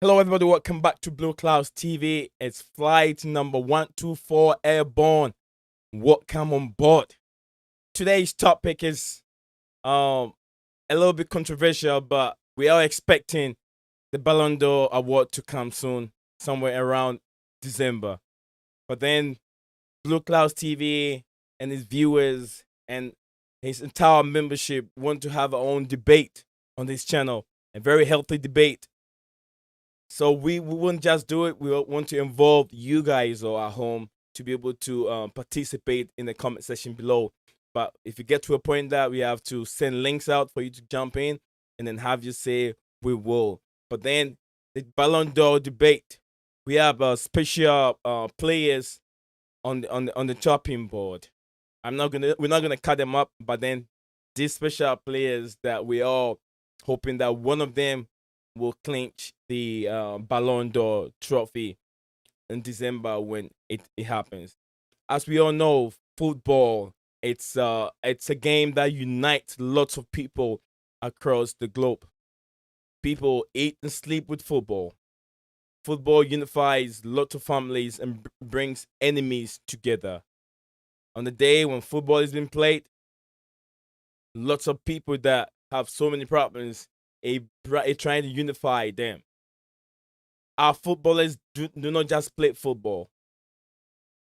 Hello, everybody. Welcome back to Blue Clouds TV. It's flight number 124 airborne. Welcome on board. Today's topic is a little bit controversial, but we are expecting the Ballon d'Or award to come soon, somewhere around December. But then Blue Clouds TV and his viewers and his entire membership want to have our own debate on this channel, a very healthy debate. So we won't just do it. We want to involve you guys or at home to be able to participate in the comment section below. But if you get to a point that we have to send links out for you to jump in and then have you say, we will. But then the Ballon d'Or debate, we have special players on the chopping board. We're not gonna cut them up, but then these special players that we all hoping that one of them will clinch the Ballon d'Or trophy in December when it happens. As we all know, football it's a game that unites lots of people across the globe. People eat and sleep with football. Football unifies lots of families and brings enemies together. On the day when football is being played, lots of people that have so many problems trying to unify them. Our footballers do not just play football,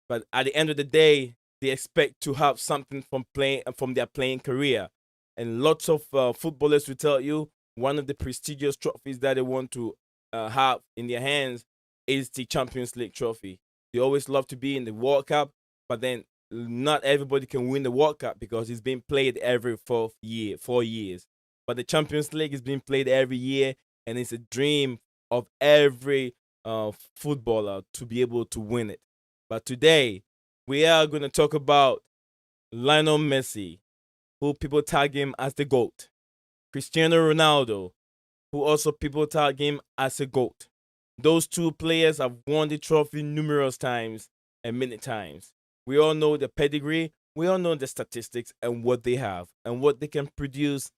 but at the end of the day, they expect to have something from their playing career. And lots of footballers will tell you one of the prestigious trophies that they want to have in their hands is the Champions League trophy. They always love to be in the World Cup, but then not everybody can win the World Cup because it's being played every 4 years. But the Champions League is being played every year, and it's a dream of every footballer to be able to win it. But today, we are going to talk about Lionel Messi, who people tag him as the GOAT. Cristiano Ronaldo, who also people tag him as a GOAT. Those two players have won the trophy numerous times and many times. We all know the pedigree, we all know the statistics and what they have and what they can produce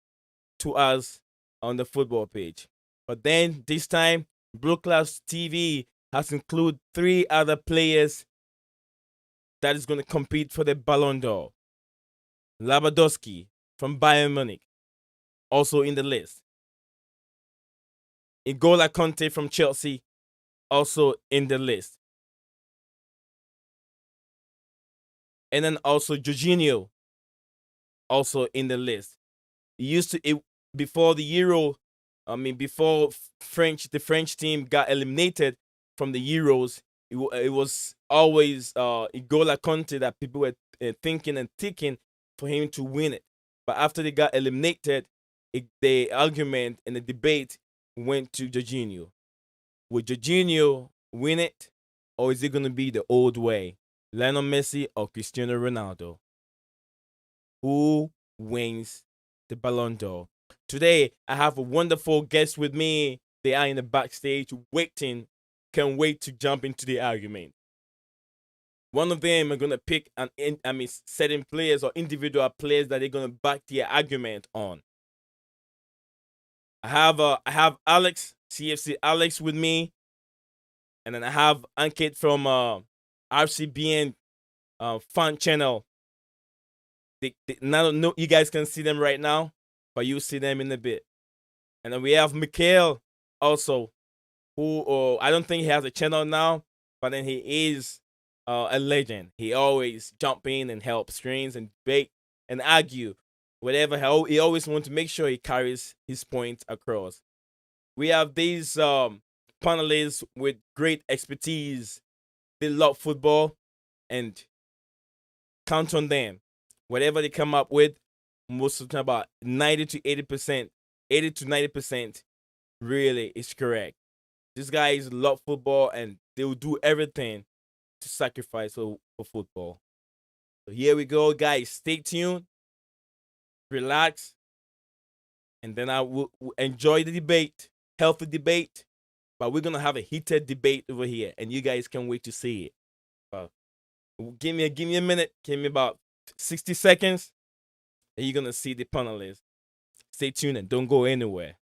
to us on the football page. But then this time, Blue Clouds TV has included 3 other players that is going to compete for the Ballon d'Or. Lewandowski from Bayern Munich, also in the list. goloKante from Chelsea, also in the list. And then also Jorginho, also in the list. Before the Euro, before the French team got eliminated from the Euros, it was always goloKante that people were thinking and ticking for him to win it. But after they got eliminated, the argument and the debate went to Jorginho. Will Jorginho win it, or is it going to be the old way? Lionel Messi or Cristiano Ronaldo? Who wins the Ballon d'Or? Today, I have a wonderful guest with me. They are in the backstage waiting. Can't wait to jump into the argument. One of them are gonna pick certain players or individual players that they're gonna back their argument on. I have Alex CFC Alex with me, and then I have Ankit from RCBian Fan channel. No, you guys can see them right now, but you'll see them in a bit. And then we have Mikhail also, who I don't think he has a channel now, but then he is a legend. He always jump in and help screens and debate and argue. Whatever, he always wants to make sure he carries his points across. We have these panelists with great expertise. They love football and count on them. Whatever they come up with, most of the time about 90 to 80%, 80 to 90% really is correct. These guys love football and they will do everything to sacrifice for football. So here we go, guys. Stay tuned, relax, and then I will enjoy the debate, healthy debate. But we're gonna have a heated debate over here, and you guys can't wait to see it. Give me a minute. Give me about 60 seconds, and you're gonna see the panelists. Stay tuned and don't go anywhere.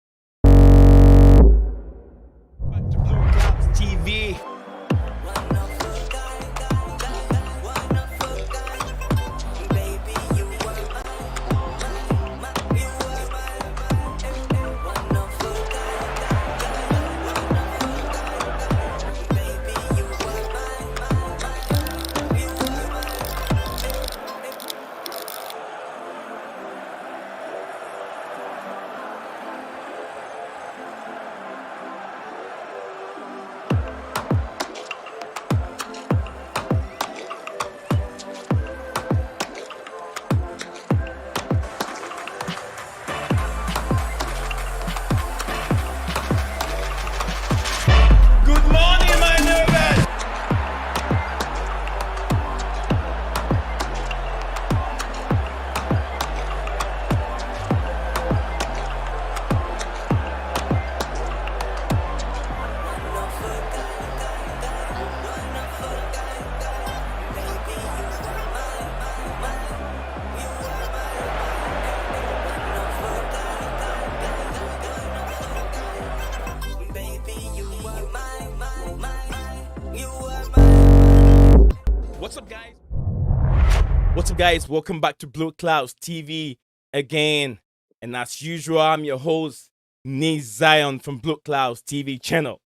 What's up, guys? Welcome back to Blue Clouds TV again. And as usual, I'm your host, Niz Zion from Blue Clouds TV channel.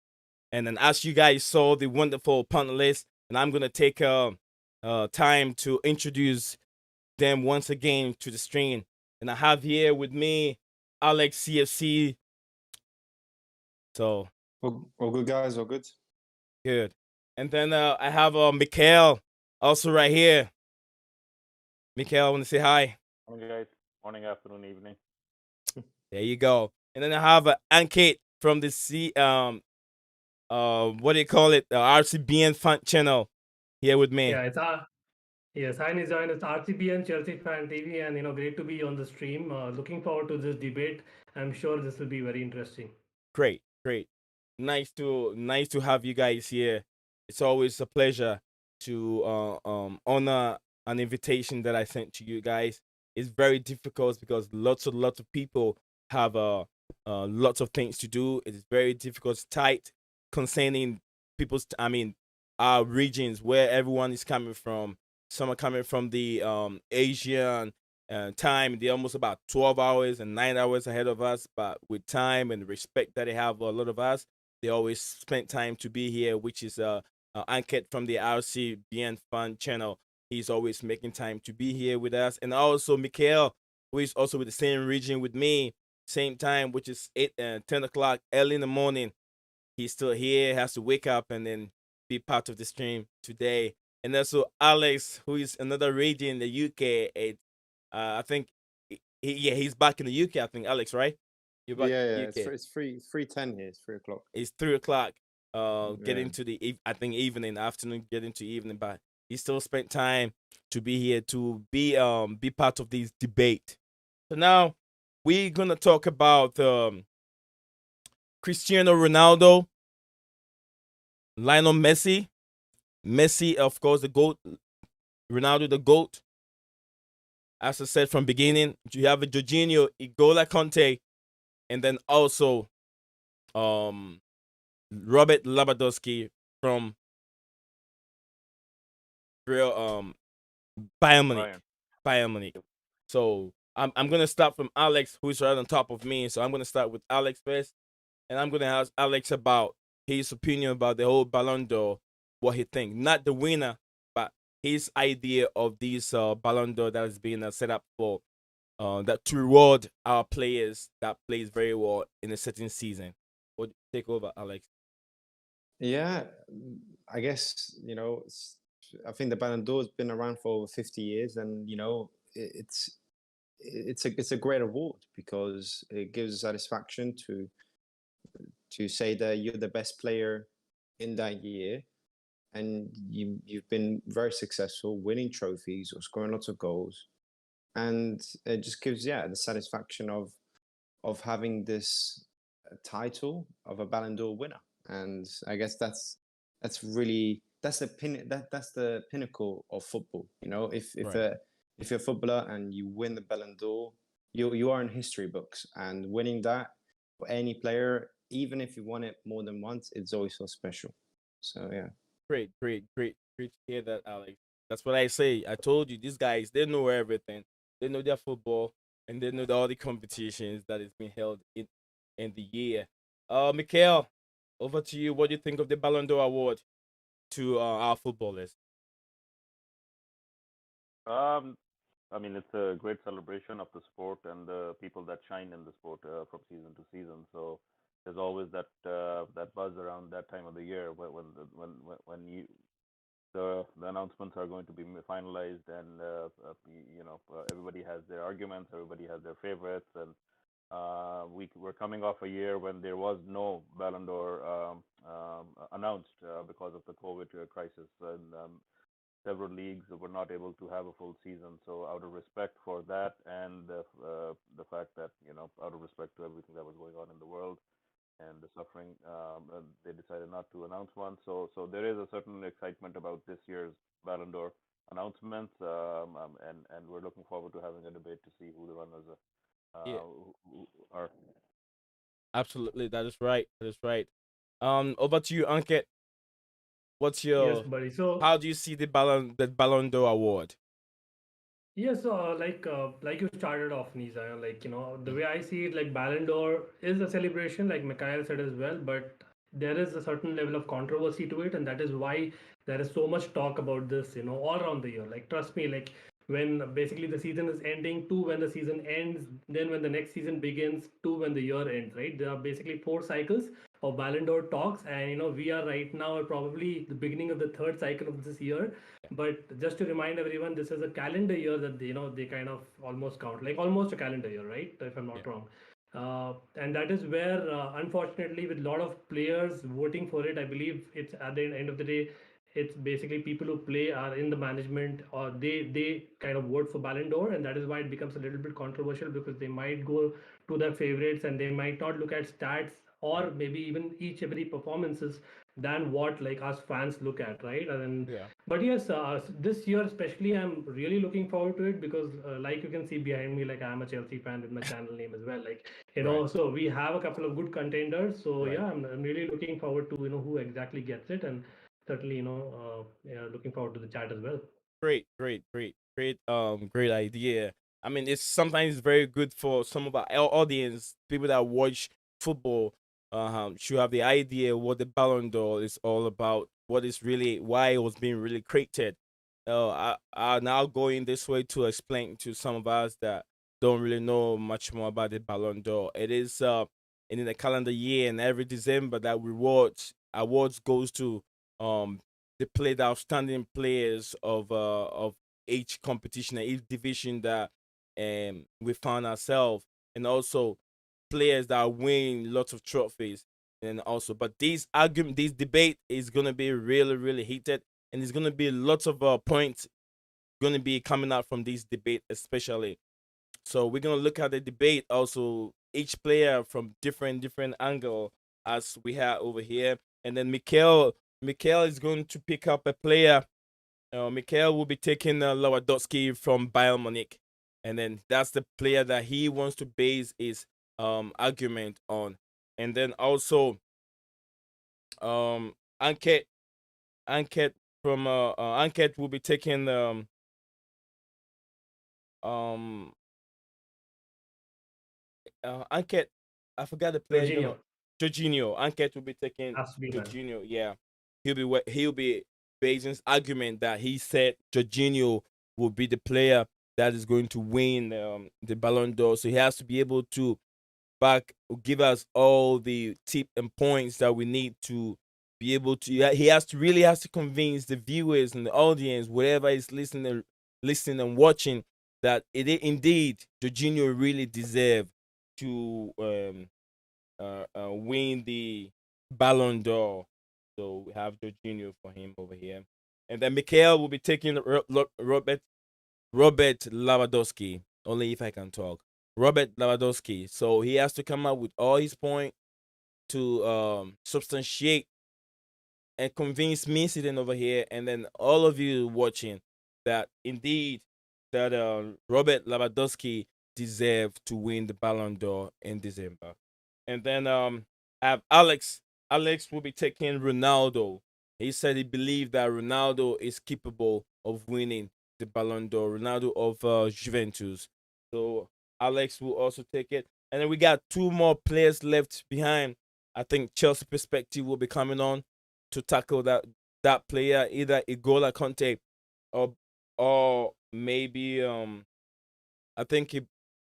And then, as you guys saw, the wonderful panelists, and I'm gonna take time to introduce them once again to the stream. And I have here with me Alex CFC. So All good, guys. All good. good. And then I have Mikhail also right here. Mikhail, I want to say hi. Morning, guys. Morning, afternoon, evening. There you go. And then I have Ankit from the what do you call it? The RCBian Fan channel here with me. Yeah, yes, hi Nizain, it's RCBian Chelsea Fan TV, and great to be on the stream. Looking forward to this debate. I'm sure this will be very interesting. Great, great. Nice to have you guys here. It's always a pleasure to honor an invitation that I sent to you guys. It's very difficult because lots of people have lots of things to do. It is very difficult, tight concerning people's. I mean, our regions where everyone is coming from. Some are coming from the Asian time. They're almost about 12 hours and 9 hours ahead of us, but with time and respect that they have a lot of us, they always spend time to be here, which is Ankit from the RCBian Fan channel. He's always making time to be here with us. And also Mikhail, who is also with the same region with me, same time, which is 10 o'clock early in the morning. He's still here, has to wake up and then be part of the stream today. And also Alex, who is another region in the UK. I think he's back in the UK. I think Alex, right? You're back in the UK. It's 3:10 here. It's 3 o'clock. It's 3 o'clock. Getting to the I think evening, afternoon, getting to evening, but he still spent time to be here to be part of this debate. So now we're gonna talk about Cristiano Ronaldo, Lionel Messi. Messi, of course, the GOAT. Ronaldo, the GOAT. As I said from beginning, you have a Jorginho, goloKante, and then also Robert Lewandowski from Bayern Munich. Bayern Munich. So I'm gonna start from Alex, who's right on top of me. So I'm gonna start with Alex first, and I'm gonna ask Alex about his opinion about the whole Ballon d'Or, what he thinks, not the winner, but his idea of this Ballon d'Or that is being set up for that to reward our players that plays very well in a certain season. What take over, Alex? Yeah, I guess I think the Ballon d'Or has been around for over 50 years, and it's a great award because it gives satisfaction to say that you're the best player in that year, and you've been very successful, winning trophies or scoring lots of goals, and it just gives the satisfaction of having this title of a Ballon d'Or winner. And I guess that's the pinnacle of football. If you're a footballer and you win the Ballon d'Or, you are in history books, and winning that for any player, even if you won it more than once, it's always so special. So yeah. Great to hear that, Alex. That's what I say. I told you, these guys, they know everything. They know their football, and they know all the competitions that is being held in the year. Mikhail, over to you. What do you think of the Ballon d'Or award to our footballers? I mean, it's a great celebration of the sport and the people that shine in the sport from season to season. So there's always that that buzz around that time of the year when the announcements are going to be finalized, and everybody has their arguments, everybody has their favorites, and we're coming off a year when there was no Ballon d'Or announced because of the COVID crisis, and several leagues were not able to have a full season. So out of respect for that, and the fact that out of respect to everything that was going on in the world and the suffering, they decided not to announce one. So there is a certain excitement about this year's Ballon d'Or announcements, and we're looking forward to having a debate to see who the runners who are. Absolutely, that is right. That is right. Over to you, Ankit. What's your Yes, buddy. So how do you see the Ballon d'Or award? Yes, like you started off, Nisa, the Mm. way I see it, like Ballon d'Or is a celebration, like Mikhail said as well, but there is a certain level of controversy to it, and that is why there is so much talk about this, all around the year. Like, trust me, like when basically the season is ending, to when the season ends, then when the next season begins, to when the year ends, right? There are basically four cycles of Ballon d'Or talks, and we are right now at probably the beginning of the third cycle of this year. But just to remind everyone, this is a calendar year that they kind of almost count, like almost a calendar year, right? If I'm Yeah. not wrong. And that is where, unfortunately, with a lot of players voting for it, I believe it's at the end of the day, it's basically people who play are in the management, or they kind of vote for Ballon d'Or, and that is why it becomes a little bit controversial, because they might go to their favorites and they might not look at stats or maybe even each every performances than what like us fans look at, right? And Yeah. but yes, this year especially, I'm really looking forward to it because, like you can see behind me, like I'm a Chelsea fan with my channel name as well. Like Right. so we have a couple of good contenders. So Right. yeah, I'm really looking forward to who exactly gets it, and certainly yeah, looking forward to the chat as well. Great, great, great, great. Great idea. I mean, it's sometimes very good for some of our audience, people that watch football, should have the idea what the Ballon d'Or is all about, what is really why it was being really created. I now going this way to explain to some of us that don't really know much more about the Ballon d'Or. It is in the calendar year, and every December that awards goes to um the outstanding players of each competition and each division that we found ourselves, and also players that win lots of trophies. And also, but this debate is gonna be really, really heated, and there's gonna be lots of points gonna be coming out from this debate, especially. So we're gonna look at the debate also, each player from different angle as we have over here, and then Mikel is going to pick up a player. Mikel will be taking Lewandowski from Bayern Munich, and then that's the player that he wants to base his argument on. And then also um Anket Anket from Anket will be taking um Anket, I forgot the player. Jorginho Jorginho. Anket will be taking has to be man. Jorginho. Yeah, he'll be basing his argument that he said Jorginho will be the player that is going to win the Ballon d'Or. So he has to be able to back give us all the tip and points that we need to be able to. He has to convince the viewers and the audience, whatever is listening and watching, that indeed Jorginho really deserve to win the Ballon d'Or. So we have Jorginho for him over here, and then Mikhail will be taking Robert Lewandowski. Only if I can talk. Robert Lewandowski. So he has to come up with all his point to substantiate and convince me sitting over here, and then all of you watching, that indeed that Robert Lewandowski deserved to win the Ballon d'Or in December. And then I have Alex. Alex will be taking Ronaldo. He said he believed that Ronaldo is capable of winning the Ballon d'Or. Ronaldo of Juventus. So Alex will also take it. And then we got two more players left behind. I think Chelsea perspective will be coming on to tackle that player, either goloKante or maybe I think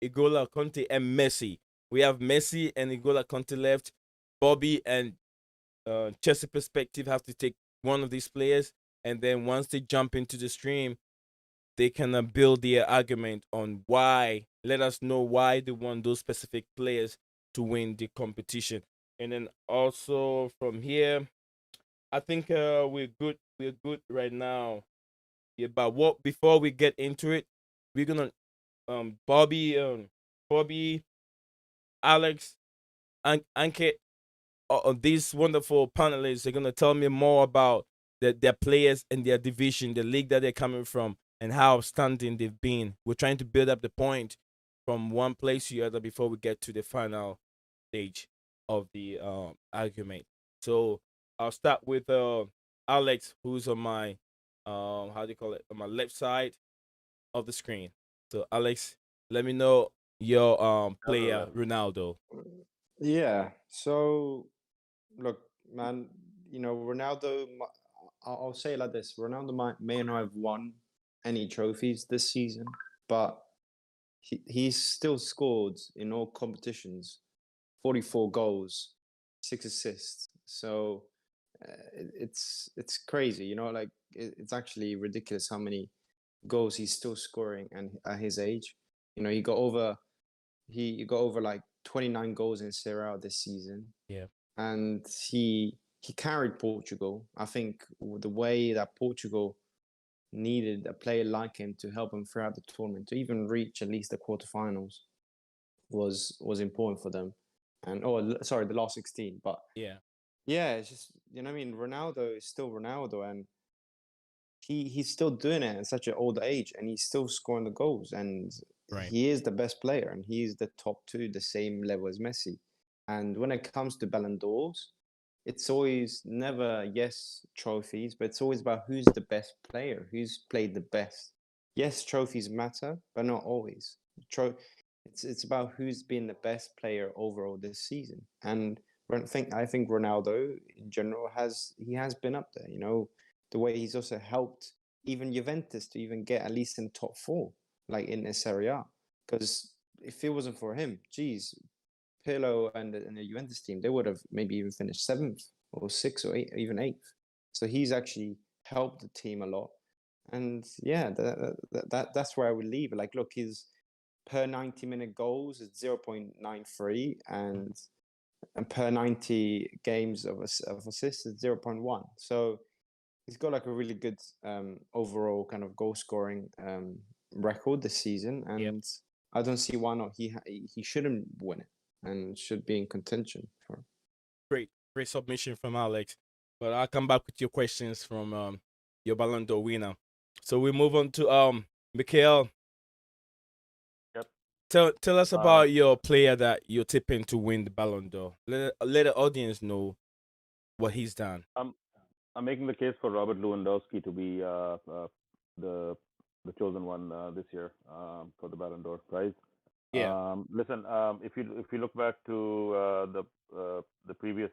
goloKante and Messi. We have Messi and goloKante left. Bobby and Chelsea perspective have to take one of these players, and then once they jump into the stream, they can build their argument on why. Let us know why they want those specific players to win the competition. And then also from here, I think we're good. We're good right now. Yeah, but what before we get into it, we're gonna Bobby, Alex, and Anke, these wonderful panelists. They're gonna tell me more about their players and their division, the league that they're coming from, and how outstanding they've been. We're trying to build up the point from one place to the other before we get to the final stage of the argument. So I'll start with Alex, who's on my how do you call it, on my left side of the screen. So Alex, let me know your player Netherlands. Ronaldo. Yeah. So look, man, Ronaldo. I'll say it like this: Ronaldo may not have won any trophies this season, but he's still scored in all competitions, 44 goals, 6 assists. So it's crazy, like it's actually ridiculous how many goals he's still scoring, and at his age, he got over like 29 goals in Serie A this season, Yeah. and he carried Portugal. I think the way that Portugal needed a player like him to help them throughout the tournament to even reach at least the quarterfinals was important for them. And sorry, the last 16. But Yeah. yeah, it's just what I mean. Ronaldo is still Ronaldo, and he's still doing it at such an old age, and he's still scoring the goals, and Right. he is the best player, and he's the top two, the same level as Messi. And when it comes to Ballon d'Ors, it's always never yes trophies, but it's always about who's the best player, who's played the best. Yes, trophies matter, but not always. It's about who's been the best player overall this season. And I think Ronaldo in general has been up there. The way he's also helped even Juventus to even get at least in top four, like in the Serie A. Because if it wasn't for him, geez, Pirlo and the Juventus team, they would have maybe even finished seventh or sixth or even eighth. So he's actually helped the team a lot. And yeah, that's where I would leave it. Like, look, his per 90-minute goals is 0.93, and per 90 games of assists is 0.1. So he's got like a really good overall kind of goal scoring record this season, Yep. and I don't see why not. He shouldn't win it and should be in contention for it. Great submission from Alex. But I'll come back with your questions from your Ballon d'Or winner. So we move on to Mikhail. Yep. Tell us about your player that you're tipping to win the Ballon d'Or. Let the audience know what he's done. I'm making the case for Robert Lewandowski to be the the chosen one this year for the Ballon d'Or prize. Yeah. Listen, if you look back to the previous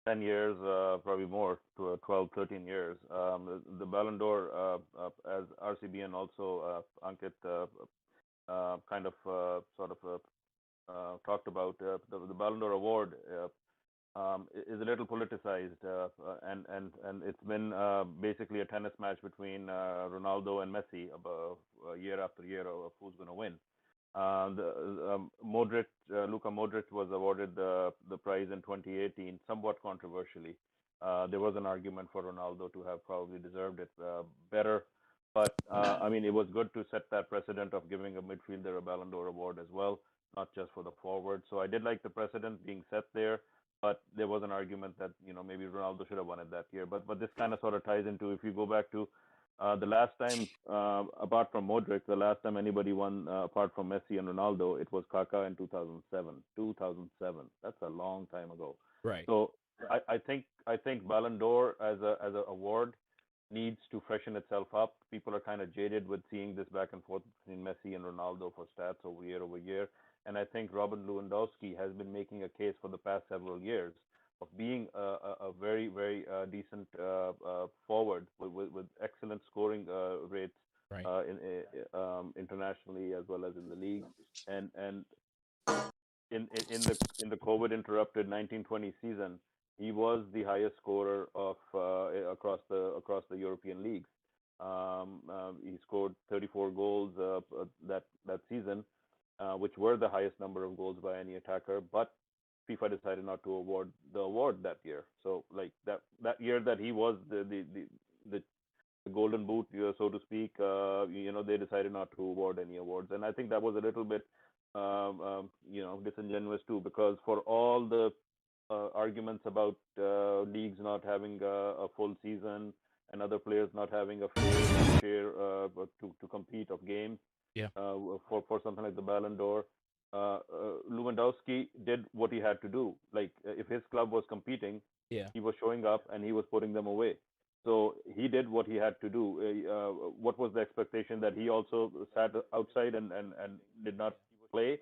10 years, probably more, to 12, 13 years, the Ballon d'Or, as RCBian also Ankit kind of sort of talked about, the Ballon d'Or award is a little politicized, and it's been basically a tennis match between Ronaldo and Messi about year after year of who's going to win. Luka Modric was awarded the prize in 2018, somewhat controversially. There was an argument for Ronaldo to have probably deserved it better, but I mean, it was good to set that precedent of giving a midfielder a Ballon d'Or award as well, not just for the forward. So I did like the precedent being set there, but there was an argument that maybe Ronaldo should have won it that year. But this kind of sort of ties into, if you go back to the last time, apart from Modric, the last time anybody won apart from Messi and Ronaldo, it was Kaká in 2007. 2007. That's a long time ago. Right. So I think Ballon d'Or as a award needs to freshen itself up. People are kind of jaded with seeing this back and forth between Messi and Ronaldo for stats over year. And I think Robert Lewandowski has been making a case for the past several years of being a very, very decent forward with excellent scoring rates Right. internationally as well as in the league. And in the COVID interrupted 1920 season, he was the highest scorer of across the European leagues. He scored 34 goals that season, which were the highest number of goals by any attacker. But FIFA decided not to award the award that year. So like that year that he was the golden boot, so to speak, they decided not to award any awards, and I think that was a little bit, disingenuous too, because for all the arguments about leagues not having a full season and other players not having a fair share to compete of games, Yeah. for something like the Ballon d'Or. Lewandowski did what he had to do. Like if his club was competing, Yeah. he was showing up and he was putting them away. So he did what he had to do. What was the expectation that he also sat outside and did not play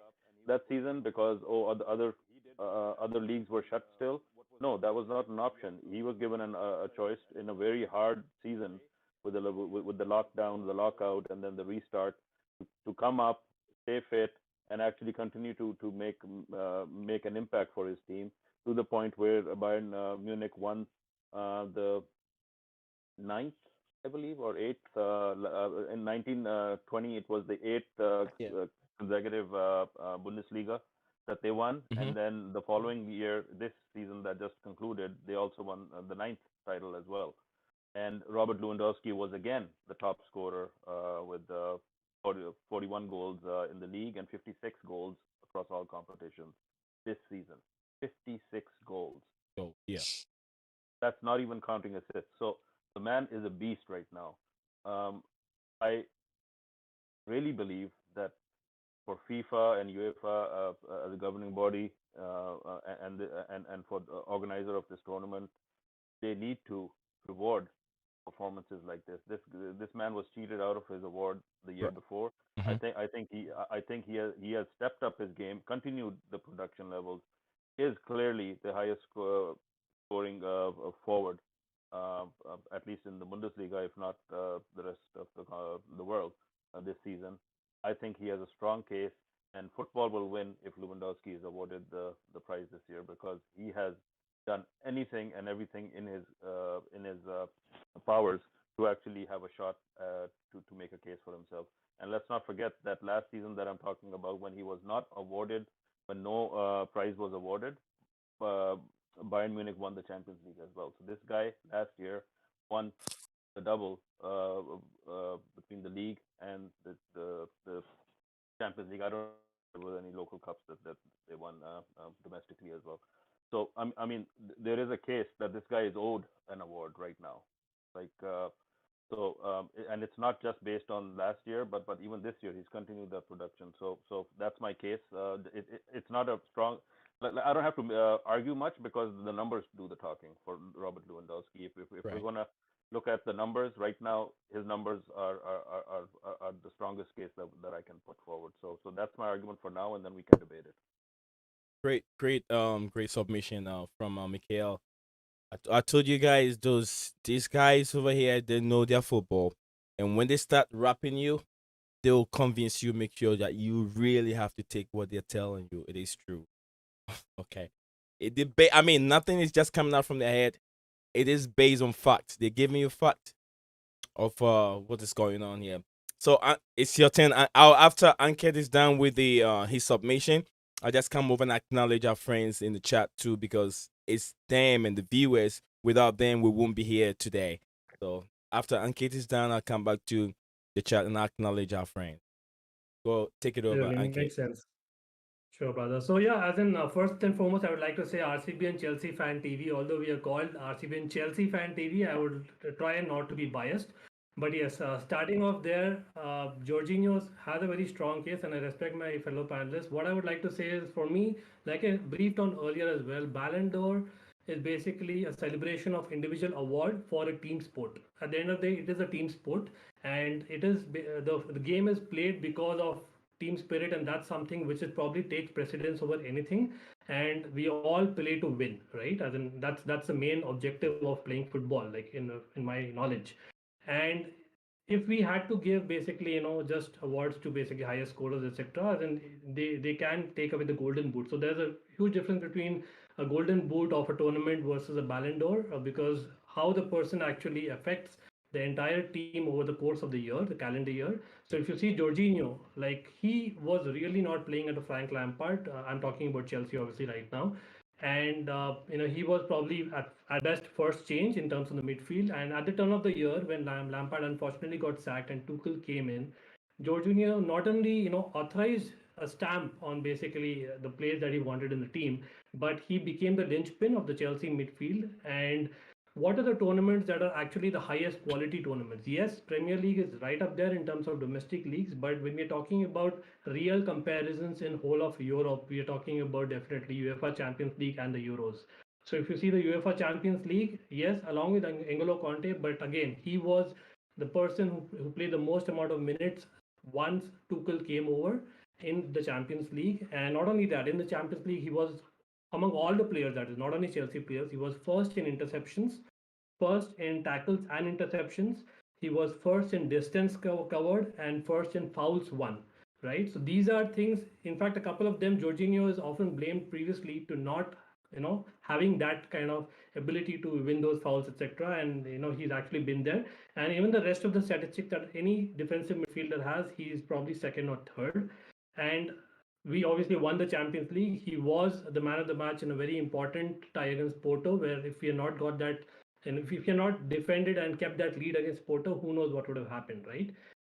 that season because other leagues were shut still? No, that was not an option. He was given a choice in a very hard season with the lockdown, the lockout, and then the restart to come up, stay fit, and actually continue to make an impact for his team to the point where Bayern Munich won the ninth, I believe, or eighth. In 1920, it was the eighth Yeah. consecutive Bundesliga that they won, Hmm. and then the following year, this season that just concluded, they also won the ninth title as well. And Robert Lewandowski was again the top scorer with 41 goals in the league and 56 goals across all competitions this season. 56 goals. So yeah. That's not even counting assists. So the man is a beast right now. Um, I really believe that for FIFA and UEFA as a governing body and for the organizer of this tournament, they need to reward performances like this. This man was cheated out of his award the year Right. before. Hmm. I think he has stepped up his game, continued the production levels, is clearly the highest scoring forward, at least in the Bundesliga, if not the rest of the world this season. I think he has a strong case, and football will win if Lewandowski is awarded the prize this year because he has done anything and everything in his powers to actually have a shot to make a case for himself. And let's not forget that last season that I'm talking about, when he was not awarded, when no prize was awarded, uh, Bayern Munich won the Champions League as well. So this guy last year won the double between the league and the Champions League. I don't know if there were any local cups that they won domestically as well. So I mean, there is a case that this guy is owed an award right now. Like and it's not just based on last year, but even this year he's continued that production. So that's my case. It's not a strong. I don't have to argue much because the numbers do the talking for Robert Lewandowski. If we're Right. gonna look at the numbers right now, his numbers are the strongest case that I can put forward. So that's my argument for now, and then we can debate it. Great submission from Mikhail. I told you guys these guys over here they know their football, and when they start rapping you, they'll convince you, make sure that you really have to take what they're telling you. It is true. Okay. I mean, nothing is just coming out from their head. It is based on facts. They're giving you fact of what is going on here. So it's your turn. After Ankit is done with the his submission, I just come over and acknowledge our friends in the chat too because it's them and the viewers. Without them, we won't be here today. So after Ankit is done, I'll come back to the chat and acknowledge our friends. Go take it over, Really Ankit. makes sense. Sure, brother. So yeah, as in first and foremost, I would like to say RCBian Chelsea Fan TV. Although we are called RCBian Chelsea Fan TV, I would try and not to be biased. But yes, starting off there, Jorginho has a very strong case, and I respect my fellow panelists. What I would like to say is, for me, like I briefed on earlier as well, Ballon d'Or is basically a celebration of individual award for a team sport. At the end of the day, it is a team sport, and it is the game is played because of team spirit, and that's something which is probably takes precedence over anything. And we all play to win, right? As in that's the main objective of playing football, like in my knowledge. And if we had to give basically just awards to basically highest scorers, etc., then they can take away the golden boot. So there's a huge difference between a golden boot of a tournament versus a Ballon d'Or, because how the person actually affects the entire team over the course of the year, the calendar year. So if you see Jorginho, like he was really not playing under Frank Lampard. I'm talking about Chelsea obviously right now. And he was probably at best first change in terms of the midfield. And at the turn of the year, when Lampard unfortunately got sacked and Tuchel came in, Jorginho not only authorized a stamp on basically the players that he wanted in the team, but he became the linchpin of the Chelsea midfield. And what are the tournaments that are actually the highest quality tournaments? Yes, Premier League is right up there in terms of domestic leagues, but when we're talking about real comparisons in whole of Europe, we are talking about definitely UEFA Champions League and the Euros. So if you see the UEFA Champions League, yes, along with N'Golo Kante, but again, he was the person who played the most amount of minutes once Tuchel came over in the Champions League. And not only that, in the Champions League, he was among all the players, that is not only Chelsea players, he was first in interceptions, first in tackles and interceptions. He was first in distance covered and first in fouls won. Right. So these are things. In fact, a couple of them, Jorginho is often blamed previously to not, having that kind of ability to win those fouls, etc. And he's actually been there. And even the rest of the statistics that any defensive midfielder has, he is probably second or third. And we obviously won the Champions League. He was the man of the match in a very important tie against Porto, where if we had not got that, and if you not defended and kept that lead against Porto, who knows what would have happened, right?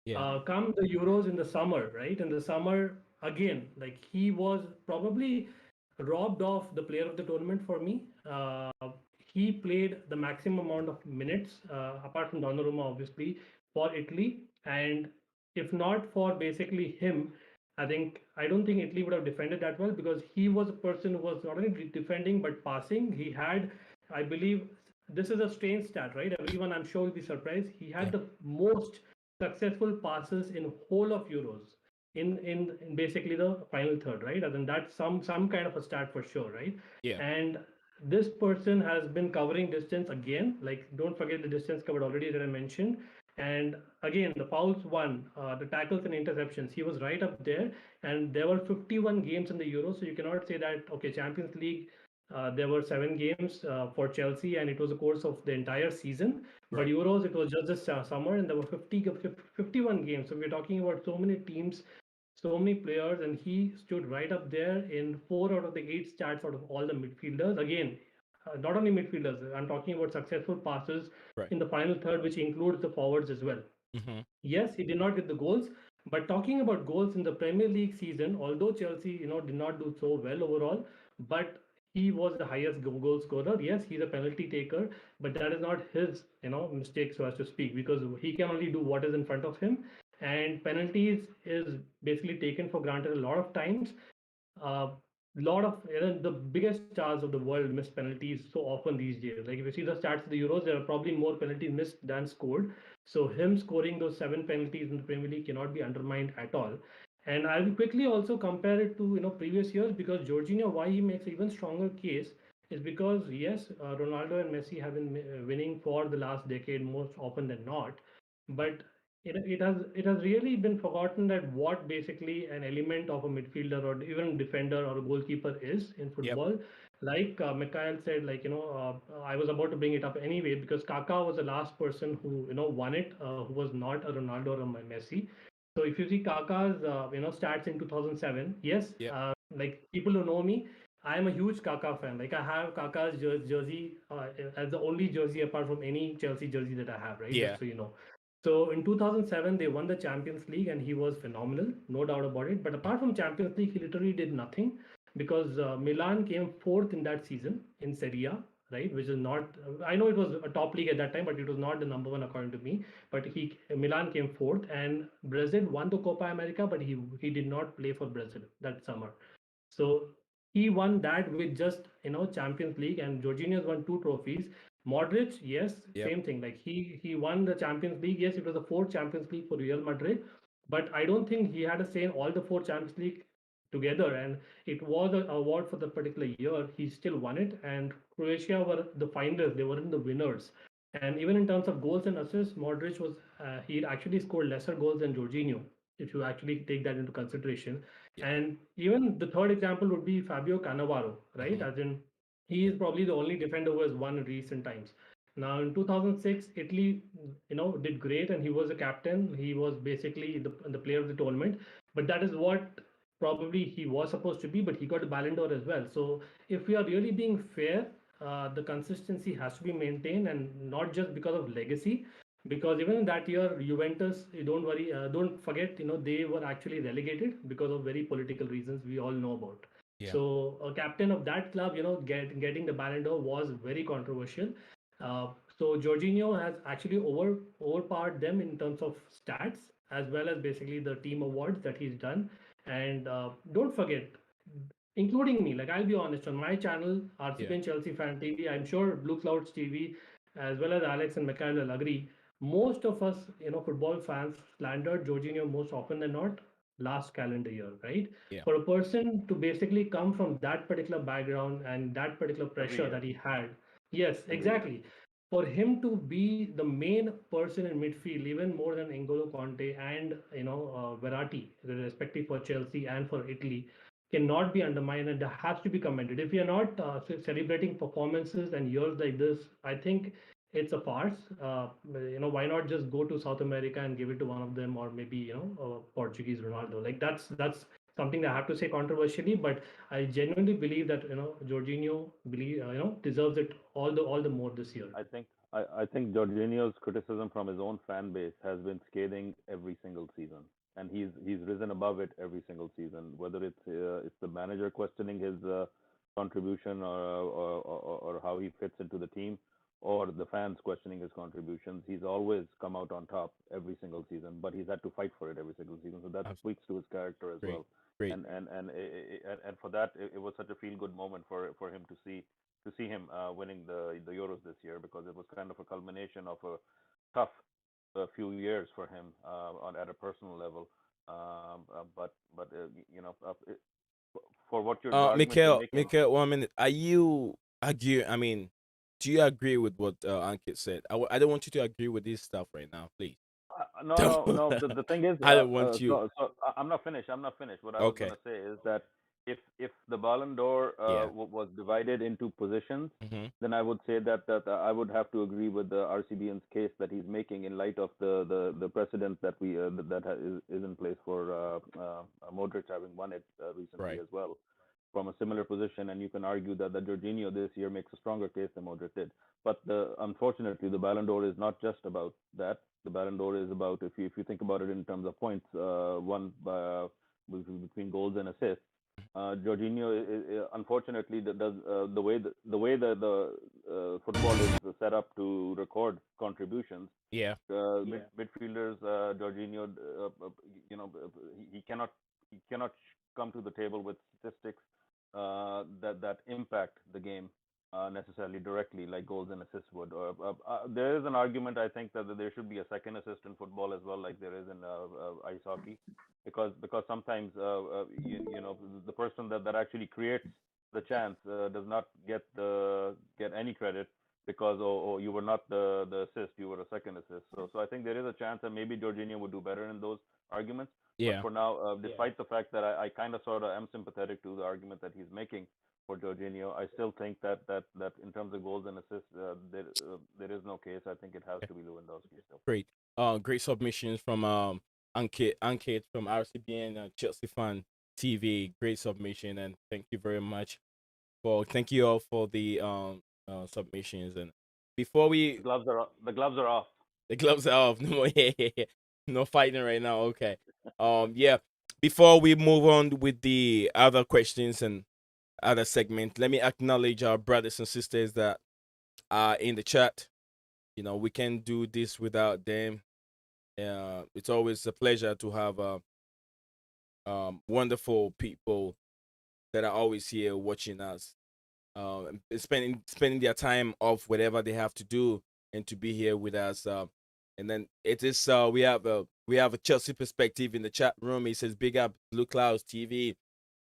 Yeah. Come the Euros in the summer, right? In the summer, again, like he was probably robbed of the player of the tournament for me. He played the maximum amount of minutes, apart from Donnarumma, obviously, for Italy. And if not for basically him, I don't think Italy would have defended that well, because he was a person who was not only defending but passing. He had, I believe, this is a strange stat, right? Everyone, I'm sure, will be surprised. He had the most successful passes in whole of Euros in basically the final third, right? And then that's some kind of a stat for sure, right? Yeah. And this person has been covering distance again. Like, don't forget the distance covered already that I mentioned. And again, the fouls won, the tackles and interceptions. He was right up there. And there were 51 games in the Euro, so you cannot say that okay, Champions League. There were 7 games for Chelsea, and it was a course of the entire season. But Right. Euros, it was just this summer, and there were 51 games. So we're talking about so many teams, so many players, and he stood right up there in 4 out of the 8 stats out of all the midfielders. Again, not only midfielders, I'm talking about successful passes Right. in the final third, which includes the forwards as well. Mm-hmm. Yes, he did not get the goals, but talking about goals in the Premier League season, although Chelsea, did not do so well overall, but he was the highest goal scorer. Yes, he's a penalty taker, but that is not his, mistake, so as to speak, because he can only do what is in front of him, and penalties is basically taken for granted a lot of times. A lot of the biggest stars of the world miss penalties so often these days. Like if you see the stats of the Euros, there are probably more penalties missed than scored. So him scoring those 7 penalties in the Premier League cannot be undermined at all. And I will quickly also compare it to previous years, because Jorginho, why he makes an even stronger case is because yes, Ronaldo and Messi have been winning for the last decade most often than not, but it has really been forgotten that what basically an element of a midfielder or even defender or a goalkeeper is in Yep. football. Like Mikhail said, like I was about to bring it up anyway, because Kaká was the last person who won it, who was not a Ronaldo or a Messi. So if you see Kaká's stats in 2007, yes, Yep. like people who know me, I am a huge Kaká fan. Like I have Kaká's jersey as the only jersey apart from any Chelsea jersey that I have, right? Yeah. Just so you know. So in 2007, they won the Champions League, and he was phenomenal, no doubt about it. But apart from Champions League, he literally did nothing, because Milan came fourth in that season in Serie A, right? Which is not. I know it was a top league at that time, but it was not the number one according to me. But Milan came fourth, and Brazil won the Copa America, but he did not play for Brazil that summer. So he won that with just Champions League, and Jorginho's won 2 trophies. Modric, yes, Yep. same thing. Like he won the Champions League. Yes, it was the fourth Champions League for Real Madrid, but I don't think he had a say in all the 4 Champions League together. And it was an award for the particular year. He still won it, and Croatia were the finalists. They weren't the winners. And even in terms of goals and assists, Modric was he actually scored lesser goals than Jorginho, if you actually take that into consideration. Yeah. And even the third example would be Fabio Cannavaro, right? Mhm. As in, he is probably the only defender who has won in recent times. Now, in 2006, Italy, did great, and he was a captain. He was basically the player of the tournament. But that is what probably he was supposed to be. But he got a Ballon d'Or as well. So, if we are really being fair, the consistency has to be maintained, and not just because of legacy. Because even in that year, Juventus, don't worry, don't forget, they were actually relegated because of very political reasons we all know about. Yeah. So a captain of that club, getting the Ballon d'Or was very controversial. Uh, so Jorginho has actually overpowered them in terms of stats, as well as basically the team awards that he's done. And don't forget, including me. Like, I'll be honest, on my channel, Yeah. RCBian Chelsea Fan TV, I'm sure Blue Clouds TV, as well as Alex and Mikhail will agree. Most of us, football fans slandered Jorginho most often than not last calendar year, right? Yeah. For a person to basically come from that particular background and that particular Every pressure year, that he had, yes, every year. exactly. For him to be the main person in midfield, even more than N'Golo Conte and Verratti, respectively for Chelsea and for Italy, cannot be undermined and has to be commended. If you're not celebrating performances and years like this, I think it's a farce. Why not just go to South America and give it to one of them, or maybe Portuguese Ronaldo? Like that's something that I have to say controversially, but I genuinely believe that Jorginho deserves it all the more this year. I think Jorginho's criticism from his own fan base has been scathing every single season, and he's risen above it every single season. Whether it's the manager questioning his contribution or how he fits into the team, or the fans questioning his contributions, he's always come out on top every single season. But he's had to fight for it every single season, so that Absolutely. speaks to his character as Great. well. Great. And for that, it was such a feel good moment for him to see him winning the Euros this year, because it was kind of a culmination of a tough few years for him on at a personal level. But for what the argument you're making, Mikhail, 1 minute. Are you agree? I mean, do you agree with what Ankit said? I don't want you to agree with this stuff right now, please. no, Don't. no, no. The thing is, I don't want you. I'm not finished. I'm not finished. What I was Okay. gonna say is that if the Ballon d'Or Yeah. was divided into positions, Mm-hmm. then I would say that I would have to agree with the RCBN's case that he's making in light of the precedent that is in place for Modric having won it recently Right. as well from a similar position, and you can argue that Jorginho this year makes a stronger case than Modric did. But unfortunately, the Ballon d'Or is not just about that. The Ballon d'Or is about, if you think about it in terms of points won by, between goals and assists. Jorginho, unfortunately, does the way the football is set up to record contributions. Yeah. Midfielders, Jorginho, he cannot come to the table with statistics that impact the game necessarily directly, like goals and assists would. There is an argument, I think, that there should be a second assist in football as well, like there is in ice hockey, because sometimes the person that actually creates the chance does not get any credit, because you were not the assist, you were a second assist. So I think there is a chance that maybe Jorginho would do better in those arguments. But Yeah. for now, despite the fact that I kind of sort of am sympathetic to the argument that he's making for Jorginho, I still think that in terms of goals and assists, there is no case. I think it has to be Lewandowski still. Great. Great submissions from Ankit from RCBN Chelsea Fan TV. Great submission, and thank you very much thank you all for the submissions. And before we The gloves are off. the gloves are off, no more no fighting right now. Okay. Yeah. Before we move on with the other questions and other segment, let me acknowledge our brothers and sisters that are in the chat. We can't do this without them. It's always a pleasure to have wonderful people that are always here watching us, and spending their time off whatever they have to do and to be here with us. And then it is we have a Chelsea perspective in the chat room. It says big up Blue Clouds TV,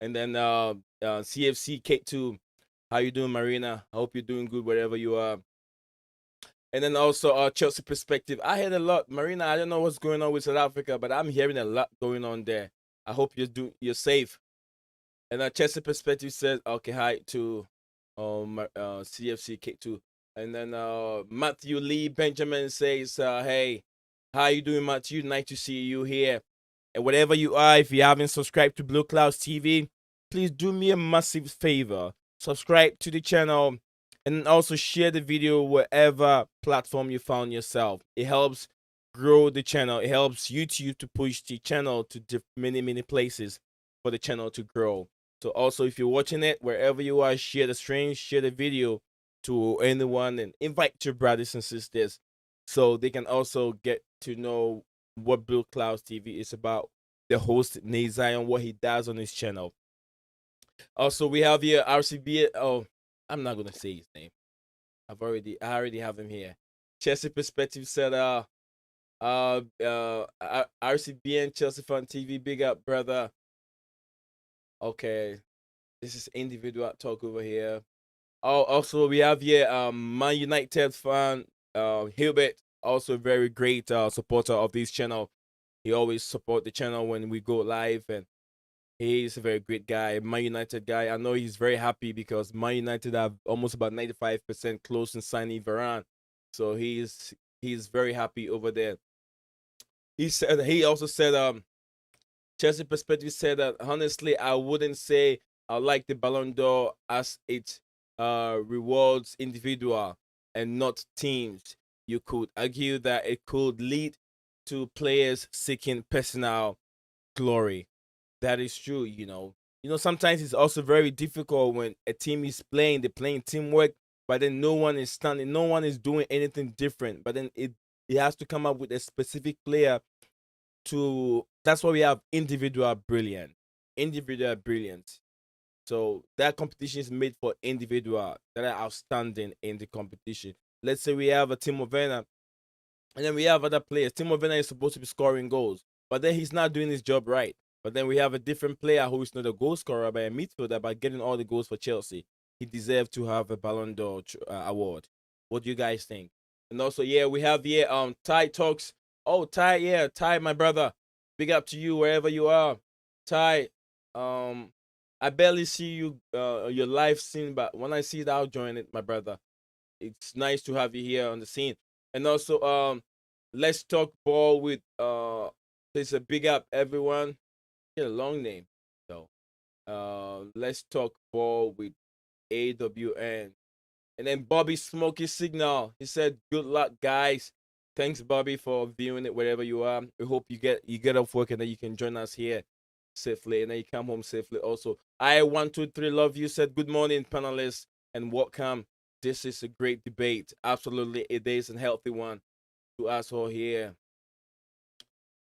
and then CFC K2. How you doing, Marina? I hope you're doing good wherever you are. And then also Chelsea perspective. I heard a lot, Marina. I don't know what's going on with South Africa, but I'm hearing a lot going on there. I hope you're safe. And Chelsea perspective says, okay, hi to CFC K2. And then Matthew Lee Benjamin says, hey, how you doing, Matthew? Nice to see you here. And whatever you are, if you haven't subscribed to Blue Clouds TV, please do me a massive favor. Subscribe to the channel and also share the video wherever platform you found yourself. It helps grow the channel. It helps YouTube to push the channel to many places for the channel to grow. So also, if you're watching it wherever you are, share the stream, share the video to anyone, and invite your brothers and sisters so they can also get to know what Blue Clouds TV is about. The host Nazion, what he does on his channel. Also, we have here RCB. Oh, I'm not gonna say his name. I already have him here. Chelsea Perspective said, RCBian Chelsea Fan TV, big up, brother. Okay, this is individual talk over here. Oh, also we have here Man United fan Hilbert, also a very great supporter of this channel. He always support the channel when we go live, and he's a very great guy, Man United guy. I know he's very happy because Man United have almost about 95% close in signing Varane, so he's very happy over there. He also said Chelsea Perspective said that honestly I wouldn't say I like the Ballon d'Or as it rewards individual and not teams. You could argue that it could lead to players seeking personal glory. That is true, you know. You know, sometimes it's also very difficult when a team is playing, they're playing teamwork, but then no one is standing, no one is doing anything different. But then it has to come up with a specific player to that's why we have individual brilliant. Individual brilliant. So that competition is made for individual that are outstanding in the competition. Let's say we have a Timo Werner, and then we have other players. Timo Werner is supposed to be scoring goals, but then he's not doing his job right. But then we have a different player who is not a goal scorer, but a midfielder, by getting all the goals for Chelsea. He deserves to have a Ballon d'Or award. What do you guys think? And also, yeah, we have here Ty Talks. Oh, Ty, yeah, Ty, my brother. Big up to you wherever you are. Ty, I barely see you your live scene, but when I see it, I'll join it, my brother. It's nice to have you here on the scene. And also, let's talk ball with there's a big up everyone. Get a long name though. Let's talk ball with AWN. And then Bobby Smoky Signal. He said, "Good luck, guys." Thanks, Bobby, for viewing it wherever you are. We hope you get off work and then you can join us here safely, and then you come home safely. Also, I123 love you. Said, "Good morning, panelists, and welcome. This is a great debate. Absolutely, it is a healthy one to us all here."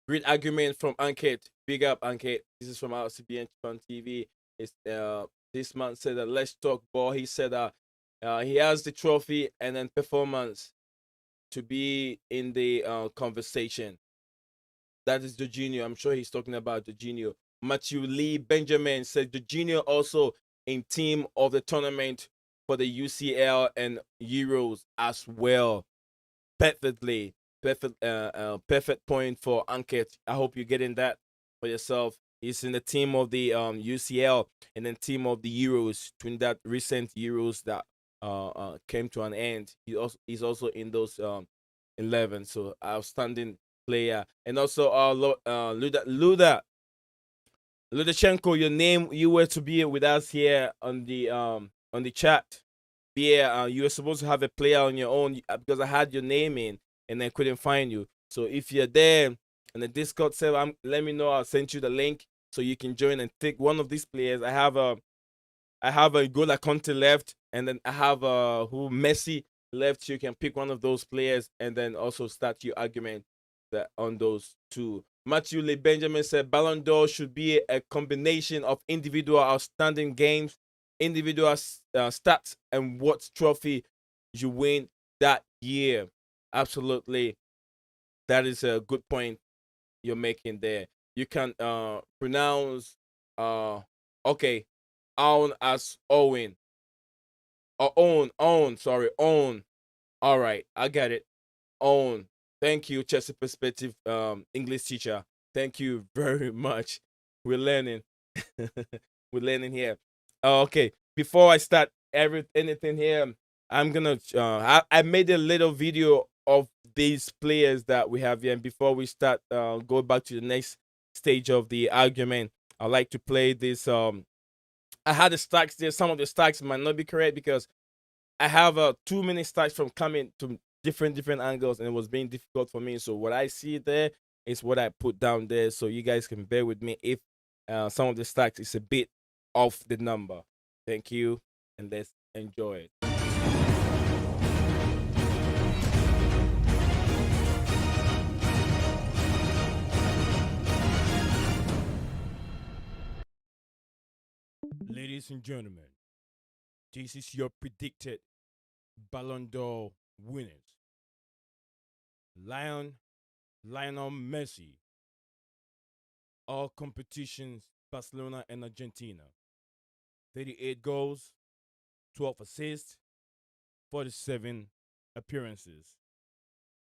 Great argument from Ankit. Big up, Ankit. This is from RCBian Fan TV. It's this man said that let's talk ball. He said he has the trophy and then performance to be in the conversation. That is Jorginho. I'm sure he's talking about Jorginho. Matthew Lee Benjamin said Jorginho also in team of the tournament for the UCL and Euros as well. Perfectly. Perfect point for Ankit. I hope you're getting that for yourself. He's in the team of the UCL and then team of the Euros, between that recent Euros that came to an end. He's also in those 11. So outstanding player. And also Ludachenko, your name, you were to be with us here on the chat. Yeah, you were supposed to have a player on your own because I had your name in and I couldn't find you. So if you're there in the Discord server, let me know. I'll send you the link so you can join and take one of these players. I have a goloKante left, and then I have Messi left. So you can pick one of those players and then also start your argument on those two. Matthew Lee Benjamin said Ballon d'Or should be a combination of individual outstanding games, individual stats, and what trophy you win that year. Absolutely. That is a good point you're making there. You can pronounce okay, own as Owen. Or own. All right, I got it. Own. Thank you, Chelsea Perspective English teacher. Thank you very much. We're learning. We're learning here. Okay, before I start anything here, I'm gonna I made a little video of these players that we have here, and before we start go back to the next stage of the argument, I'd like to play this. I had the stacks there. Some of the stacks might not be correct because I have too many stacks from coming to different angles, and it was being difficult for me. So what I see there is what I put down there. So you guys can bear with me if some of the stacks is a bit off the number. Thank you, and let's enjoy it. Ladies and gentlemen, this is your predicted Ballon d'Or winners. Lionel Messi, all competitions, Barcelona and Argentina. 38 goals, 12 assists, 47 appearances.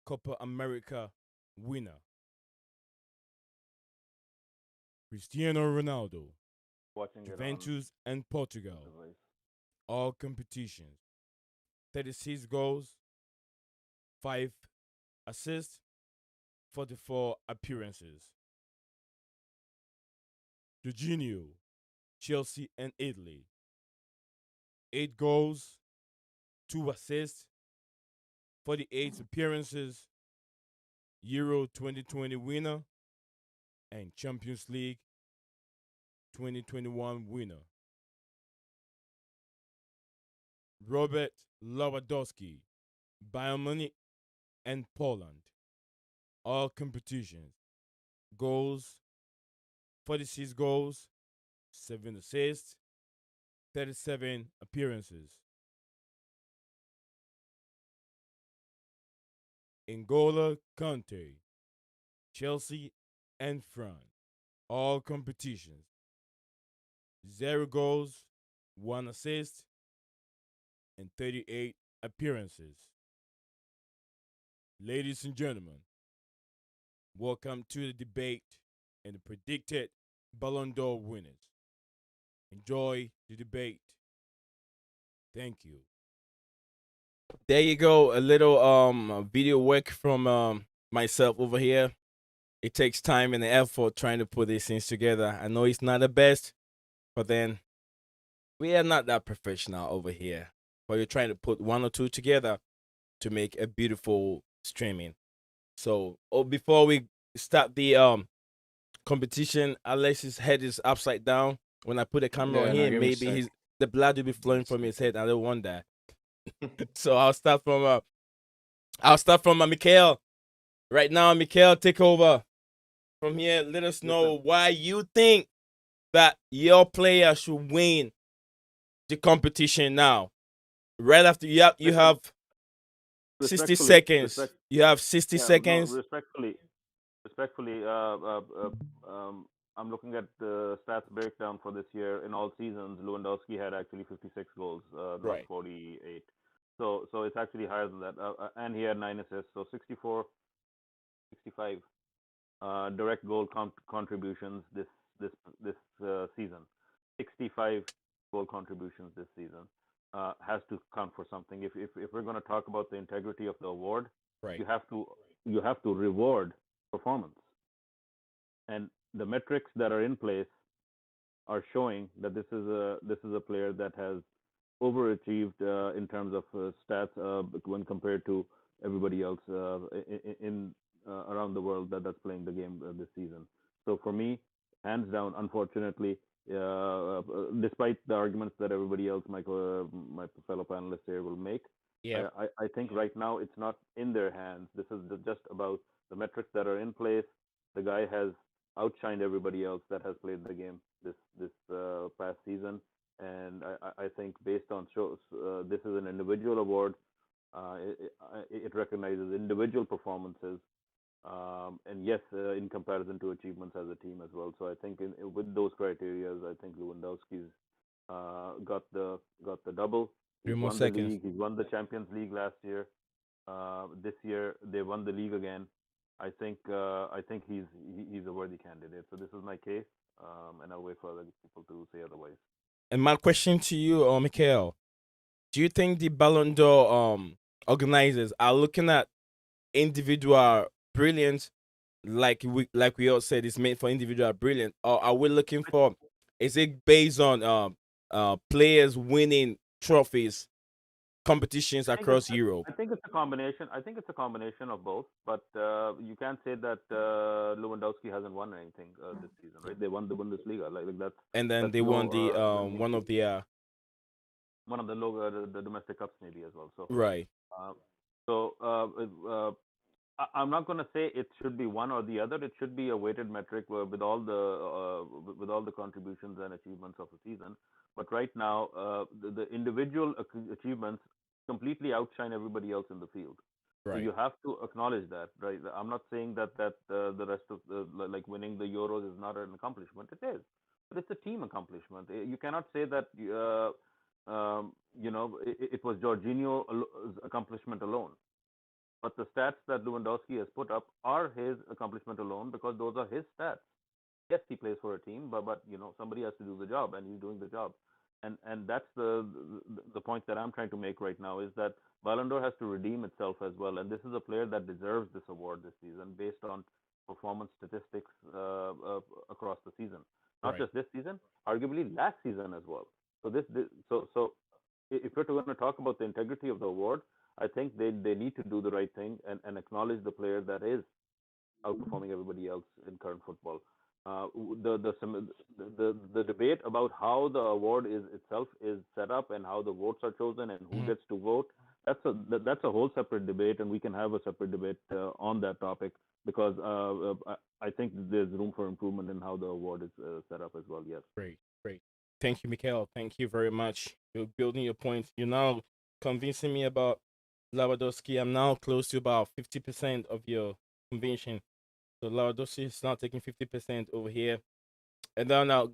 Copa America winner. Cristiano Ronaldo, Watching it on Juventus and Portugal, device. all competitions. 36 goals, 5 assists, 44 appearances. Jorginho, Chelsea and Italy, 8 goals, 2 assists, 48 appearances, Euro 2020 winner, and Champions League 2021 winner. Robert Lewandowski, Bayern Munich and Poland, all competitions. Goals, 46 goals, 7 assists, 37 appearances. Kante, Chelsea and France, all competitions. 0 goals, 1 assist, and 38 appearances. Ladies and gentlemen, welcome to the debate and the predicted Ballon d'Or winners. Enjoy the debate. Thank you. There you go. A little video work from myself over here. It takes time and effort trying to put these things together. I know it's not the best, but then we are not that professional over here. But you're trying to put one or two together to make a beautiful streaming. So, before we start the competition, Alex's head is upside down. When I put a camera on Yeah, no, him, give me a maybe sec. the blood will be flowing from his head. I don't want that. So I'll start from Mikhail. Right now, Mikhail, take over from here. Let us know why you think that your player should win the competition now. Right after you have 60 Respectfully, seconds. You have 60 yeah, no, seconds. respectfully, I'm looking at the stats breakdown for this year. In all seasons, Lewandowski had actually 56 goals, not Right. 48. So it's actually higher than that. And he had 9 assists, so 64, 65 direct goal contributions this season. 65 goal contributions this season has to count for something. If we're going to talk about the integrity of the award, Right. you have to reward performance, and the metrics that are in place are showing that this is a player that has overachieved in terms of stats when compared to everybody else in around the world that's playing the game this season. So for me, hands down, unfortunately, despite the arguments that everybody else, my fellow panelists here, will make, Yeah. I think right now it's not in their hands. This is just about the metrics that are in place. The guy has outshined everybody else that has played the game this past season, and I think based on shows, this is an individual award. It recognizes individual performances, and yes, in comparison to achievements as a team as well. So I think with those criteria, I think Lewandowski's got the double. 3 He's more won the seconds. league. He's won the Champions League last year. This year they won the league again. I think he's a worthy candidate. So this is my case, and I'll wait for other people to say otherwise. And my question to you, Mikhail, do you think the Ballon d'Or organizers are looking at individual brilliance, like we all said, it's made for individual brilliance, or are we looking for? Is it based on players winning trophies, competitions across Europe? I think it's a combination. I think it's a combination of both. But you can't say that Lewandowski hasn't won anything this season, right? They won the Bundesliga. Like And then that's they won no the one of the one of the domestic cups maybe as well. So right. uh, so I'm not going to say it should be one or the other. It should be a weighted metric with all the contributions and achievements of a season. But right now, the individual achievements completely outshine everybody else in the field. So Right. you have to acknowledge that, right? I'm not saying that the rest of like winning the Euros is not an accomplishment. It is, but it's a team accomplishment. You cannot say that it was Jorginho's accomplishment alone. But the stats that Lewandowski has put up are his accomplishment alone because those are his stats. Yes, he plays for a team, but somebody has to do the job, and he's doing the job. And that's the point that I'm trying to make right now is that Ballon d'Or has to redeem itself as well, and this is a player that deserves this award this season based on performance statistics across the season, not Right. just this season, arguably last season as well. So if we're going to talk about the integrity of the award, I think they need to do the right thing and acknowledge the player that is outperforming everybody else in current football. The debate about how the award is itself is set up and how the votes are chosen and who Mhm. gets to vote, that's a whole separate debate, and we can have a separate debate on that topic because I think there's room for improvement in how the award is set up as well. Yes. Great. Great. Thank you, Mikhail. Thank you very much. You're building your point. You're now convincing me about Lewandowski. I'm now close to about 50% of your conviction. So Lewandowski is now taking 50% over here. And then now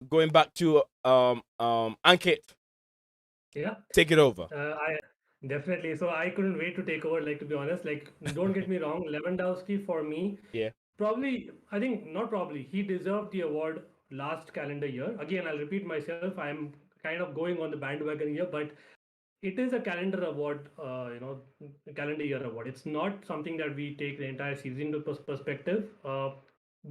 going back to Ankit, Yeah. take it over. I definitely. So I couldn't wait to take over. Like, to be honest, like, don't get me wrong, Lewandowski for me, Yeah. probably, I think not probably, he deserved the award last calendar year. Again, I'll repeat myself. I'm kind of going on the bandwagon here, but it is a calendar award, calendar year award. It's not something that we take the entire season to perspective.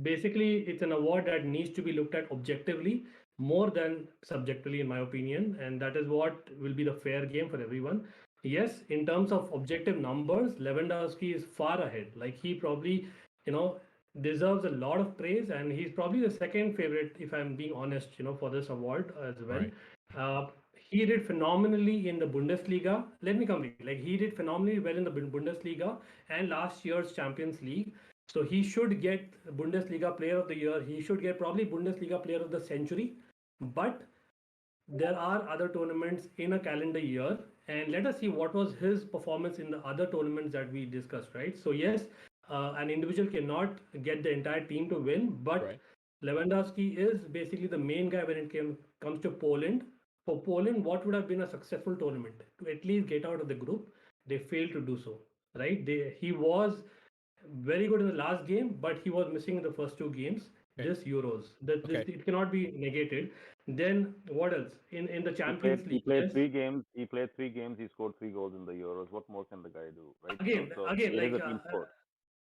Basically, it's an award that needs to be looked at objectively more than subjectively, in my opinion, and that is what will be the fair game for everyone. Yes, in terms of objective numbers, Lewandowski is far ahead. Like, he probably, you know, deserves a lot of praise, and he's probably the second favorite, if I'm being honest, for this award as well. Right. He did phenomenally in the Bundesliga. Let me complete. Like, he did phenomenally well in the Bundesliga and last year's Champions League. So he should get Bundesliga Player of the Year. He should get probably Bundesliga Player of the Century. But there are other tournaments in a calendar year, and let us see what was his performance in the other tournaments that we discussed, right? So yes, an individual cannot get the entire team to win, but Right. Lewandowski is basically the main guy when it comes to Poland. For Poland, what would have been a successful tournament to at least get out of the group? They failed to do so, right? He was very good in the last game, but he was missing in the first two games. Okay. This Euros, that this Okay. it cannot be negated. Then what else in the He played. Champions He League? played Yes, 3 games. He played 3 games. He scored 3 goals in the Euros. What more can the guy do, right? So again, it is like a team sport.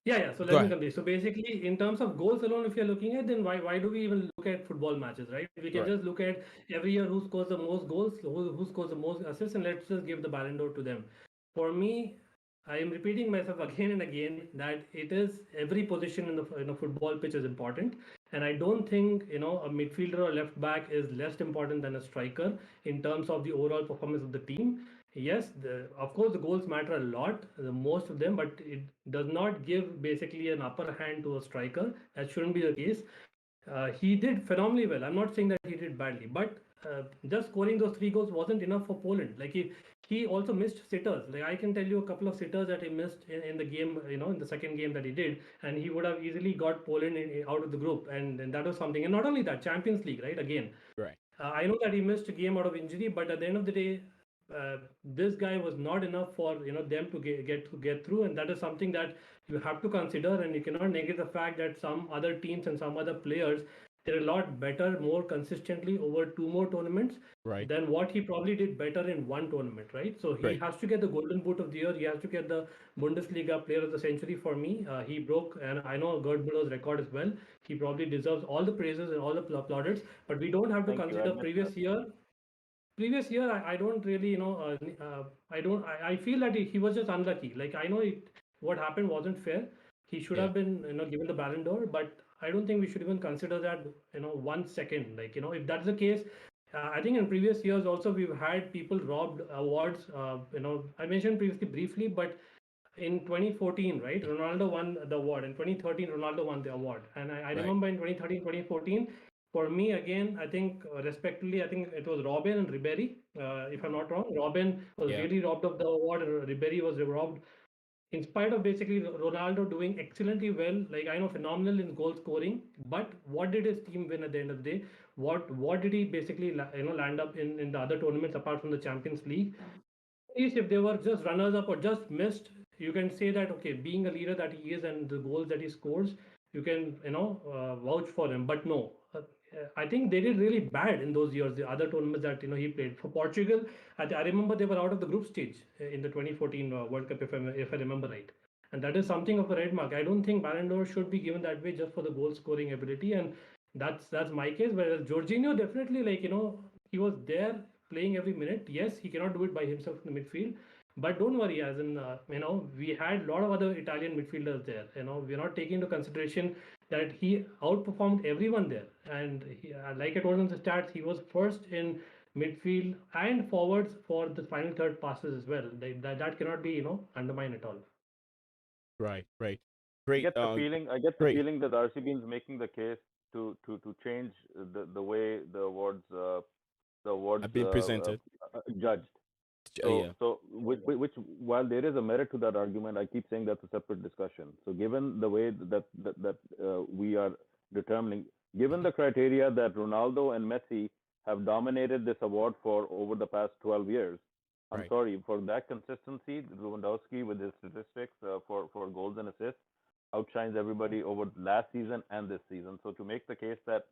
yeah. So Go let me ahead. complete. So basically, in terms of goals alone, if you're looking at, then why do we even look at football matches, right? We can Right. just look at every year who scores the most goals, who scores the most assists, and let's just give the Ballon d'Or to them. For me, I am repeating myself again and again that it is every position in the football pitch is important, and I don't think a midfielder or left back is less important than a striker in terms of the overall performance of the team. Yes, of course the goals matter a lot, the most of them, but it does not give basically an upper hand to a striker. That shouldn't be the case. He did phenomenally well. I'm not saying that he did badly, but just scoring those three goals wasn't enough for Poland. Like, he also missed sitters. Like, I can tell you a couple of sitters that he missed in the game, in the second game that he did, and he would have easily got Poland out of the group, and that was something. And not only that, Champions League, right? Again, Right. I know that he missed a game out of injury, but at the end of the day, this guy was not enough for them to get through, and that is something that you have to consider, and you cannot negate the fact that some other teams and some other players did a lot better, more consistently over two more tournaments Right. than what he probably did better in one tournament, right? So he Great. has to get the Golden Boot of the Year. He has to get the Bundesliga Player of the Century for me. He broke, and I know Gerd Müller's record as well. He probably deserves all the praises and all the plaudits, but we don't have to Thank you. I consider missed that. previous year. I don't really I feel that he was just unlucky. Like, I know what happened wasn't fair. He should Yeah. have been given the Ballon d'Or, but I don't think we should even consider that 1 second. Like, if that's the case, I think in previous years also we've had people robbed awards. I mentioned previously briefly, but in 2014, right? Ronaldo won the award. In 2013, Ronaldo won the award. And I Right. remember in 2013, 2014, for me, again, I think respectively, I think it was Robin and Ribéry, if I'm not wrong. Robin was Yeah. really robbed of the award, and Ribéry was robbed in spite of basically Ronaldo doing excellently well, like I know phenomenal in goal scoring, but what did his team win at the end of the day? What did he basically land up in the other tournaments apart from the Champions League? At least if they were just runners up or just missed, you can say that okay, being a leader that he is and the goals that he scores, you can vouch for him. But no, I think they did really bad in those years. The other tournaments that he played for Portugal, I remember they were out of the group stage in the 2014 World Cup, if I remember right. And that is something of a red mark. I don't think Ballon d'Or should be given that way just for the goal scoring ability, and that's my case. Whereas Jorginho definitely he was there playing every minute. Yes, he cannot do it by himself in the midfield, but don't worry, as in we had a lot of other Italian midfielders there. We're not taking into consideration that he outperformed everyone there, and like I told in the stats, he was first in midfield and forwards for the final third passes as well. That cannot be undermined at all. Right. Right. I Great. get the feeling. I get the Great. feeling that RCB is making the case to change the way the awards I've been presented. judged. Yeah. So which while there is a merit to that argument, I keep saying that's a separate discussion. So given the way that we are determining, given the criteria that Ronaldo and Messi have dominated this award for over the past 12 years, I'm Right. sorry for that consistency. Lewandowski with his statistics for goals and assists outshines everybody over last season and this season. So to make the case that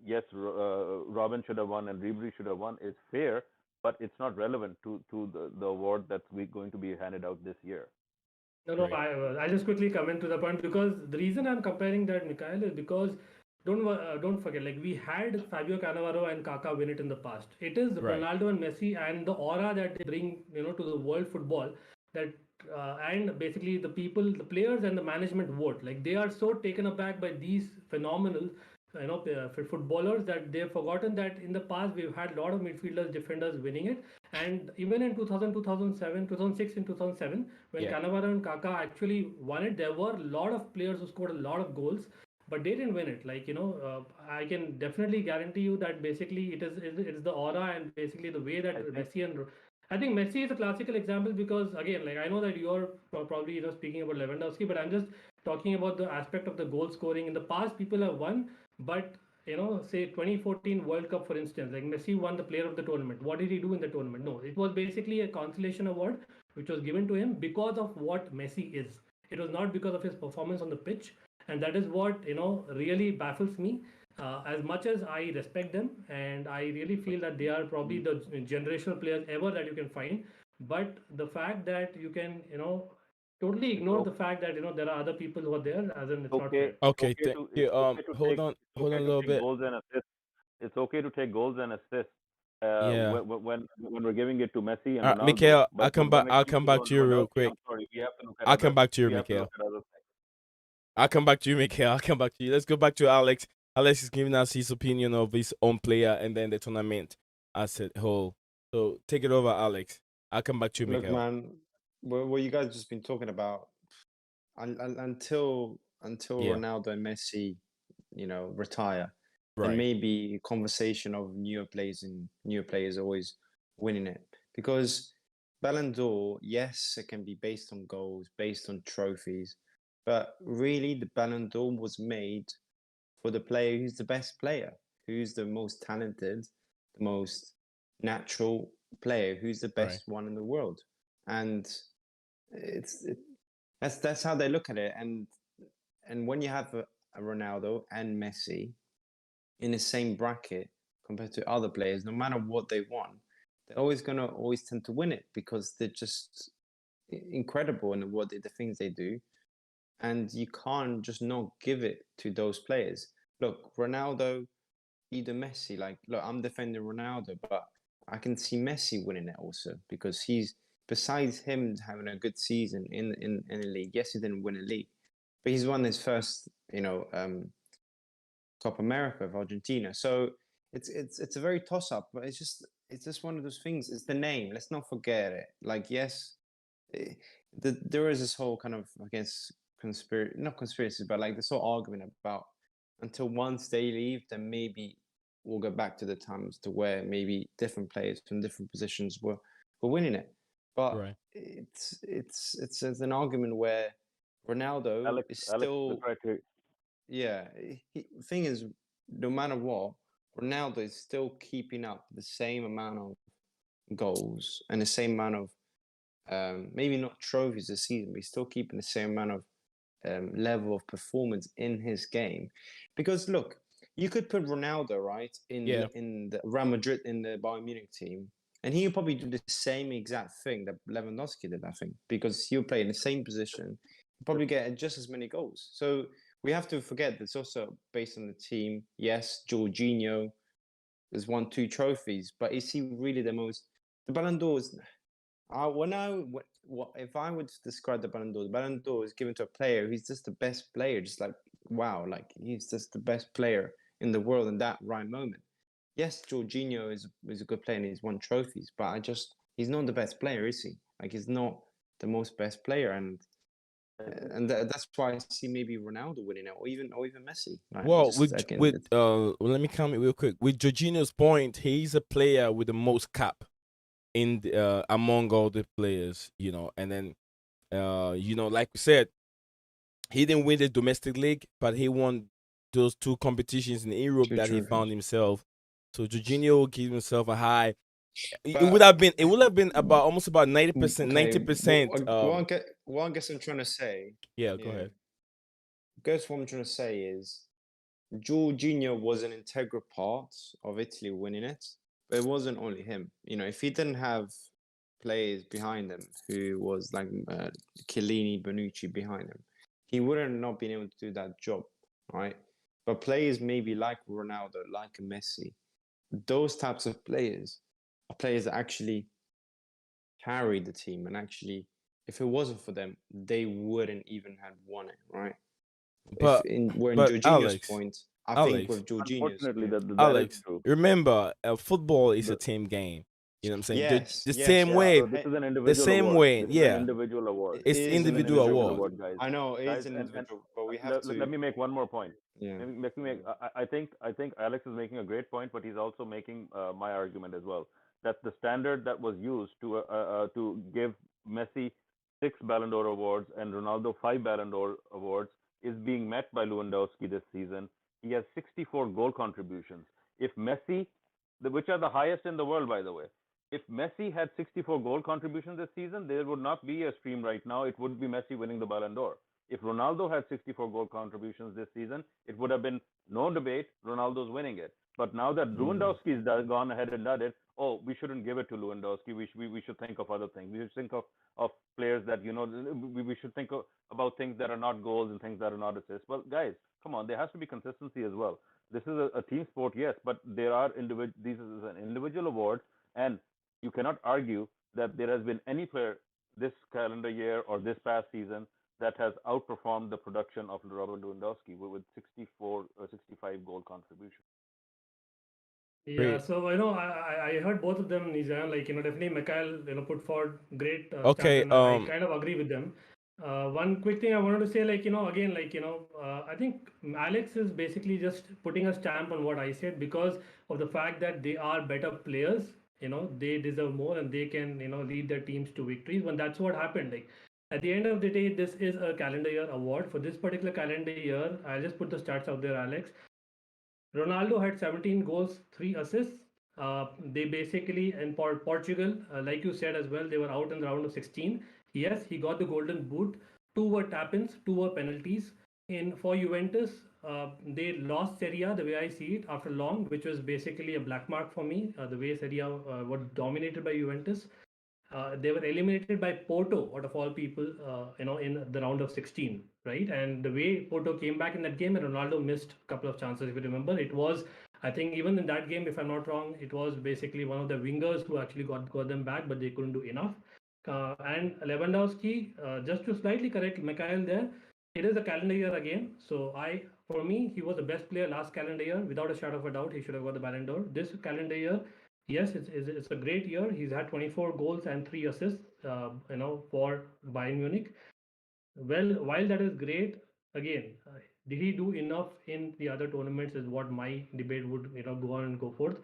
yes, Robin should have won and Ribery should have won is fair, but it's not relevant to the award that's going to be handed out this year. No, Right. I'll just quickly comment to the point, because the reason I'm comparing that, Mikhail, is because don't forget, like we had Fabio Cannavaro and Kaká win it in the past. It is Right. Ronaldo and Messi and the aura that they bring, to the world football, that and basically the people, the players and the management vote. Like they are so taken aback by these phenomenal, footballers, that they've forgotten that in the past we've had a lot of midfielders, defenders winning it. And even in 2000, 2007, 2006 and 2007, when Yeah. Cannavaro and Kaká actually won it, there were a lot of players who scored a lot of goals, but they didn't win it. Like I can definitely guarantee you that basically it's the aura and basically the way that Messi and I think Messi is a classical example, because again, like I know that you're probably speaking about Lewandowski, but I'm just talking about the aspect of the goal scoring. In the past, people have won, but say 2014 World Cup, for instance, like Messi won the player of the tournament. What did he do in the tournament? No, it was basically a consolation award which was given to him because of what Messi is. It was not because of his performance on the pitch, and that is what really baffles me. As much as I respect them, and I really feel that they are probably the generational players ever that you can find, but the fact that you can totally ignore the fact that there are other people who are there, as in it's not fair. Okay. Thank you. Hold on. It's Hold okay on a to little take bit. goals and assists. It's okay to take goals and assists Yeah. when we're giving it to Messi and Ronaldo. Mikhail, But I'll come when back. it I'll comes come back to you real Lewandowski, quick. I'm sorry, we have to look at I'll come back to you, we have to Mikhail. look at other things. I'll come back to you, Mikhail. I'll come back to you. Let's go back to Alex. Alex is giving us his opinion of his own player and then the tournament as a whole. So take it over, Alex. I'll come back to you, Look, Mikhail. man, what you guys just been talking about until Yeah. Ronaldo and Messi, retire, Right. then maybe a conversation of newer players always winning it. Because Ballon d'Or, yes, it can be based on goals, based on trophies, but really the Ballon d'Or was made for the player who's the best player, who's the most talented, the most natural player, who's the best one in the world. And that's how they look at it. And when you have a Ronaldo and Messi in the same bracket compared to other players, no matter what they won, they're always tend to win it because they're just incredible in the things they do. And you can't just not give it to those players. Look, Ronaldo, either Messi, look, I'm defending Ronaldo, but I can see Messi winning it also, because he's, besides him having a good season in the league, yes, he didn't win a league, but he's won his first, Copa America of Argentina. So it's a very toss up, but it's just one of those things. It's the name. Let's not forget it. Like, yes, there is this whole kind of, I guess, not conspiracy, but like this whole argument about until once they leave, then maybe we'll go back to the times to where maybe different players from different positions were winning it. But Right. it's an argument where Ronaldo Alex, is Alex, still, right here. yeah. Thing is, no matter what, Ronaldo is still keeping up the same amount of goals and the same amount of maybe not trophies this season, but he's still keeping the same amount of level of performance in his game. Because look, you could put Ronaldo right Yeah. in the Real Madrid in the Bayern Munich team, and he would probably do the same exact thing that Lewandowski did. I think because he'll play in the same position, probably get just as many goals. So we have to forget that it's also based on the team. Yes, Jorginho has won 2 trophies, but is he really the most? The Ballon d'Or is if I would describe the Ballon d'Or is given to a player who's just the best player, just like wow, like he's just the best player in the world in that right moment. Yes, Jorginho is a good player and he's won trophies, but he's not the best player, is he? Like he's not the most best player, and that's why I see maybe Ronaldo winning it, or even Messi. Like Well, just again, let me comment real quick. With Jorginho's point, he's a player with the most cap in among all the players, and then like we said, he didn't win the domestic league, but he won those 2 competitions in Europe 2 that he found trophies. himself. So Jorginho gave himself a high. It But- would have been about almost about 90%, Okay, 90%. what I guess I'm trying to say. Yeah, go ahead. Guess what I'm trying to say is Jorginho was an integral part of Italy winning it, but it wasn't only him. If he didn't have players behind him who was like Chiellini, Bonucci behind him, he wouldn't not been able to do that job, right? But players maybe like Ronaldo, like Messi, those types of players are players that actually carry the team, and actually, if it wasn't for them, they wouldn't even have won it, right? But Jorginho's Alex, point, I Alex, think with Jorginho's, Unfortunately, that is Alex, true. remember, football is a The- team game. You know what I'm saying? yes, The yes, same yeah. way, So this is an the individual same award. way, This is yeah. an individual award. It's It the is an individual Individual award. award, guys. I know it Guys, is an and individual, but we have to. let me make one more point. Yeah. Let me make. I think Alex is making a great point, but he's also making my argument as well. That the standard that was used to give Messi 6 Ballon d'Or awards and Ronaldo 5 Ballon d'Or awards is being met by Lewandowski this season. He has 64 goal contributions. If Messi, which are the highest in the world, by the way, if Messi had 64 goal contributions this season, there would not be a stream right now. It would be Messi winning the Ballon d'Or. If Ronaldo had 64 goal contributions this season, it would have been no debate. Ronaldo's winning it. But now that Lewandowski's gone ahead and done it, we shouldn't give it to Lewandowski. We should think of other things. We should think of players that we should think about things that are not goals and things that are not assists. Well, guys, come on, there has to be consistency as well. This is a team sport, yes, but there are This is an individual award, and you cannot argue that there has been any player this calendar year or this past season that has outperformed the production of Robert Lewandowski with 64 or 65 goal contribution. Yeah, Great. so I heard both of them, Nizam, like definitely Mikhail put forward great stats, Okay. and I kind of agree with them. One quick thing I wanted to say, like again, like I think Alex is basically just putting a stamp on what I said because of the fact that they are better players. They deserve more and they can lead their teams to victories. When that's what happened, like at the end of the day, this is a calendar year award. For this particular calendar year, I'll just put the stats out there, Alex. Ronaldo had 17 goals, 3 assists. They basically, in Portugal, like you said as well, they were out in the round of 16. Yes, he got the golden boot. 2 were tap-ins, 2 were penalties. For Juventus, they lost Serie A, the way I see it, after long, which was basically a black mark for me. The way Serie A was dominated by Juventus. They were eliminated by Porto, out of all people, in the round of 16, right? And the way Porto came back in that game, and Ronaldo missed a couple of chances, if you remember. It was, I think, even in that game, if I'm not wrong, it was basically one of the wingers who actually got them back, but they couldn't do enough. And Lewandowski, just to slightly correct Mikhail there, it is a calendar year again. So for me, he was the best player last calendar year, without a shadow of a doubt. He should have got the Ballon d'Or. This calendar year, yes, it's a great year. He's had 24 goals and 3 assists, for Bayern Munich. Well, while that is great, again, did he do enough in the other tournaments is what my debate would, go on and go forth.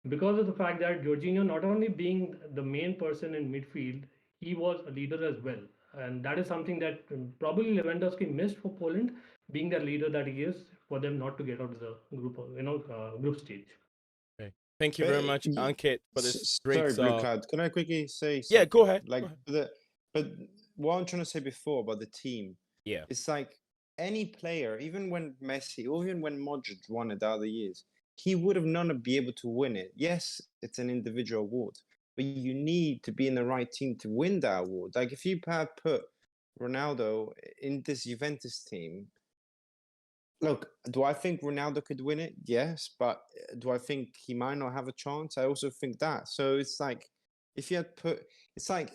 Because of the fact that Jorginho, not only being the main person in midfield, he was a leader as well. And that is something that probably Lewandowski missed for Poland, being the leader that he is, for them not to get out of the group stage. Okay. Thank you But very much, Ankit, for this great. sorry, Blue Cloud. Can I quickly say Yeah, go something? ahead. Like Go ahead. but what I'm trying to say before about the team, Yeah. it's like any player, even when Messi, or even when Modric won it the other years, he would have not be able to win it. Yes, it's an individual award, but you need to be in the right team to win that award. Like if you had put Ronaldo in this Juventus team, look, do I think Ronaldo could win it? Yes, but do I think he might not have a chance? I also think that. So it's like if you had put, it's like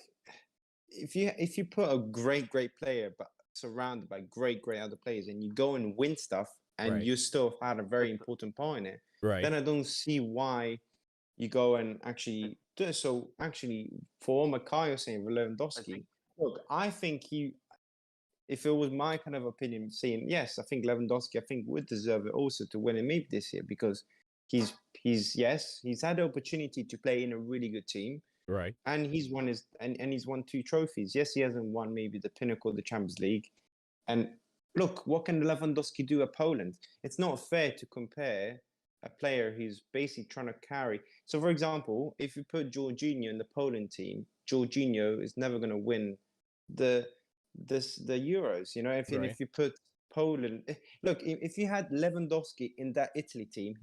if you put a great player, but surrounded by great other players, and you go and win stuff, and Right. you still had a very important part in it, Right. then I don't see why you go and actually do it. So actually, for what Makai was saying, Lewandowski, look, I think he, if it was my kind of opinion, saying yes, I think Lewandowski, I think would deserve it also to win it maybe this year because he's had the opportunity to play in a really good team Right. and he's won 2 trophies. Yes, he hasn't won maybe the pinnacle of the Champions League. And look, what can Lewandowski do at Poland? It's not fair to compare a player who's basically trying to carry. So, for example, if you put Jorginho in the Poland team, Jorginho is never going to win the the Euros. You know, Right. if you put Poland, look, if you had Lewandowski in that Italy team,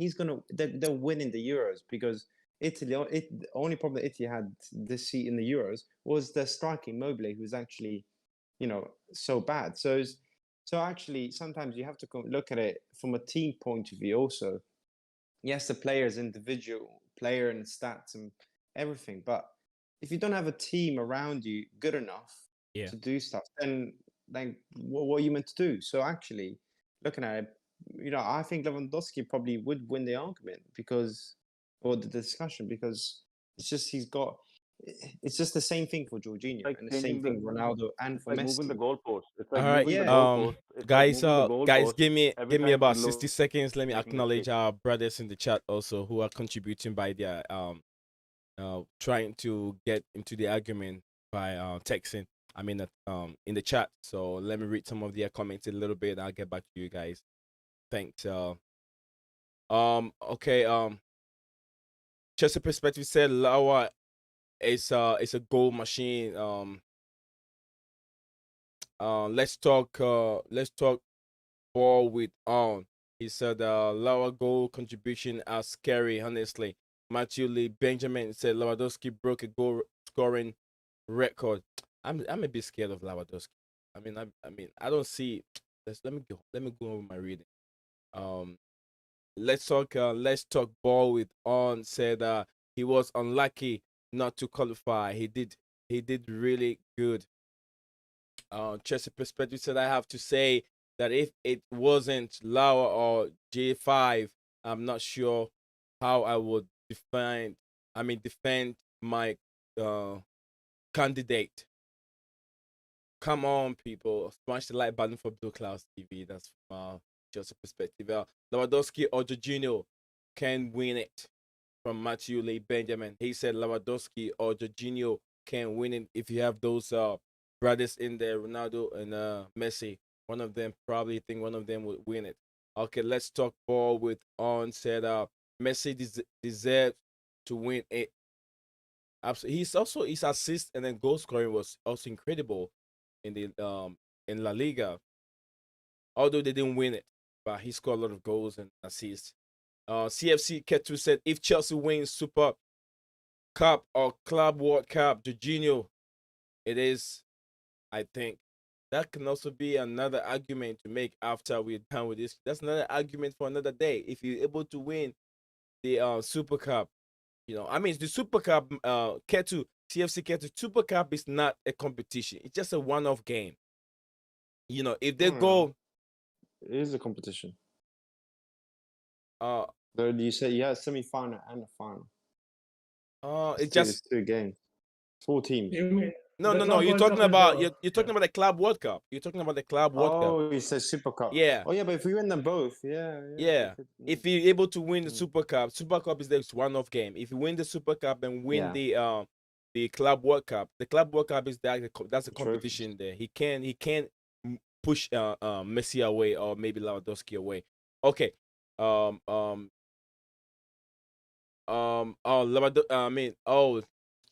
they're winning the Euros because Italy. The only problem that Italy had this seat in the Euros was the striking Mobile, who's actually, so bad. So actually, sometimes you have to look at it from a team point of view. Also, yes, the player is individual player and stats and everything, but if you don't have a team around you good enough Yeah. to do stuff, then like what are you meant to do? So actually, looking at it, I think Lewandowski probably would win the argument or the discussion because it's just the same thing for Jorginho Like and the same changing the, thing for Ronaldo and it's for like moving the Messi. goalpost. It's All like right. moving the Yeah, goalpost. It's like Guys, moving the guys, goalpost give every me time he about looks 60 seconds. Let me making acknowledge mistakes. our brothers in the chat also who are contributing by their trying to get into the argument by texting. I mean in the chat. So let me read some of their comments a little bit. I'll get back to you guys. Thanks. Okay. Chelsea perspective said Lawa is a goal machine. Let's talk ball with on. He said lower goal contribution are scary, honestly. Matthew Lee Benjamin said Lewandowski broke a goal scoring record. I'm a bit scared of Lewandowski. I mean I don't see. Let me go over my reading. Um, let's talk ball with on said he was unlucky not to qualify. He did really good. Chelsea perspective said I have to say that if it wasn't Lauer or J5, I'm not sure how I would defend my uh, candidate. Come on, people. Smash the like button for Blue Clouds TV. That's from Chelsea perspective. Lewandowski or Jorginho can win it from Matthew Lee Benjamin. He said Lewandowski or Jorginho can win it if you have those brothers in there, Ronaldo and Messi. One of them probably think one of them would win it. Okay, let's talk ball with on said Messi deserves to win it. Absolutely. His assist and then goal scoring was also incredible in the in La Liga. Although they didn't win it, but he scored a lot of goals and assists. CFC Ketu said if Chelsea wins Super Cup or Club World Cup, Jorginho, it is, I think. That can also be another argument to make after we're done with this. That's another argument for another day. If you're able to win the Super Cup, the Super Cup, Ketu, CFC Ketu, Super Cup is not a competition. It's just a one-off game. If they no, go, it is a competition. uh, Though you say you have semi-final and a final. It's It's just 2 games, 4 teams. You mean no, the no, no. Club You're World talking Cup is about the you're talking about the Club World Cup. You're talking about the Club World Cup. Oh, it's a Super Cup. Yeah, Oh yeah, but if we win them both, yeah, we yeah. could. If you're able to win the Mm. Super Cup is the one-off game. If you win the Super Cup and win Yeah. the Club World Cup, the Club World Cup is that's a The trophies. competition there. He can push Messi away or maybe Lewandowski away. Okay. Um um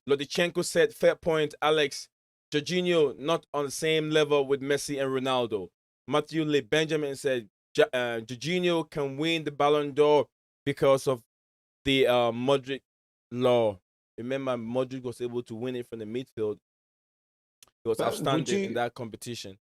Lodichenko said, fair point, Alex. Jorginho not on the same level with Messi and Ronaldo. Matthew Lee Benjamin said, Jorginho can win the Ballon d'Or because of the Modric law. Remember, Modric was able to win it from the midfield. He was But would outstanding in you, that competition.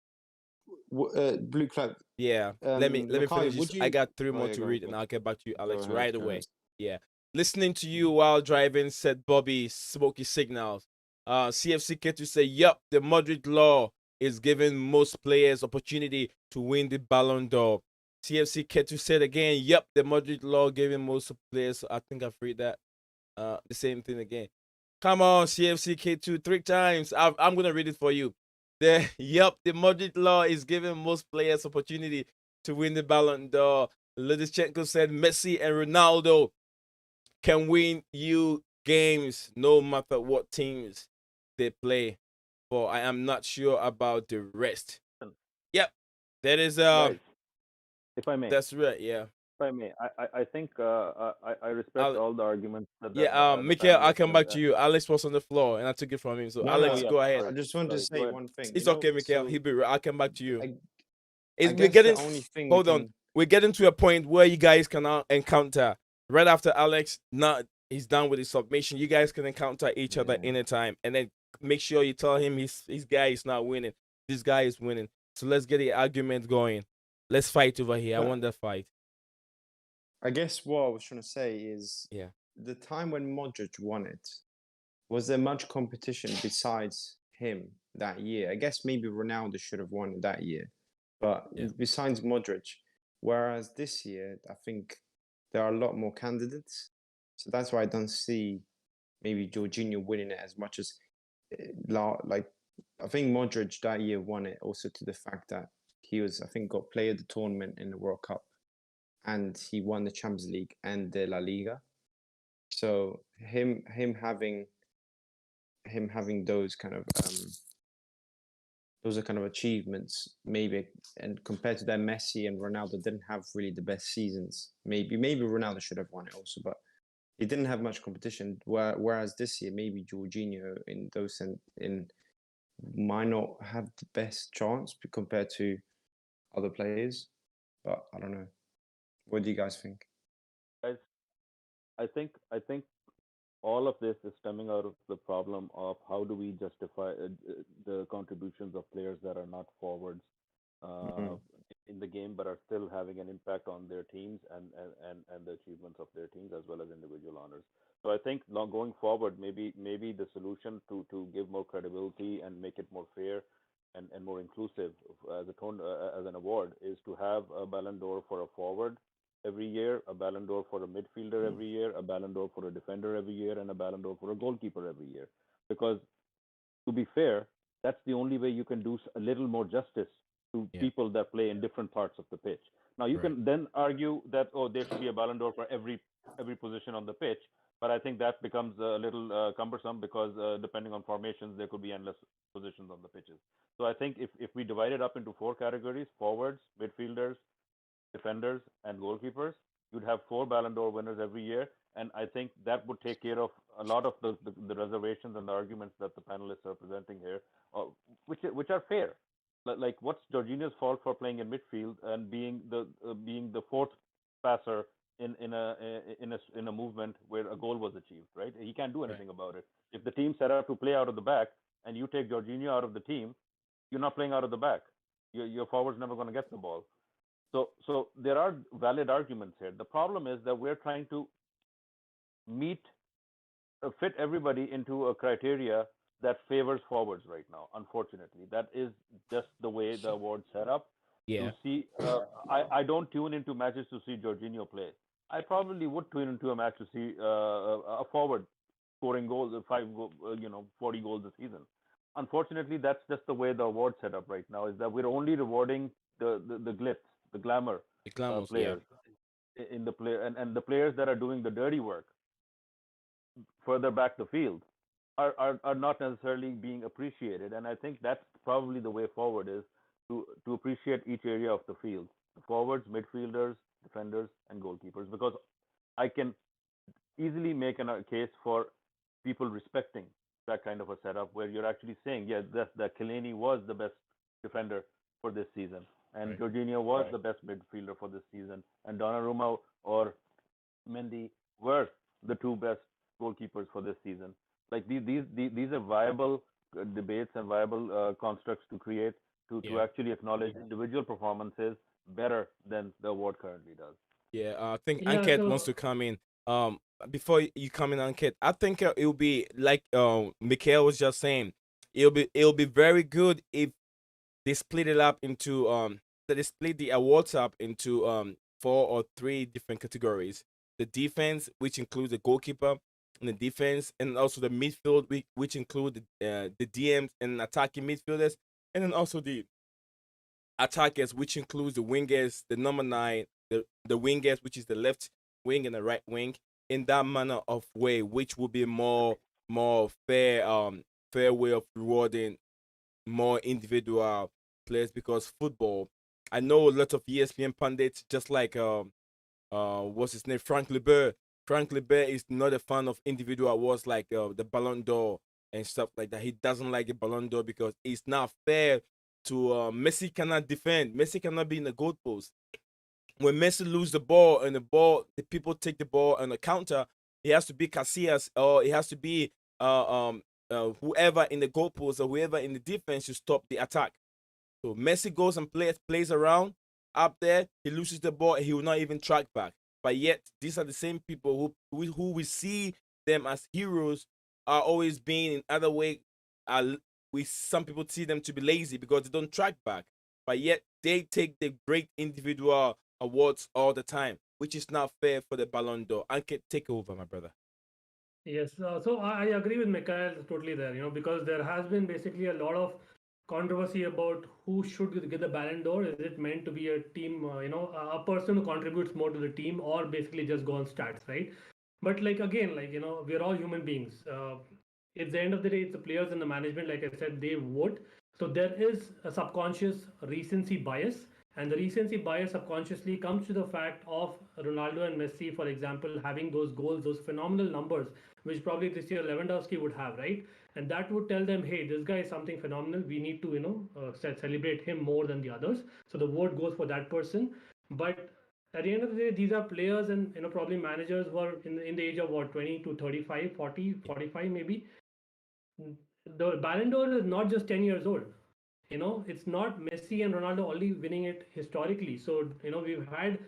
Blue Club? Yeah. Let me Makai, finish would this. I you? got three Oh more yeah, to go read, ahead. and I'll get back to you, Go Alex, ahead. right Go away. ahead. Yeah. Listening to you while driving, said Bobby Smoky Signals. CFC to say, yup, the Madrid law is giving most players opportunity to win the Ballon d'Or. CFC Ketu said again, yup, the Madrid law giving most players. I think I've read that. The same thing again. Come on, CFC K2 3 times. I'm gonna read it for you. The Madrid law is giving most players opportunity to win the Ballon d'Or. Lodichenko said Messi and Ronaldo can win you games no matter what teams they play for. I am not sure about the rest. Yep, that is Guys, if I may, that's right. Yeah, if I may, I think I respect Ale- all the arguments that yeah. the Mikhail, I'll panelists come back to you. Alex was on the floor and I took it from him. So No, oh Alex, no. yeah, go ahead. I sorry, just want to sorry, go say ahead. one thing. It's okay, Mikhail. So I'll come back to you. I We're guess the getting only thing we hold on. can. We're getting to a point where you guys can now encounter right after Alex. Not he's done with his submission. You guys can encounter each other Yeah. anytime, and then make sure you tell him his guy is not winning. This guy is winning. So let's get the argument going. Let's fight over here. I But want that fight. I guess what I was trying to say is Yeah. the time when Modric won it, was there much competition besides him that year? I guess maybe Ronaldo should have won it that year, but Yeah. besides Modric, whereas this year, I think there are a lot more candidates. So that's why I don't see maybe Jorginho winning it as much as like I think Modric that year won it also to the fact that he was, I think, got player of the tournament in the World Cup and he won the Champions League and the La Liga. So him having those kind of those are kind of achievements maybe, and compared to that, Messi and Ronaldo didn't have really the best seasons. Maybe Ronaldo should have won it also, but he didn't have much competition. Whereas this year, maybe Jorginho in those in might not have the best chance compared to other players. But I don't know. What do you guys think? Guys, I think all of this is stemming out of the problem of how do we justify the contributions of players that are not forwards uh, Mm, in the game but are still having an impact on their teams and the achievements of their teams as well as individual honors. So I think going forward, maybe the solution to give more credibility and make it more fair and more inclusive as an award is to have a Ballon d'Or for a forward every year, a Ballon d'Or for a midfielder mm, every year, a Ballon d'Or for a defender every year, and a Ballon d'Or for a goalkeeper every year. Because to be fair, that's the only way you can do a little more justice to Yeah. people that play in different parts of the pitch. Now you Right. can then argue that there should be a Ballon d'Or for every position on the pitch, but I think that becomes a little cumbersome because depending on formations, there could be endless positions on the pitches. So I think if we divide it up into four categories: forwards, midfielders, defenders, and goalkeepers, you'd have four Ballon d'Or winners every year. And I think that would take care of a lot of the reservations and the arguments that the panelists are presenting here, which are fair. Like, what's Jorginho's fault for playing in midfield and being the fourth passer in a movement where a goal was achieved, right? He can't do Right. anything about it. If the team set up to play out of the back and you take Jorginho out of the team, you're not playing out of the back. Your forward's never going to get the ball. So there are valid arguments here. The problem is that we're trying to meet fit everybody into a criteria that favors forwards right now. Unfortunately, that is just the way the award's set up. To Yeah. see, I don't tune into matches to see Jorginho play. I probably would tune into a match to see a forward scoring goals, 40 goals a season. Unfortunately, that's just the way the award set up right now. Is that we're only rewarding the glitz, the glamour The glamours, yeah. players in the play, and the players that are doing the dirty work further back the field are not necessarily being appreciated. And I think that's probably the way forward is to appreciate each area of the field, the forwards, midfielders, defenders, and goalkeepers, because I can easily make a case for people respecting that kind of a setup where you're actually saying, yeah, that Kalani was the best defender for this season, and Right. Jorginho was the best midfielder for this season, and Donnarumma or Mendy were the two best goalkeepers for this season. Like these are viable debates and viable constructs to create to Yeah. actually acknowledge individual performances better than the award currently does. Yeah, I think Yeah, Anket wants so to come in. Before you come in, Anket, I think it'll be like Mikhail was just saying. It'll be very good if they split it up into that they split the awards up into four or three different categories. The defense, which includes the goalkeeper and the defense, and also the midfield, which include the DMs and attacking midfielders, and then also the attackers, which includes the wingers, the number nine, the wingers, which is the left wing and the right wing, in that manner of way, which will be more fair way of rewarding more individual players, because football, I know a lot of ESPN pundits, just like what's his name, Frank Lebert. Frank Lebert is not a fan of individual awards like the Ballon d'Or and stuff like that. He doesn't like the Ballon d'Or because it's not fair to Messi cannot defend. Messi cannot be in the goalpost. When Messi lose the ball and the people take the ball on the counter, it has to be Casillas, or it has to be whoever in the goalpost or whoever in the defense to stop the attack. So Messi goes and plays around up there. He loses the ball. He will not even track back. But yet, these are the same people who we see them as heroes are always being in other way. We some people see them to be lazy because they don't track back. But yet, they take the great individual awards all the time, which is not fair for the Ballon d'Or. Anke, take over, my brother. yes, so I agree with Mikhail totally there, because there has been basically a lot of controversy about who should get the Ballon d'Or. Is it meant to be a team, a person who contributes more to the team, or basically just go on stats, right? But like again, like we're all human beings. At the end of the day, it's the players and the management. Like I said, they vote. So there is a subconscious recency bias, and the recency bias subconsciously comes to the fact of Ronaldo and Messi, for example, having those goals, those phenomenal numbers, which probably this year Lewandowski would have, right? And that would tell them, hey, this guy is something phenomenal. We need to, celebrate him more than the others. So the vote goes for that person. But at the end of the day, these are players and probably managers who are in the age of what, 20 to 35, 40, 45 maybe. The Ballon d'Or is not just 10 years old. It's not Messi and Ronaldo only winning it historically. So we've had,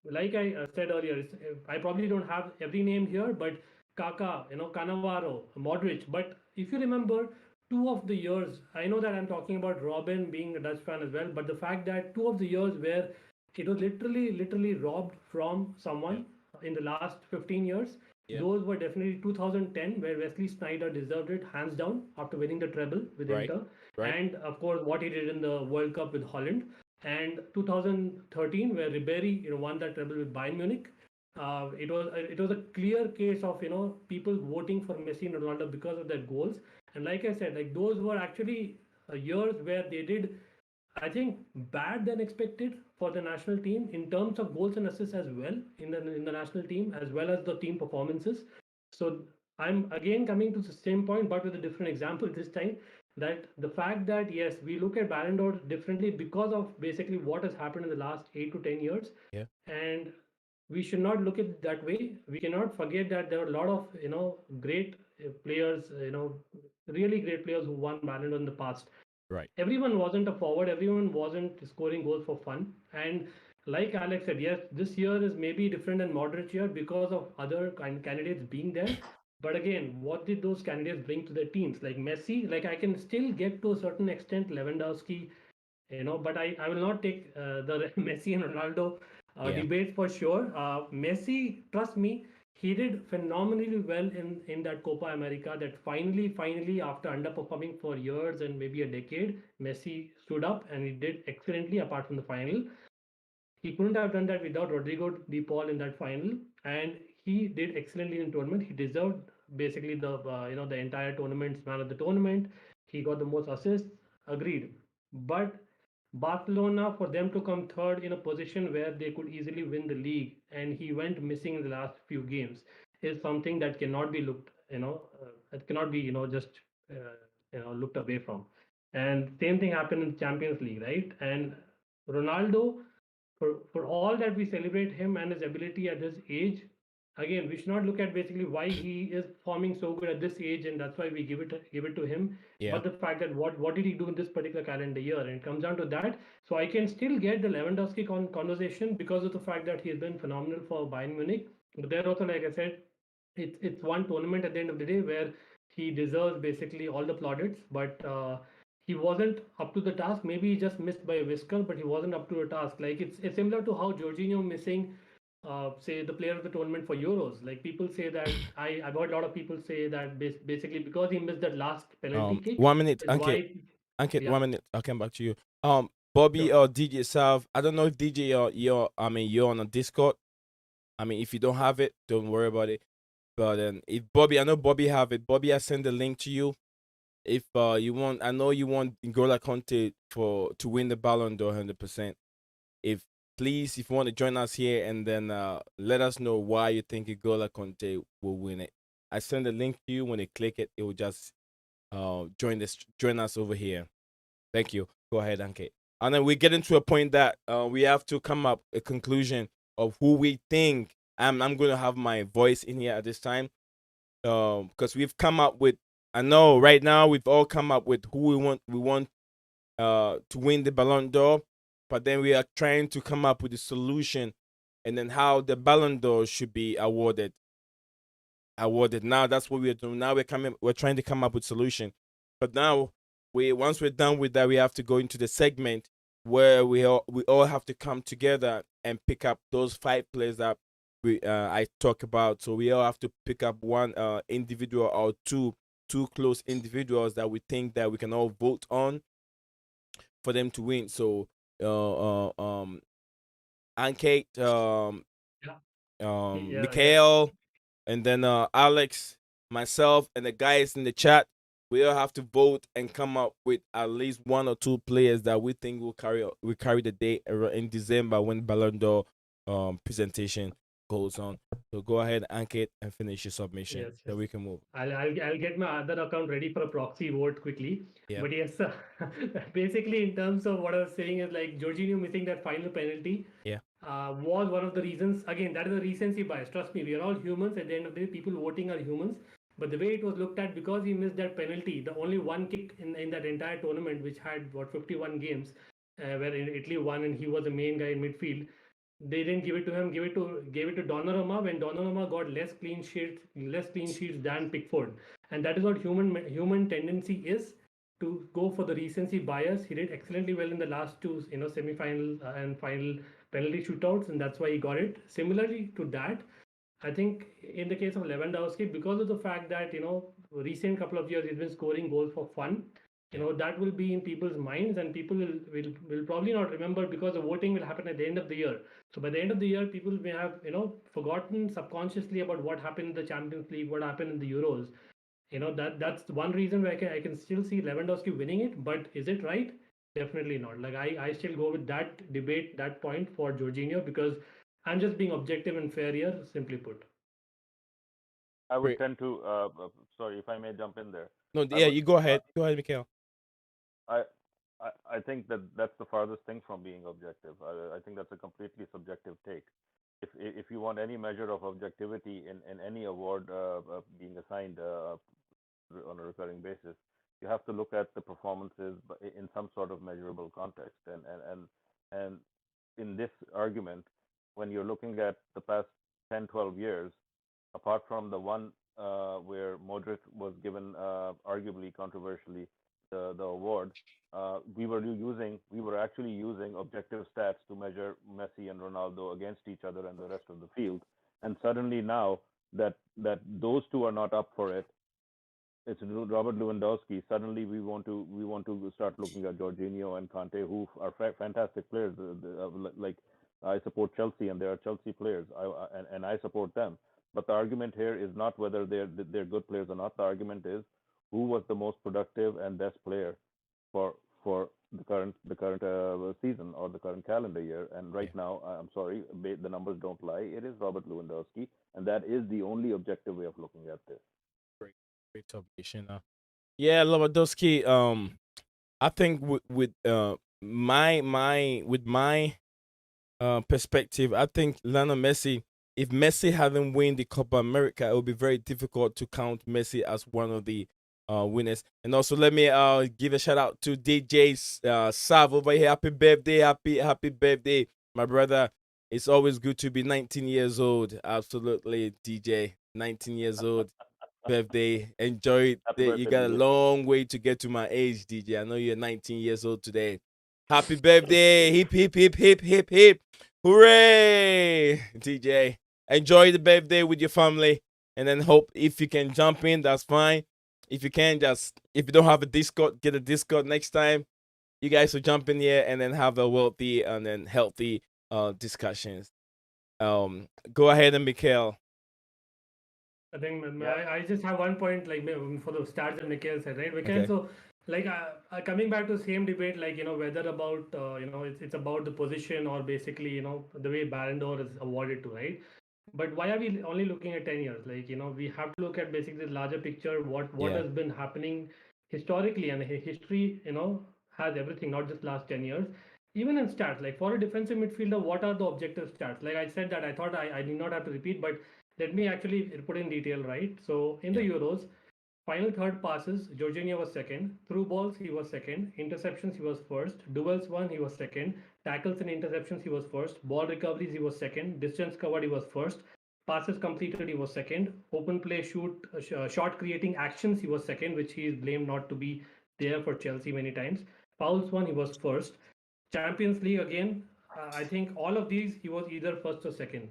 like I said earlier, I probably don't have every name here, but Kaka, Cannavaro, Modric. But if you remember, two of the years, I know that I'm talking about Robin being a Dutch fan as well, but the fact that two of the years where it was literally robbed from Yeah. someone in the last 15 years, Yeah. those were definitely 2010, where Wesley Sneijder deserved it hands down after winning the treble with Right. Inter, Right. and of course what he did in the World Cup with Holland, and 2013 where Ribéry won that treble with Bayern Munich. It was a clear case of people voting for Messi and Ronaldo because of their goals, and like I said, like those were actually years where they did, I think, bad than expected for the national team in terms of goals and assists as well in the national team, as well as the team performances. So I'm again coming to the same point, but with a different example this time. That the fact that yes, we look at Ballon d'Or differently because of basically what has happened in the last 8 to 10 years, Yeah. and we should not look at it that way. We cannot forget that there are a lot of great players, really great players who won Ballon d'Or in the past. Right. Everyone wasn't a forward, everyone wasn't scoring goals for fun. And like Alex said, yes, this year is maybe different than Modric year because of other candidates being there. But again, what did those candidates bring to their teams? Like Messi, like I can still get to a certain extent Lewandowski, but I will not take the Messi and Ronaldo Yeah. debate for sure. Messi, trust me, he did phenomenally well in that Copa America. That finally, after underperforming for years and maybe a decade, Messi stood up and he did excellently. Apart from the final, he couldn't have done that without Rodrigo De Paul in that final, and he did excellently in the tournament. He deserved basically the the entire tournament's man of the tournament. He got the most assists. Agreed, but Barcelona, for them to come third in a position where they could easily win the league, and he went missing in the last few games, is something that cannot be looked, it cannot be, just looked away from. And same thing happened in the Champions League, right? And Ronaldo, for all that we celebrate him and his ability at his age, again, we should not look at basically why he is performing so good at this age, and that's why we give it to him. Yeah. But the fact that what did he do in this particular calendar year, and it comes down to that. So I can still get the Lewandowski conversation because of the fact that he has been phenomenal for Bayern Munich. But there also, like I said, it's one tournament at the end of the day where he deserves basically all the plaudits, but he wasn't up to the task. Maybe he just missed by a whisker, but he wasn't up to the task. Like it's similar to how Jorginho missing, say, the player of the tournament for Euros. Like people say that I've heard a lot of people say that basically because he missed that last penalty kick 1 minute, is Ankit. why. Ankit, Yeah, 1 minute. I'll come back to you. Bobby sure. or DJ Salve. I don't know if DJ you're on a Discord. I mean, if you don't have it, don't worry about it. But if Bobby, I know Bobby have it. Bobby, I send the link to you. If you want, I know you want goloKante to win the Ballon d'Or 100%. If please, if you want to join us here and then let us know why you think goloKante will win it. I send the link to you. When you click it, it will just join us over here. Thank you. Go ahead, Ankit. And then we're getting to a point that we have to come up a conclusion of who we think. I'm going to have my voice in here at this time because we've come up with. I know right now we've all come up with who we want. We want to win the Ballon d'Or, but then we are trying to come up with a solution, and then how the Ballon d'Or should be awarded. Now that's what we're doing. Now we're trying to come up with solution, but now once we're done with that, we have to go into the segment where we all have to come together and pick up those 5 players that I talk about. So we all have to pick up one individual or two close individuals that we think that we can all vote on for them to win. So Ankate, Yeah, yeah, yeah. Mikhail, and then Alex, myself, and the guys in the chat, we all have to vote and come up with at least 1 or 2 players that we think will carry the day in December when Ballon d'Or presentation goes on. So go ahead, Ankit, and finish your submission, Yes, so yes. we can move. I'll get my other account ready for a proxy vote quickly. Yeah, But yes, basically in terms of what I was saying is like Jorginho missing that final penalty yeah, was one of the reasons. Again, that is a recency bias. Trust me, we are all humans. At the end of the day, people voting are humans. But the way it was looked at, because he missed that penalty, the only one kick in that entire tournament, which had what 51 games, where Italy won and he was the main guy in midfield, they didn't give it to him. Gave it to Donnarumma when Donnarumma got less clean sheets than Pickford, and that is what human tendency is to go for the recency bias. He did excellently well in the last two, semi-final and final penalty shootouts, and that's why he got it. Similarly to that, I think in the case of Lewandowski, because of the fact that recent couple of years he's been scoring goals for fun, yeah. that will be in people's minds, and people will probably not remember because the voting will happen at the end of the year. So by the end of the year, people may have forgotten subconsciously about what happened in the Champions League, what happened in the Euros. That's one reason where I can still see Lewandowski winning it. But is it right? Definitely not. Like I still go with that debate, that point for Jorginho, because I'm just being objective and fair here, simply put. I would Great. tend to. Sorry, if I may jump in there. No, I yeah, would. you go ahead. Go ahead, Mikhail. I, I think that that's the farthest thing from being objective. I think that's a completely subjective take. If you want any measure of objectivity in any award being assigned on a recurring basis, you have to look at the performances in some sort of measurable context. And in this argument, when you're looking at the past 10, 12 years, apart from the one where Modric was given arguably controversially the award, we were actually using objective stats to measure Messi and Ronaldo against each other and the rest of the field. And suddenly now that those two are not up for it. It's Robert Lewandowski. Suddenly, we want to start looking at Jorginho and Kante, who are fantastic players. Like I support Chelsea, and they are Chelsea players. And I support them. But the argument here is not whether they're good players or not. The argument is who was the most productive and best player for the current season or the current calendar year. And Yeah, right now, I'm sorry, the numbers don't lie. It is Robert Lewandowski, and that is the only objective way of looking at this. great, great observation. Yeah, Lewandowski. I think with my perspective, I think Lionel Messi. If Messi hadn't win the Copa America, it would be very difficult to count Messi as one of the winners. And also, let me give a shout out to DJ Sav over here. Happy birthday, happy birthday, my brother. It's always good to be 19 years old. Absolutely, DJ, 19 years old birthday. Enjoy it. Happy You birthday, got a DJ. long way to get to my age, DJ. I know you're 19 years old today. Happy birthday. Hip, hip, hip, hip, hip, hip. Hooray, DJ. Enjoy the birthday with your family. And then hope if you can jump in, that's fine. If you can, if you don't have a Discord, get a Discord next time. You guys will jump in here and then have a wealthy and then healthy discussions. Go ahead and Mikhail. I think Yeah. I just have one point like for the stats that Mikhail said, right? Mikhail, Okay. so like coming back to the same debate, like whether about it's about the position or basically the way Ballon d'Or is awarded to, right? But why are we only looking at 10 years? Like we have to look at basically the larger picture, what Yeah. has been happening historically, and history has everything, not just last 10 years. Even in stats, like for a defensive midfielder, what are the objective stats? Like I said that I thought I did not have to repeat, but let me actually put in detail, right? So in the Yeah. Euros, final third passes, Jorginho was second. Through balls, he was second. Interceptions, he was first. Duels won, he was second. Tackles and interceptions, he was first. Ball recoveries, he was second. Distance covered, he was first. Passes completed, he was second. Open play, shot creating actions, he was second, which he is blamed not to be there for Chelsea many times. Fouls won, he was first. Champions League again, I think all of these he was either first or second.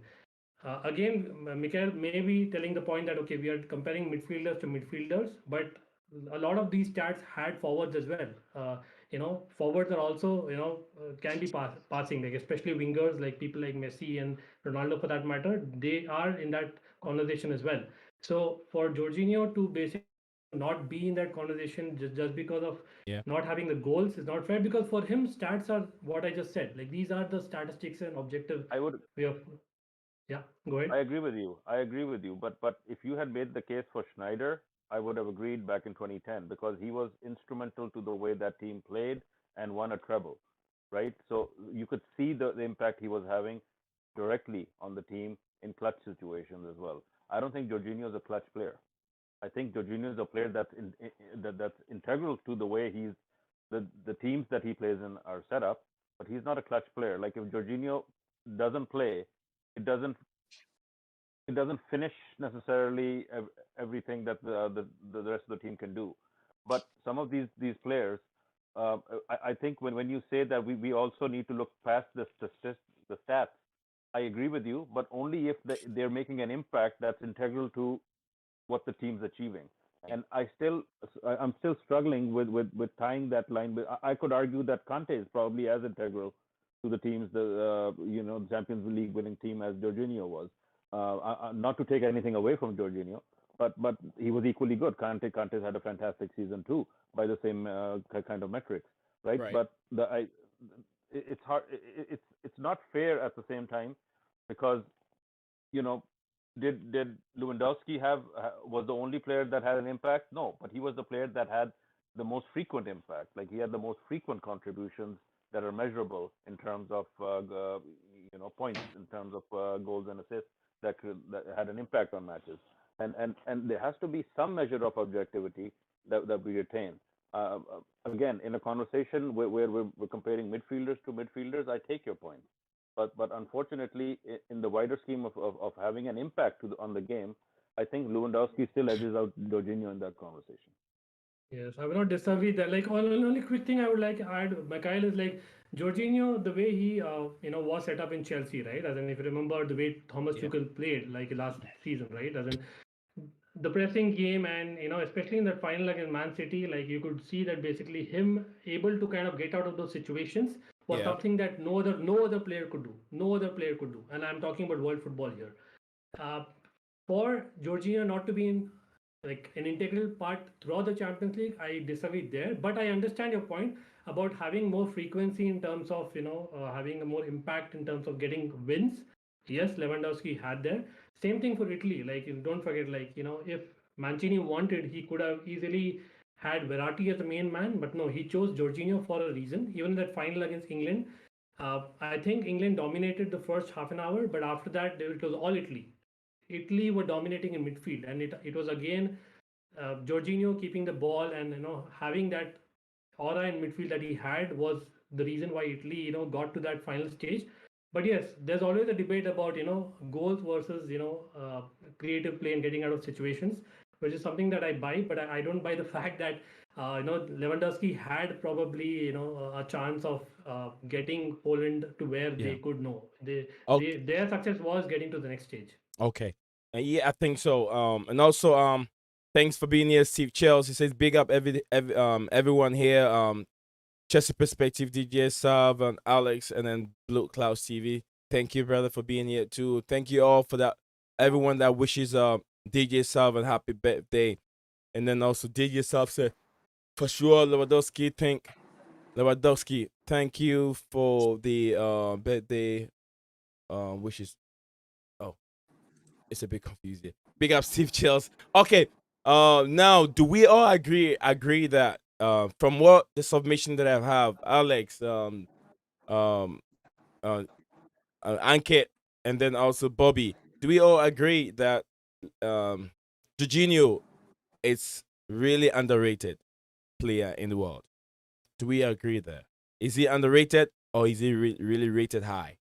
Again, Mikhail may be telling the point that okay, we are comparing midfielders to midfielders, but a lot of these stats had forwards as well. Forwards are also can be passing, like especially wingers, like people like Messi and Ronaldo for that matter. They are in that conversation as well. So for Jorginho to basically not be in that conversation just because of Yeah. not having the goals is not fair, because for him stats are what I just said. Like these are the statistics and objective I would way of. Yeah, go ahead. I agree with you. I agree with you. But if you had made the case for Schneider, I would have agreed back in 2010 because he was instrumental to the way that team played and won a treble, right? So you could see the impact he was having directly on the team in clutch situations as well. I don't think Jorginho is a clutch player. I think Jorginho is a player that's integral to the way the teams that he plays in are set up, but he's not a clutch player. Like if Jorginho doesn't play, it doesn't it doesn't finish necessarily everything that the rest of the team can do. But some of these players, uh, I think when you say that we also need to look past the stats, I agree with you, but only if they're making an impact that's integral to what the team's achieving. And I'm still struggling with tying that line. But I could argue that Kante is probably as integral to the teams, the Champions League winning team as Jorginho was. Not to take anything away from Jorginho, but he was equally good. Kante's had a fantastic season too by the same kind of metrics, right? Right. But it's hard. It's not fair at the same time because you know, did Lewandowski have was the only player that had an impact? No, but he was the player that had the most frequent impact. Like he had the most frequent contributions that are measurable in terms of points, in terms of goals and assists that had an impact on matches. And there has to be some measure of objectivity that we retain. Again, in a conversation where we're comparing midfielders to midfielders, I take your point. But unfortunately, in the wider scheme of having an impact on the game, I think Lewandowski still edges out Jorginho in that conversation. Yes, I will not disagree that. Like only quick thing I would like to add, Mikhail, is like Jorginho, the way he was set up in Chelsea, right? As in, if you remember the way Thomas Yeah. Tuchel played like last season, right? As in the pressing game, and especially in that final against Man City, like you could see that basically him able to kind of get out of those situations was Yeah. something that no other player could do. No other player could do, and I'm talking about world football here. Uh, for Jorginho not to be in like an integral part throughout the Champions League, I disagree there. But I understand your point about having more frequency in terms of having a more impact in terms of getting wins. Yes, Lewandowski had there. Same thing for Italy. Like don't forget, like if Mancini wanted, he could have easily had Verratti as the main man, but no, he chose Jorginho for a reason. Even that final against England, I think England dominated the first half an hour, but after that, it was all Italy. Italy were dominating in midfield, and it was again Jorginho keeping the ball, and having that aura in midfield that he had was the reason why Italy got to that final stage. But yes, there's always a debate about goals versus creative play and getting out of situations, which is something that I buy. But I don't buy the fact that Lewandowski had probably a chance of getting Poland to where Yeah. they could know Okay. their success was getting to the next stage. Okay. Yeah, I think so. And also, thanks for being here, Steve Chels. He says, big up everyone here. Chelsea Perspective, DJ Sav and Alex, and then Blue Clouds TV. Thank you, brother, for being here too. Thank you all for that. Everyone that wishes DJ Sav a happy birthday. And then also DJ Sav said, for sure, Lewandowski, thank you for the birthday wishes. Oh, it's a bit confusing. Big up Steve Chills. Okay. Now do we all agree that from what the submission that I have, Alex, um uh, Ankit, and then also Bobby, do we all agree that um Jorginho is really underrated player in the world? Do we agree there? Is he underrated or is he really rated high?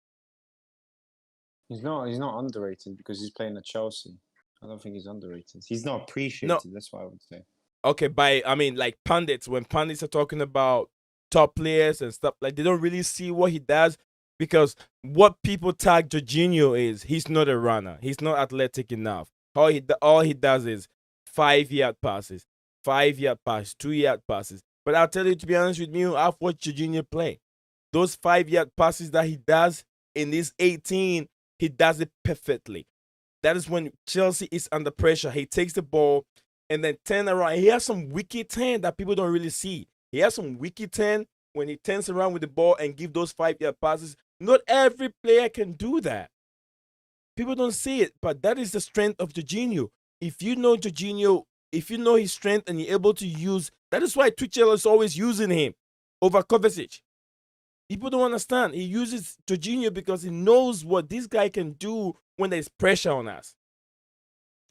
He's not. He's not underrated because he's playing at Chelsea. I don't think he's underrated. He's not No. appreciated. That's what I would say. Okay, I mean, like pundits, when pundits are talking about top players and stuff, like they don't really see what he does, because what people tag Jorginho is he's not a runner. He's not athletic enough. All he does is 5 yard passes, 5 yard passes, 2 yard passes. But I'll tell you, to be honest with you, I've watched Jorginho play. Those 5 yard passes that he does in this 18, he does it perfectly. That is when Chelsea is under pressure. He takes the ball and then turn around. He has some wicked turn that people don't really see. He has some wicked turn when he turns around with the ball and give those 5 yard passes. Not every player can do that. People don't see it, but that is the strength of Jorginho. If you know Jorginho, if you know his strength and you're able to use, that is why Tuchel is always using him over Kovacic. People don't understand. He uses Jorginho because he knows what this guy can do when there's pressure on us.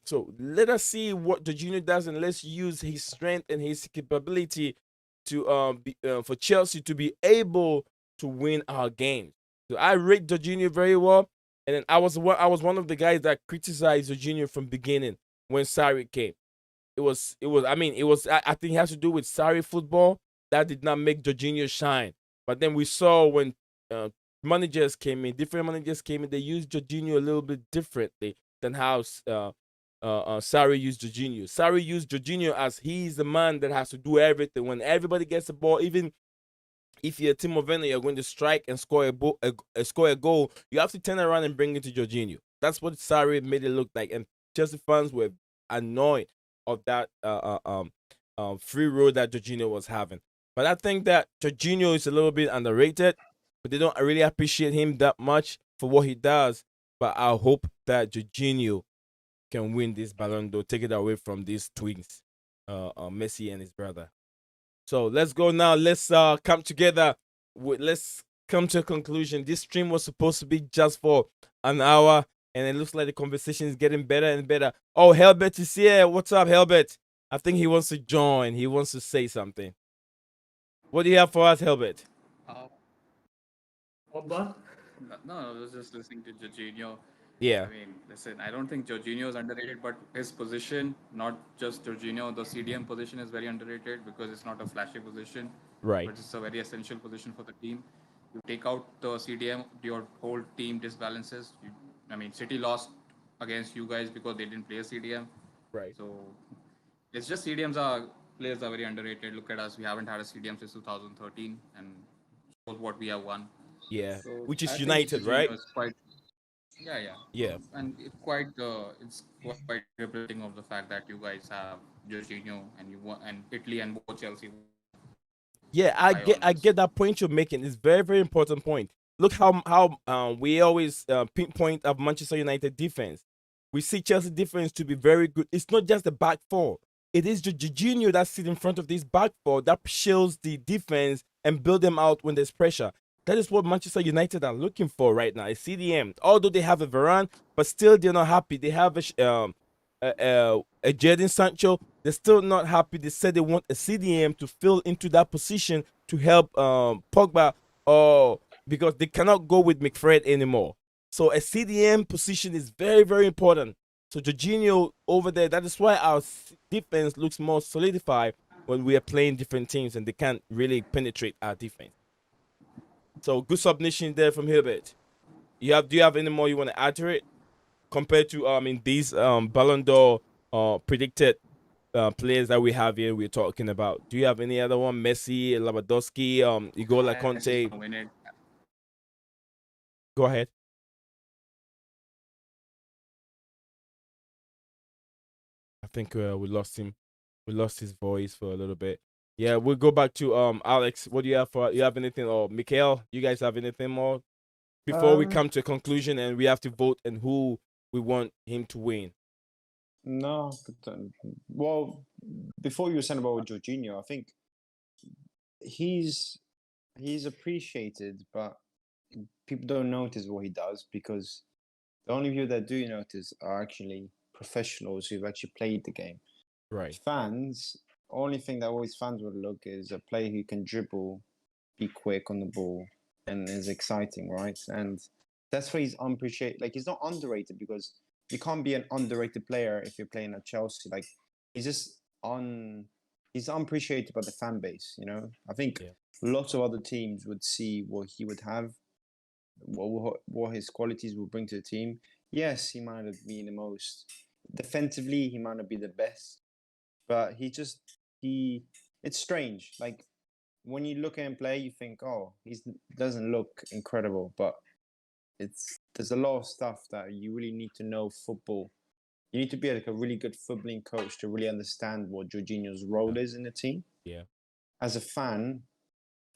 So let us see what Jorginho does, and let's use his strength and his capability to for Chelsea to be able to win our games. So I rate Jorginho very well, and then I was one of the guys that criticized Jorginho from beginning when Sarri came. I think it has to do with Sarri football that did not make Jorginho shine. But then we saw when uh, different managers came in, they used Jorginho a little bit differently than how Sarri used Jorginho. Sarri used Jorginho as he's the man that has to do everything. When everybody gets the ball, even if you're Timo Werner, you're going to strike and score a goal, you have to turn around and bring it to Jorginho. That's what Sarri made it look like, and Chelsea fans were annoyed of that free roll that Jorginho was having. But I think that Jorginho is a little bit underrated, but they don't really appreciate him that much for what he does. But I hope that Jorginho can win this Ballon d'Or, take it away from these twins, Messi and his brother. So let's go now. Let's come together. Let's come to a conclusion. This stream was supposed to be just for an hour, and it looks like the conversation is getting better and better. Oh, Helbert is here. What's up, Helbert? I think he wants to join. He wants to say something. What do you have for us, Helbert? Uh, Pogba? no, I was just listening to Jorginho. Yeah. I mean, listen, I don't think Jorginho is underrated, but his position, not just Jorginho, the CDM position is very underrated because it's not a flashy position, Right. but it's a very essential position for the team. You take out the CDM, your whole team disbalances. I mean, City lost against you guys because they didn't play a CDM. Right. So it's just players are very underrated. Look at us, we haven't had a CDM since 2013, and shows what we have won. Yeah. So Which I is think United, right? Jorginho is quite, yeah. Yeah. And it's quite representing of the fact that you guys have Jorginho and you won, and Italy and both Chelsea Yeah, high on I this. get that point you're making. It's very very important point. Look how we always pinpoint of Manchester United defense. We see Chelsea defense to be very good. It's not just the back four. It is the Jorginho that sits in front of this back four that shields the defense and build them out when there's pressure. That is what Manchester United are looking for right now. A CDM. Although they have a Varane, but still they're not happy. They have a Jadon Sancho. They're still not happy. They said they want a CDM to fill into that position to help Pogba, or because they cannot go with McFred anymore. So a CDM position is very, very important. So Jorginho over there, that is why our defense looks more solidified when we are playing different teams and they can't really penetrate our defense. So good submission there from Hilbert. Do you have any more you want to add to it compared to in these Ballon d'Or predicted players that we have here we're talking about? Do you have any other one? Messi, Lewandowski, Messi's Kante. gonna win it. Go ahead. I think we lost him. We lost his voice for a little bit. Yeah, we'll go back to Alex. What do you have for? You have anything? Or Mikhail, you guys have anything more before we come to a conclusion and we have to vote and who we want him to win? No, but, well, before you were saying about Jorginho, I think he's appreciated, but people don't notice what he does because the only people that do notice are actually professionals who've actually played the game. Right. Fans, only thing that always fans would look is a player who can dribble, be quick on the ball, and is exciting, right? And that's why he's unappreciated. Like, he's not underrated because you can't be an underrated player if you're playing at Chelsea. Like, he's just he's unappreciated by the fan base, you know? I think lots of other teams would see what he would have, what his qualities will bring to the team. Yes, he might not be the most defensively, he might not be the best, but it's strange. Like, when you look at him play, you think, oh, he doesn't look incredible, but there's a lot of stuff that you really need to know football. You need to be like a really good footballing coach to really understand what Jorginho's role is in the team. Yeah. As a fan,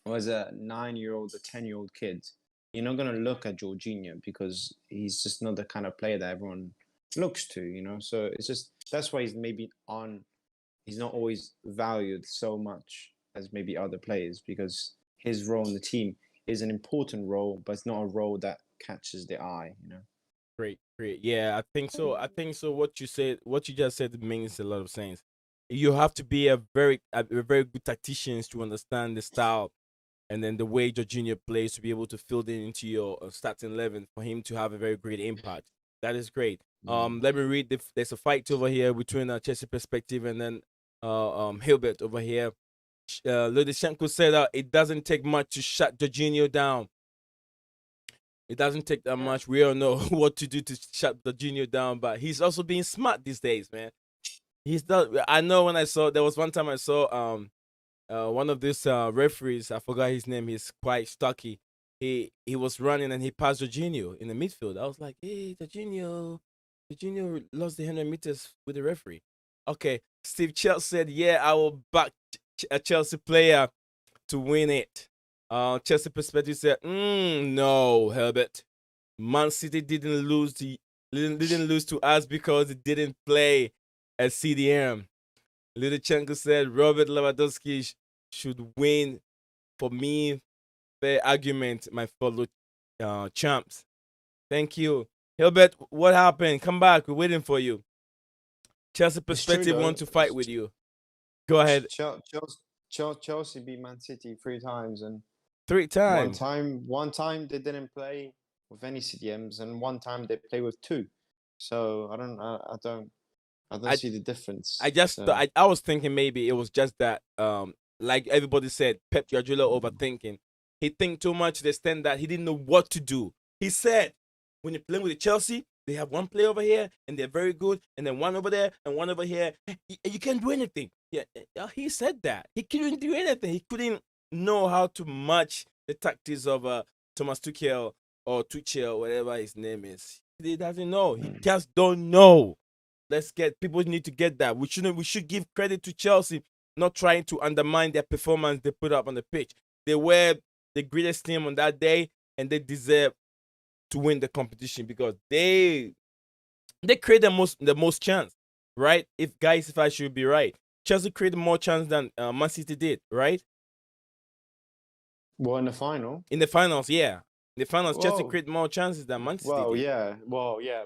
or as a 9-year-old or 10-year-old kid, you're not going to look at Jorginho because he's just not the kind of player that everyone looks to, you know? So it's just, that's why he's not always valued so much as maybe other players, because his role in the team is an important role, but it's not a role that catches the eye, you know? Great. Yeah, I think so. What you just said makes a lot of sense. You have to be a very good tactician to understand the style and then the way Jorginho plays to be able to fill it into your starting 11 for him to have a very great impact. That is great. Let me read. There's a fight over here between Chelsea perspective and then Hilbert over here. Lewandowski said it doesn't take much to shut Jorginho down. It doesn't take that much. We all know what to do to shut Jorginho down, but he's also being smart these days, man. I know when there was one time I saw one of these referees, I forgot his name, he's quite stocky. He was running and he passed Jorginho in the midfield. I was like, hey, Jorginho lost the 100 meters with the referee. Okay, Steve Chelsea said, yeah, I will back a Chelsea player to win it. Chelsea perspective said, no, Herbert. Man City didn't lose to us because it didn't play at CDM. Lewandowski said Robert Lewandowski should win. For me, fair argument, my fellow champs. Thank you. Hilbert, what happened? Come back. We're waiting for you. Chelsea perspective want to fight with you. Go ahead. Chelsea beat Man City 3 times, and 3 times. One time they didn't play with any CDMs, and one time they play with 2. So I don't see the difference. I was thinking maybe it was just that like everybody said, Pep Guardiola overthinking. He think too much to the extent that he didn't know what to do. He said, when you're playing with Chelsea, they have one player over here and they're very good, and then one over there and one over here. You can't do anything. Yeah, he said that. He couldn't do anything. He couldn't know how to match the tactics of Thomas Tuchel or Tuchel, whatever his name is. He doesn't know. He just don't know. People need to get that. We should give credit to Chelsea, not trying to undermine their performance they put up on the pitch. They were the greatest team on that day, and they deserve to win the competition because they create the most chance, right? If I should be right, Chelsea created more chance than Man City did, right? Well, in the final. In the finals, yeah. In the finals, Chelsea Whoa. created more chances than Man City did. yeah,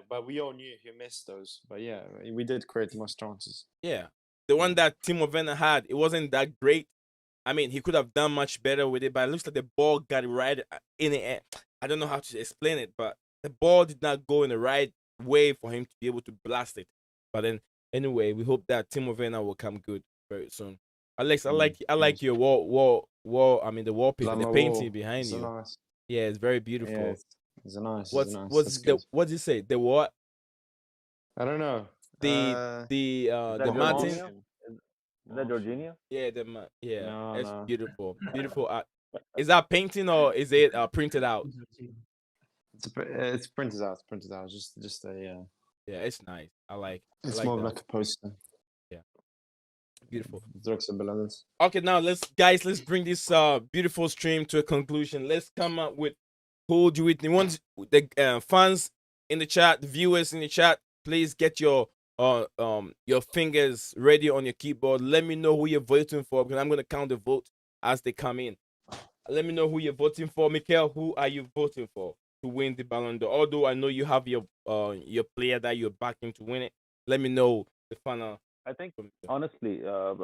but we all knew he missed those. But yeah, we did create most chances. Yeah. The one that Timo Werner had, it wasn't that great. I mean, he could have done much better with it, but it looks like the ball got it right in the air. I don't know how to explain it, but the ball did not go in the right way for him to be able to blast it. But then, anyway, we hope that Timo Werner will come good very soon. Alex, I like your wall. I mean, the wallpaper, Like the my painting wall. behind It's you. nice. Yeah, it's very beautiful. Yeah, it's nice. What's it's nice. what's That's the good. what did you say? The what? I don't know. Is The that Martin? Jorginho? Is that Jorginho? Yeah, yeah. No, It's no. beautiful art. Is that painting or is it printed out? It's printed out. It's printed out. Just a Yeah, it's nice. I like It's like more that. like a poster. Beautiful. Ballons. Okay, now let's bring this beautiful stream to a conclusion. Let's come up with who do we want the fans in the chat, the viewers in the chat. Please get your fingers ready on your keyboard. Let me know who you're voting for because I'm gonna count the votes as they come in. Let me know who you're voting for, Mikel. Who are you voting for to win the Ballon d'Or? Although I know you have your player that you're backing to win it. Let me know the final. I think honestly, I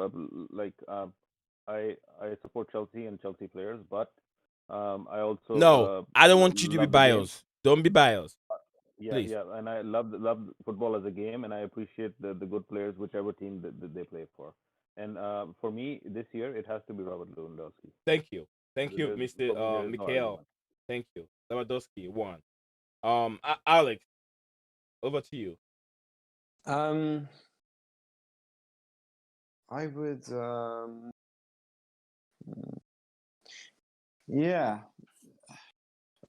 support Chelsea and Chelsea players, but I also No, I don't want you to be love the game. biased. Don't be biased. Yeah, Please. yeah, and I love football as a game, and I appreciate the good players, whichever team that they play for. And for me, this year it has to be Robert Lewandowski. Thank you, There- Mr. there is no Michael. argument. Thank you, Lewandowski won. Alex, over to you. I would. Yeah.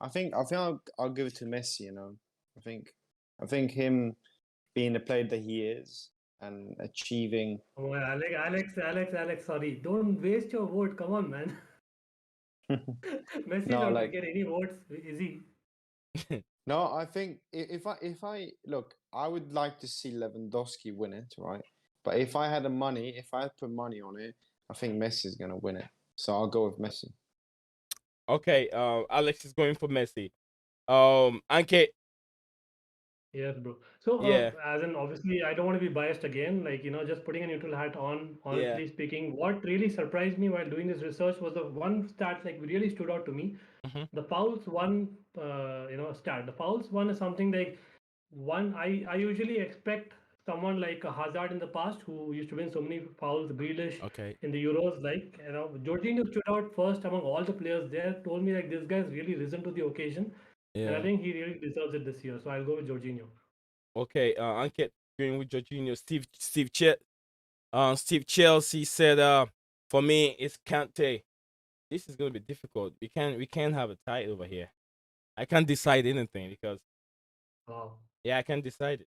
I think I'll give it to Messi. You know, I think him being the player that he is and achieving. Oh, Alex, sorry. Don't waste your vote. Come on, man. Messi No, don't like- get any votes. Is he? No, I think if I look, I would like to see Lewandowski win it, right? But if I had put money on it, I think Messi is gonna win it. So I'll go with Messi. Okay, Alex is going for Messi. Anke, Yes, bro. So, Yeah. as in, obviously, I don't want to be biased again. Like, just putting a neutral hat on, honestly speaking, what really surprised me while doing this research was the one stat, like, really stood out to me. Mhm. The fouls one, stat. The fouls one is something like I usually expect someone like a Hazard in the past who used to win so many fouls, Grealish Okay. in the Euros, like, Jorginho stood out first among all the players there, told me like this guy's really risen to the occasion. And I Yeah. think he really deserves it this year. So I'll go with Jorginho. Okay. Anke going with Jorginho. Steve Chelsea said, for me it's Kante. This is gonna be difficult. We can't have a tie over here. I can't decide anything because Wow. I can't decide it.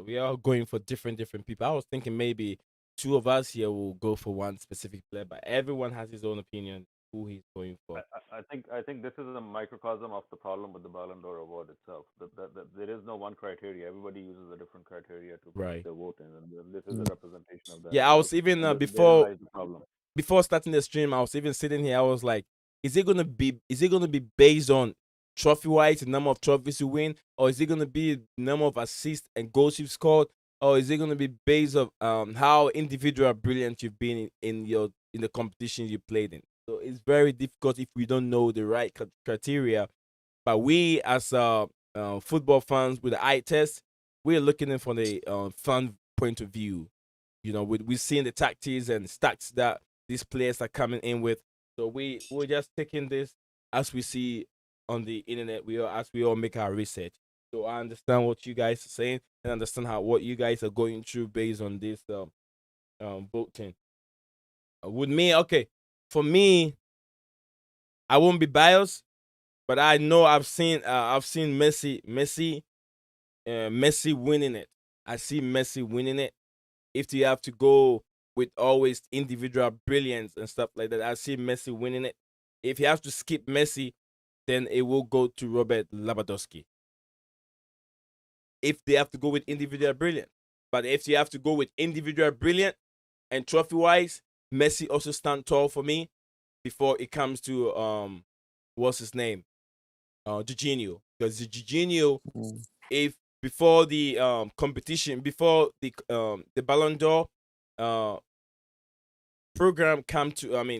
We are going for different people. I was thinking maybe two of us here will go for one specific player, but everyone has his own opinion who he's going for. I think this is a microcosm of the problem with the Ballon d'Or award itself. That there is no one criteria. Everybody uses a different criteria to put Right. their vote in, and this is a representation of that. Yeah, I was So, even therein before lies the problem. starting the stream, I was even sitting here. I was like, is it gonna be based on trophy wise, the number of trophies you win, or is it gonna be the number of assists and goals you've scored, or is it gonna be based on how individual brilliant you've been in the competition you played in? So it's very difficult if we don't know the right criteria. But we as football fans with the eye test, we're looking in from the fan point of view. We're seeing the tactics and stats that these players are coming in with. So we're just taking this as we see on the internet. As we all make our research. So I understand what you guys are saying and understand what you guys are going through based on this voting. With me, okay, for me, I won't be biased, but I know I've seen Messi winning it. I see Messi winning it. If you have to go with always individual brilliance and stuff like that, I see Messi winning it. If you have to skip Messi, then it will go to Robert Lewandowski. If they have to go with individual brilliant, but if you have to go with individual brilliant and trophy wise, Messi also stand tall for me. Before it comes to what's his name, Jorginho, because the Jorginho, if before the competition, before the Ballon d'Or program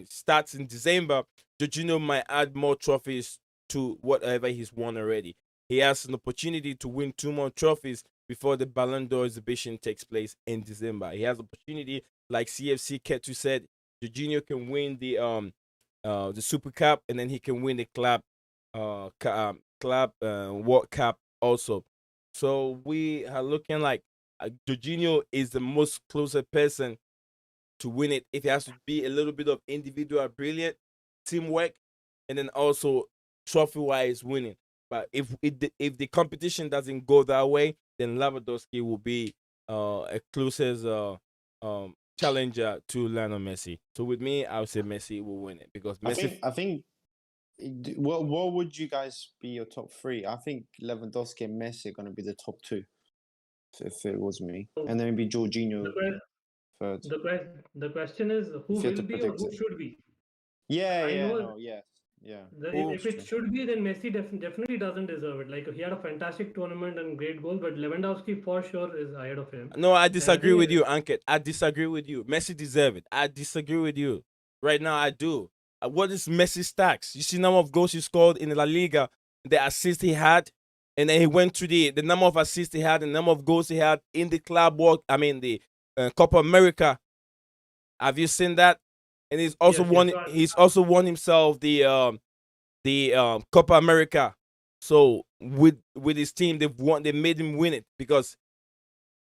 starts in December, Jorginho might add more trophies to whatever he's won already. He has an opportunity to win 2 more trophies before the Ballon d'Or exhibition takes place in December. He has opportunity, like CFC Ketu said, Jorginho can win the Super Cup, and then he can win the club World Cup also. So we are looking like Jorginho is the most closer person to win it. If it has to be a little bit of individual brilliant teamwork, and then also trophy wise winning. But if the competition doesn't go that way, then Lewandowski will be a closest challenger to Lionel Messi. So with me, I would say Messi will win it because Messi. I think. What would you guys be your top three? I think Lewandowski and Messi are going to be the top two, if it was me, and then maybe The, Jorginho que- third. the question is who If you had will to be or predict who it. should be. Yeah, I yeah, know no, yes, yeah. Who? if it should be, then Messi definitely doesn't deserve it. Like he had a fantastic tournament and great goal, but Lewandowski for sure is ahead of him. No, I And I disagree think with you, Ankit. I disagree with you. Messi deserve it. I disagree with you. Right now, I do. What is Messi stacks? You see number of goals he scored in La Liga, the assist he had, and then he went to the number of assists he had, and number of goals he had in the club work. I mean the Copa America. Have you seen that? And he's also yes, yes. won. He's also won himself the Copa America. So with his team, they've won. They made him win it because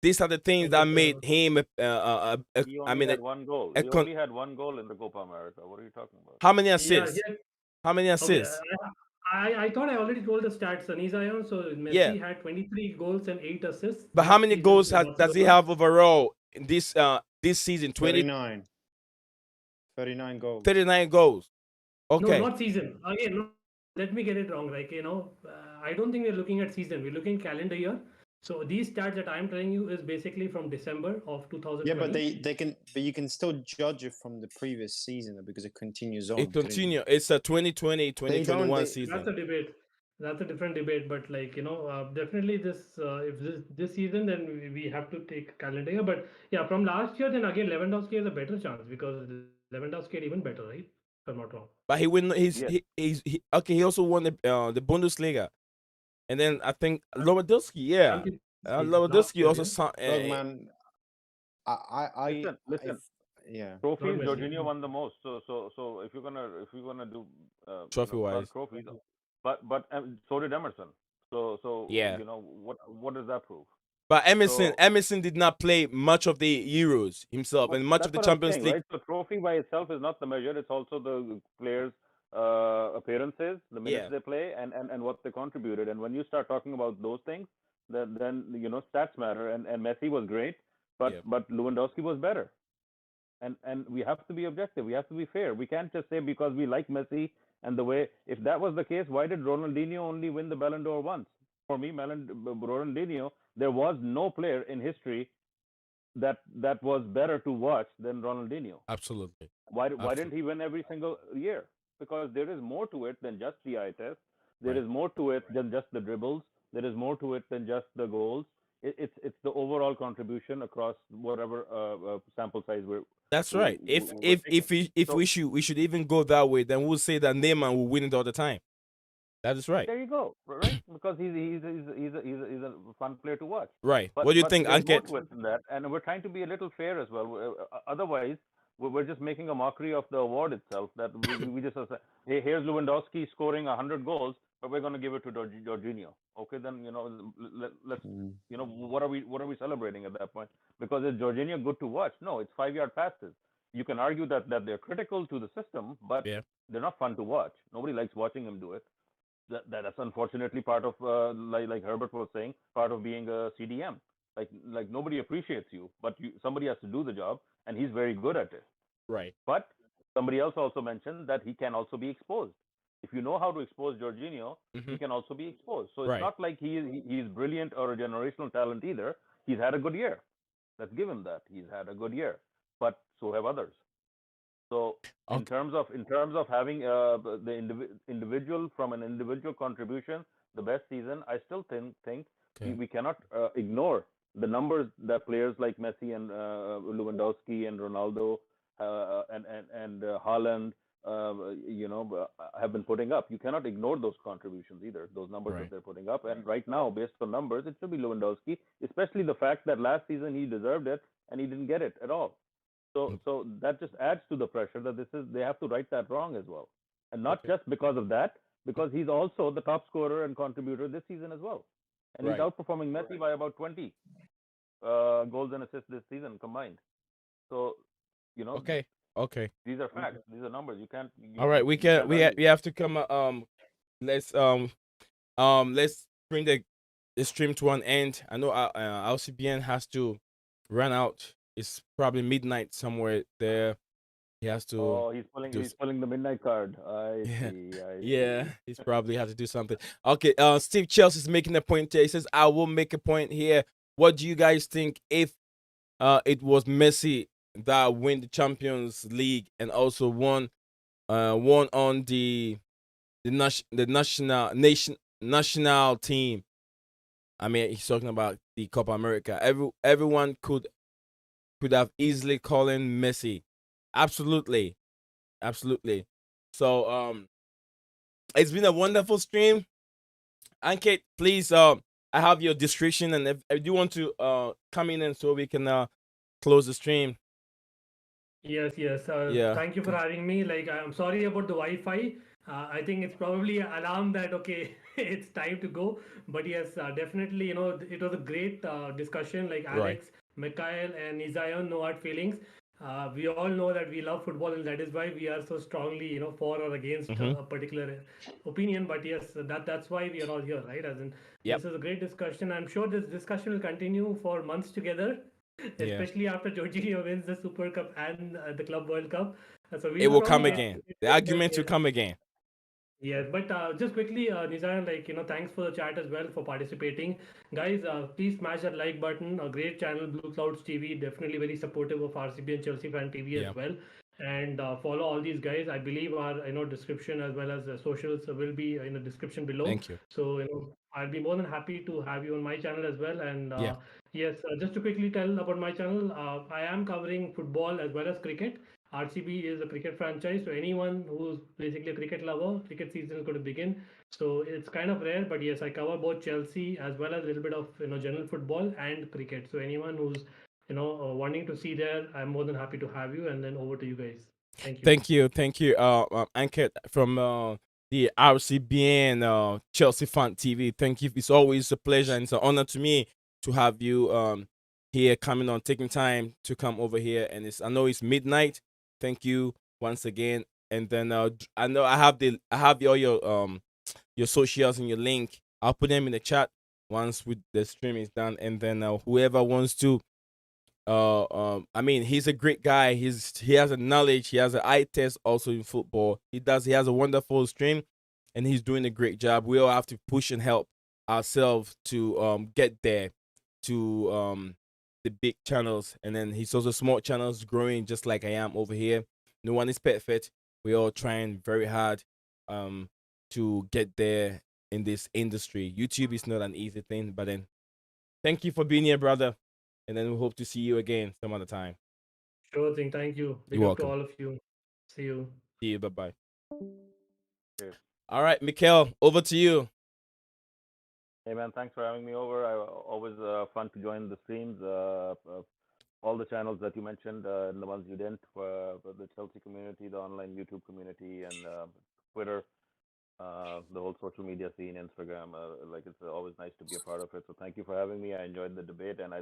these are the things that made him. He only had one goal. He only had one goal in the Copa America. What are you talking about? How many Yeah, assists? yeah. How many Okay, assists? I thought I already told the stats, Sunny Zion. So Yeah, Messi had 23 goals and 8 assists but how this many season goals for does he Barcelona. have overall in this season? 39. 39 goals. 39 goals. No, Okay, not season. Again, no, let me get it wrong. Like, I don't think we're looking at season. We're looking calendar year. So these stats that I'm telling you is basically from December of Yeah, but 2020. they can, but you can still judge it from the previous season because it continues on. it continues. It's a 2020 They don't. 2021 They, season. That's a debate. That's a different debate. But like, definitely this if this season, then we have to take calendar year. But yeah, from last year, then again Lewandowski has a better chance because Lewandowski had even better, right? If I'm not wrong. But he win. Yes. Okay. He also won the Bundesliga, and then I think Lewandowski. Yeah, Champions League last Lewandowski year, also yeah. look, man. Listen. Yeah. Not Trophies, Messi. Jorginho won the most. So if you're gonna do trophy wise. trophies, but so did Emerson. So Yeah. what does that prove? But So Emerson did not play much of the Euros himself, but and much of that's the what I'm Champions saying, League. right? So trophy by itself is not the measure. It's also the players' appearances, the minutes Yeah, they play, and what they contributed. And when you start talking about those things, then stats matter. And Messi was great, but yeah, Lewandowski was better. And we have to be objective. We have to be fair. We can't just say because we like Messi and the way. If that was the case, why did Ronaldinho only win the Ballon d'Or once? For me, Ronaldinho, there was no player in history that was better to watch than Ronaldinho. absolutely. Why didn't he win every single year? Because there is more to it than just the eye test. There Right. is more to it than just the dribbles. There is more to it than just the goals. It's the overall contribution across whatever sample size That's right. we're taking. If So we should even go that way, then we'll say that Neymar will win it all the time. That is right. there you go, right? Because he's a fun player to watch. Right. But What do you but think, there's more Anket? to it than that, and we're trying to be a little fair as well. Otherwise, we're just making a mockery of the award itself. That we just say, hey, here's Lewandowski scoring 100 goals, but we're going to give it to Jorginho. Okay, then let's Mm. what are we celebrating at that point? Because is Jorginho good to watch? No, it's 5 yard passes. You can argue that they're critical to the system, but Yeah. they're not fun to watch. Nobody likes watching him do it. That's unfortunately part of like Herbert was saying, part of being a CDM. Like nobody appreciates you, but somebody has to do the job, and he's very good at it. Right. But somebody else also mentioned that he can also be exposed. If you know how to expose Jorginho, Mm-hmm. he can also be exposed. So it's Right. not like he's brilliant or a generational talent either. He's had a good year. Let's give him that. He's had a good year, but so have others. So Okay. in terms of having the individual from an individual contribution, the best season, I still think Okay. we cannot ignore the numbers that players like Messi and Lewandowski and Ronaldo and Haaland, have been putting up. You cannot ignore those contributions either, those numbers Right. that they're putting up. And right now, based on numbers, it should be Lewandowski, especially the fact that last season he deserved it and he didn't get it at all. Mm. So that just adds to the pressure that they have to right that wrong as well, and not Okay. just because of that, because he's also the top scorer and contributor this season as well, and he's Right. outperforming Messi by about 20 goals and assists this season combined. So, you know, Okay. Okay. these are facts, these are numbers. You can't All right. We you can. can't argue. We have to come. Let's let's bring the stream to an end. I know RCBN has to run out. It's probably midnight somewhere there. He has to Oh, do. he's pulling the midnight card. I Yeah, see, I yeah. see. He's probably has to do something. Okay. Steve Chelsea's making a point here. He says, "I will make a point here. What do you guys think if it was Messi that win the Champions League and also won on the national team? I mean, he's talking about the Copa America. Everyone could have easily called in Messi. Absolutely, absolutely. So it's been a wonderful stream. Ankit, please I have your description, and if you want to come in and so we can close the stream. Yes, yes. Yeah. Thank you for having me. Like, I'm sorry about the Wi-Fi. I think it's probably an alarm that okay, it's time to go. But yes, definitely, it was a great discussion. Like Right. Alex, Mikhail, and Isayon, no hard feelings. We all know that we love football, and that is why we are so strongly, for or against Mm-hmm. a particular opinion. But yes, that's why we are all here, right? As in, Yep. this is a great discussion. I'm sure this discussion will continue for months together, Yeah. especially after Jorginho wins the Super Cup and the Club World Cup. So It we'll will probably come get again. The yes, arguments will yes, come again. yes. But just quickly, Nizam, thanks for the chat as well for participating, guys. Please smash that like button. A great channel, Blue Clouds TV, definitely very supportive of RCBian Chelsea Fan TV Yeah. as well. And follow all these guys. I believe our description as well as socials will be in the description below. Thank you. So I'll be more than happy to have you on my channel as well. And Yeah. yes, just to quickly tell about my channel, I am covering football as well as cricket. RCB is a cricket franchise, so anyone who's basically a cricket lover, cricket season is going to begin. So it's kind of rare, but yes, I cover both Chelsea as well as a little bit of general football and cricket. So anyone who's wanting to see there, I'm more than happy to have you. And then over to you guys. Thank you. Thank you, Ankit from the RCBN Chelsea Fan TV. Thank you. It's always a pleasure and it's an honor to me to have you here coming on, taking time to come over here. And I know it's midnight. Thank you once again. And then I know I have all your socials and your link. I'll put them in the chat once the stream is done. And then whoever wants to I mean, he's a great guy. He has a knowledge. He has an eye test also in football. He has a wonderful stream, and he's doing a great job. We all have to push and help ourselves to get there to the big channels, and then he's also small channels growing just like I am over here. No one is perfect. We're all trying very hard to get there in this industry. YouTube is not an easy thing, but then thank you for being here, brother. And then we hope to see you again some other time. Sure thing. Thank you. Big You're up to welcome. all of you. See you. See you. Bye-bye. Cheers. All right, Mikhail, over to you. Hey man, thanks for having me over. Always fun to join the streams. all the channels that you mentioned and the ones you didn't, for the Chelsea community, the online YouTube community, and Twitter, the whole social media scene, Instagram. Like it's always nice to be a part of it. So thank you for having me. I enjoyed the debate, and I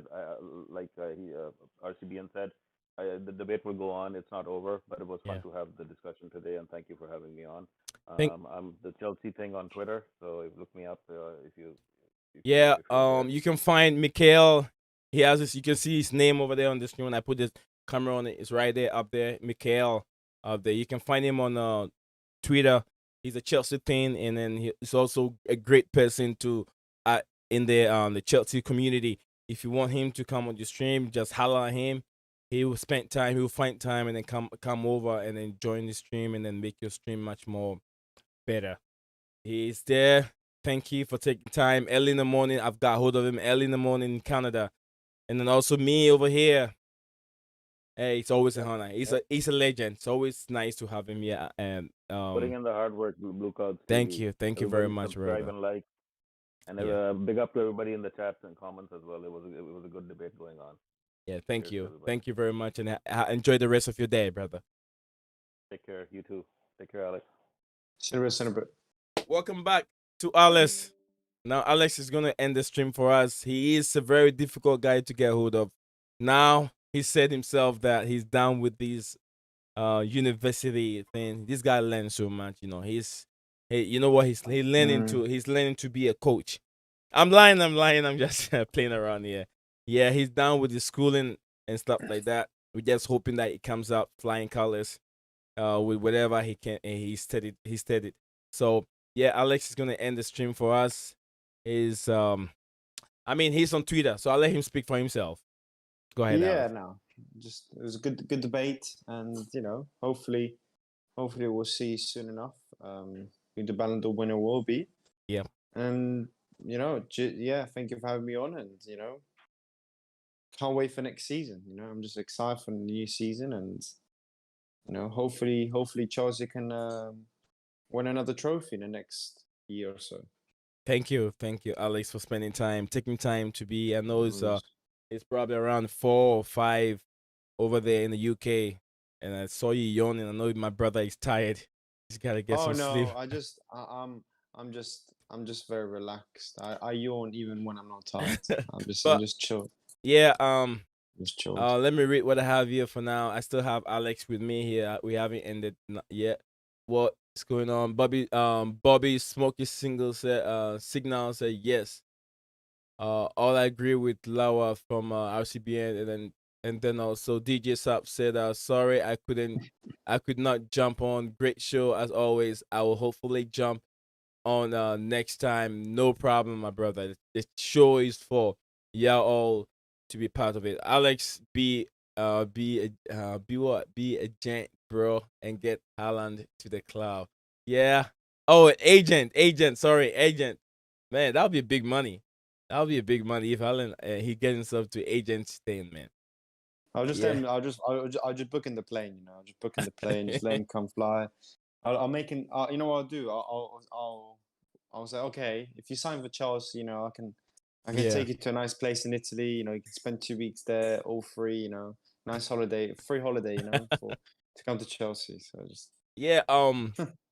like RCBian said, the debate will go on. It's not over, but it was fun Yeah. to have the discussion today, and thank you for having me on. Thank I'm the Chelsea thing on Twitter, so look me up if you Yeah, if you're there. you can find Mikhail. He has this. You can see his name over there on the screen. When I put this camera on it, it's right there up there. Mikhail up there. You can find him on Twitter. He's a Chelsea fan, and then he's also a great person to in the Chelsea community. If you want him to come on your stream, just holler at him. He will spend time. He will find time, and then come over and then join the stream, and then make your stream much more better. He's there. Thank you for taking time early in the morning. I've got hold of him early in the morning in Canada, and then also me over here. Hey, it's always an honor. He's a legend. It's always nice to have him here. And Putting in the hard work, Blue Cards thank TV. you very Everybody much, subscribe brother. and like, and Yeah. big up to everybody in the chats and comments as well. It was a good debate going on. Yeah, thank Cheers, you, everybody. thank you very much, and enjoy the rest of your day, brother. Take care. You too. Take care, Alex. Celebrate. Welcome back to Alex. Now Alex is gonna end the stream for us. He is a very difficult guy to get hold of. Now he said himself that he's down with these university thing. This guy learns so much. You know, you know what he's learning to be a coach. I'm lying. I'm just playing around here. Yeah, he's down with the schooling and stuff like that. We're just hoping that he comes out flying colors. With whatever he can, and he studied. So yeah, Alex is gonna end the stream for us. He's he's on Twitter, so I'll let him speak for himself. Go ahead, Yeah, Alex. no, just it was a good debate, and hopefully we'll see soon enough who the Ballon d'Or winner will be. Yeah. And yeah, thank you for having me on, and can't wait for next season. I'm just excited for the new season, and hopefully Chelsea can win another trophy in the next year or so. Thank you, Alex, for taking time to be. I know No worries. it's probably around 4 or 5 over there in the UK, and I saw you yawning. I know my brother is tired. He's gotta get Oh some sleep. no, I'm just very relaxed. I yawn even when I'm not tired. I'm But just chilled. yeah, Just chilled. let me read what I have here for now. I still have Alex with me here. We haven't ended yet. What's going on? Bobby Smoky Signal said yes. All I agree with Lawa from RCBN, and then also DJ Sap said, sorry I could not jump on. Great show as always. I will hopefully jump on next time. No problem, my brother. The show is for y'all all to be part of it. Alex, be a gent, bro, and get Haaland to the cloud. Yeah. Oh, agent. Sorry, agent. Man, that would be big money. That would be a big money if Haaland he get himself to agent thing, man. I'll just Yeah. I'll just book in the plane. I'll just book in the plane. Just let him come fly. I'll make him. You know what I'll do? I'll say, okay, if you sign for Chelsea, I can Yeah. take you to a nice place in Italy. You can spend 2 weeks there, all free. Nice holiday, free holiday. To come to Chelsea. So just Yeah,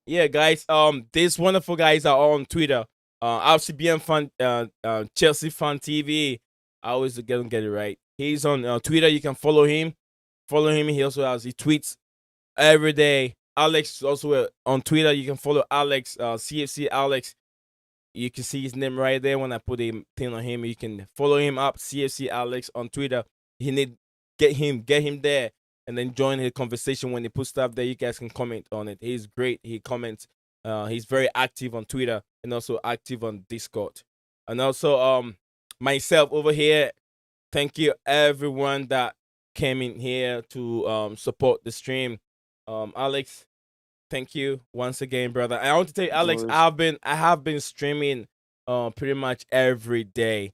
yeah, guys. These wonderful guys are all on Twitter. RCBian Fan, Chelsea Fan TV. I always get it right. He's on Twitter. You can follow him. He also he tweets every day. Alex is also on Twitter. You can follow Alex, CFC Alex. You can see his name right there when I put a thing on him. You can follow him up, CFC Alex on Twitter. He need get him there, and then join his conversation when he puts stuff there. You guys can comment on it. He's great. He comments. He's very active on Twitter and also active on Discord. And also myself over here. Thank you everyone that came in here to support the stream. Alex, thank you once again, brother. I want to tell you, Alex, Always. I have been streaming pretty much every day.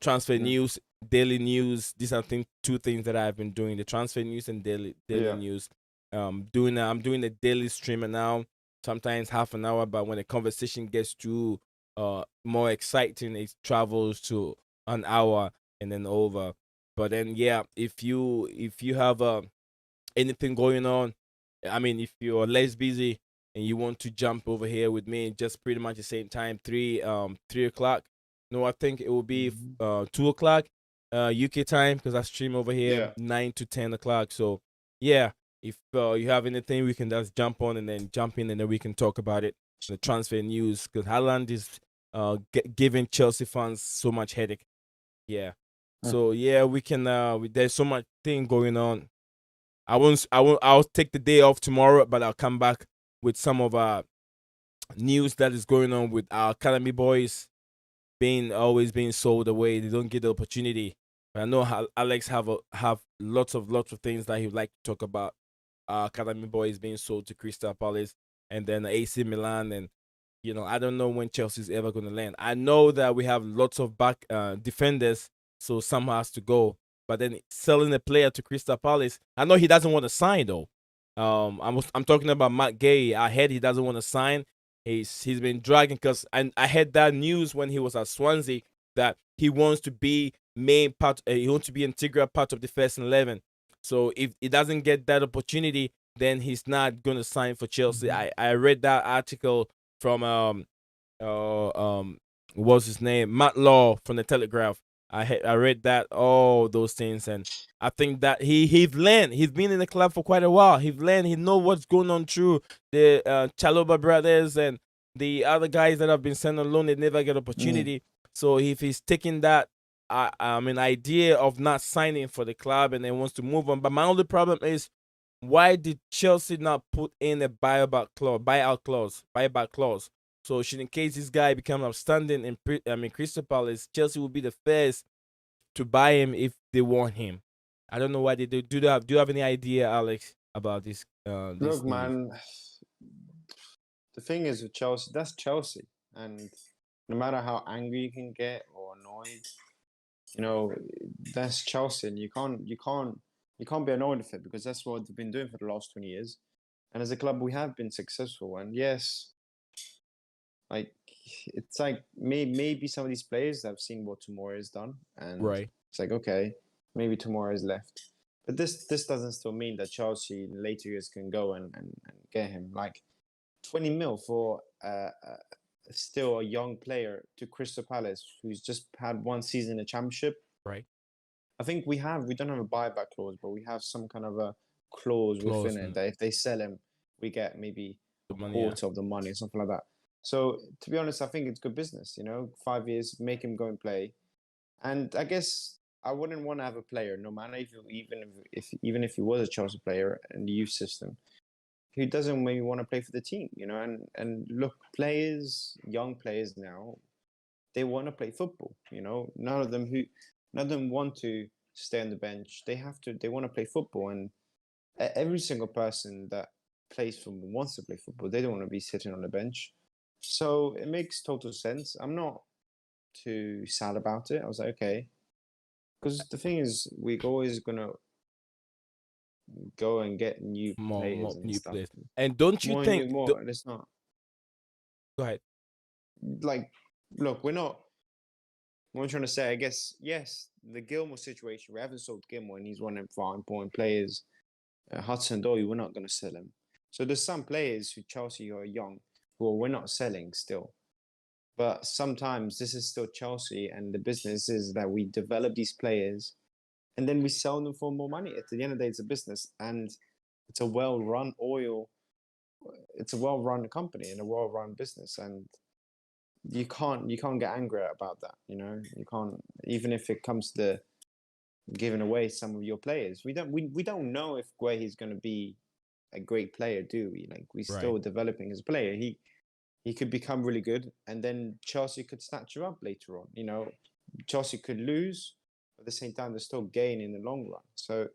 Transfer news, daily news. These are two things that I've been doing: the transfer news and daily Yeah. news. I'm doing the daily streamer now. Sometimes half an hour, but when the conversation gets too more exciting, it travels to an hour and then over. But then, yeah, if you have anything going on, I mean, if you're less busy and you want to jump over here with me, just pretty much the same time, 3 o'clock. No, I think it will be 2 o'clock UK time, because I stream over here Yeah. 9 to 10 o'clock. So yeah, if you have anything, we can just jump on and then jump in, and then we can talk about it. The transfer news, because Haaland is giving Chelsea fans so much headache. Yeah. So yeah, we can. There's so much thing going on. I'll take the day off tomorrow, but I'll come back with some of our news that is going on with our academy boys always being sold away. They don't get the opportunity. But I know Alex have lots of things that he would like to talk about. Our academy boys being sold to Crystal Palace, and then AC Milan, and I don't know when Chelsea's ever going to land. I know that we have lots of back defenders, so some has to go. But then selling a player to Crystal Palace, I know he doesn't want to sign though. I'm talking about Matt Gay. I heard he doesn't want to sign. He's been dragging, because I heard that news when he was at Swansea, that he wants to be main part. He wants to be integral part of the first 11. So if he doesn't get that opportunity, then he's not going to sign for Chelsea. I read that article from what's his name, Matt Law from the Telegraph. I read that, all those things, and I think that he's learned. He's been in the club for quite a while. He's learned. He know what's going on through the Chaloba brothers and the other guys that have been sent on loan. They never get opportunity. So if he's taking that idea of not signing for the club and then wants to move on, but my only problem is, why did Chelsea not put in a buyback clause? So should, in case this guy becomes outstanding in Crystal Palace, Chelsea will be the first to buy him if they want him. I don't know why they do. Do you have any idea, Alex, about this? This Look, news? man, the thing is with Chelsea, that's Chelsea, and no matter how angry you can get or annoyed, that's Chelsea, and you can't be annoyed with it, because that's what they've been doing for the last 20 years. And as a club, we have been successful, and yes, like it's like maybe some of these players have seen what Tomori has done, and Right. it's like, okay, maybe Tomori is left, but this doesn't still mean that Chelsea in later years can go and get him. Like 20 mil for still a young player to Crystal Palace, who's just had one season in the Championship. Right. I think we don't have a buyback clause, but we have some kind of a clause within it that if they sell him, we get maybe The a money, quarter of the money or something like that. So to be honest, I think it's good business. 5 years, make him go and play, and I guess I wouldn't want to have a player, no matter even if he was a Chelsea player in the youth system, who doesn't maybe want to play for the team. And look, young players now, they want to play football. None of them want to stay on the bench. They want to play football, and every single person that plays football wants to play football. They don't want to be sitting on the bench. So it makes total sense. I'm not too sad about it. I was like, okay, because the thing is, we're always gonna go and get new players and new stuff. players. And don't you think? It's not Go ahead. like, look, we're not. What I'm trying to say, I guess, yes, the Gilmore situation. We haven't sold Gilmore, and he's one of our important players. Hudson-Odoi, we're not going to sell him. So there's some players who Chelsea who are young, who we're not selling still. But sometimes this is still Chelsea, and the business is that we develop these players, and then we sell them for more money. At the end of the day, it's a business, and it's a well-run It's a well-run company and a well-run business, and you can't get angry about that. You can't, even if it comes to giving away some of your players. We don't know if Guehi's going to be a great player, do we? Like, we're still developing as a player. He could become really good, and then Chelsea could snatch him up later on. Chelsea could lose, but at the same time, they're still gaining in the long run. So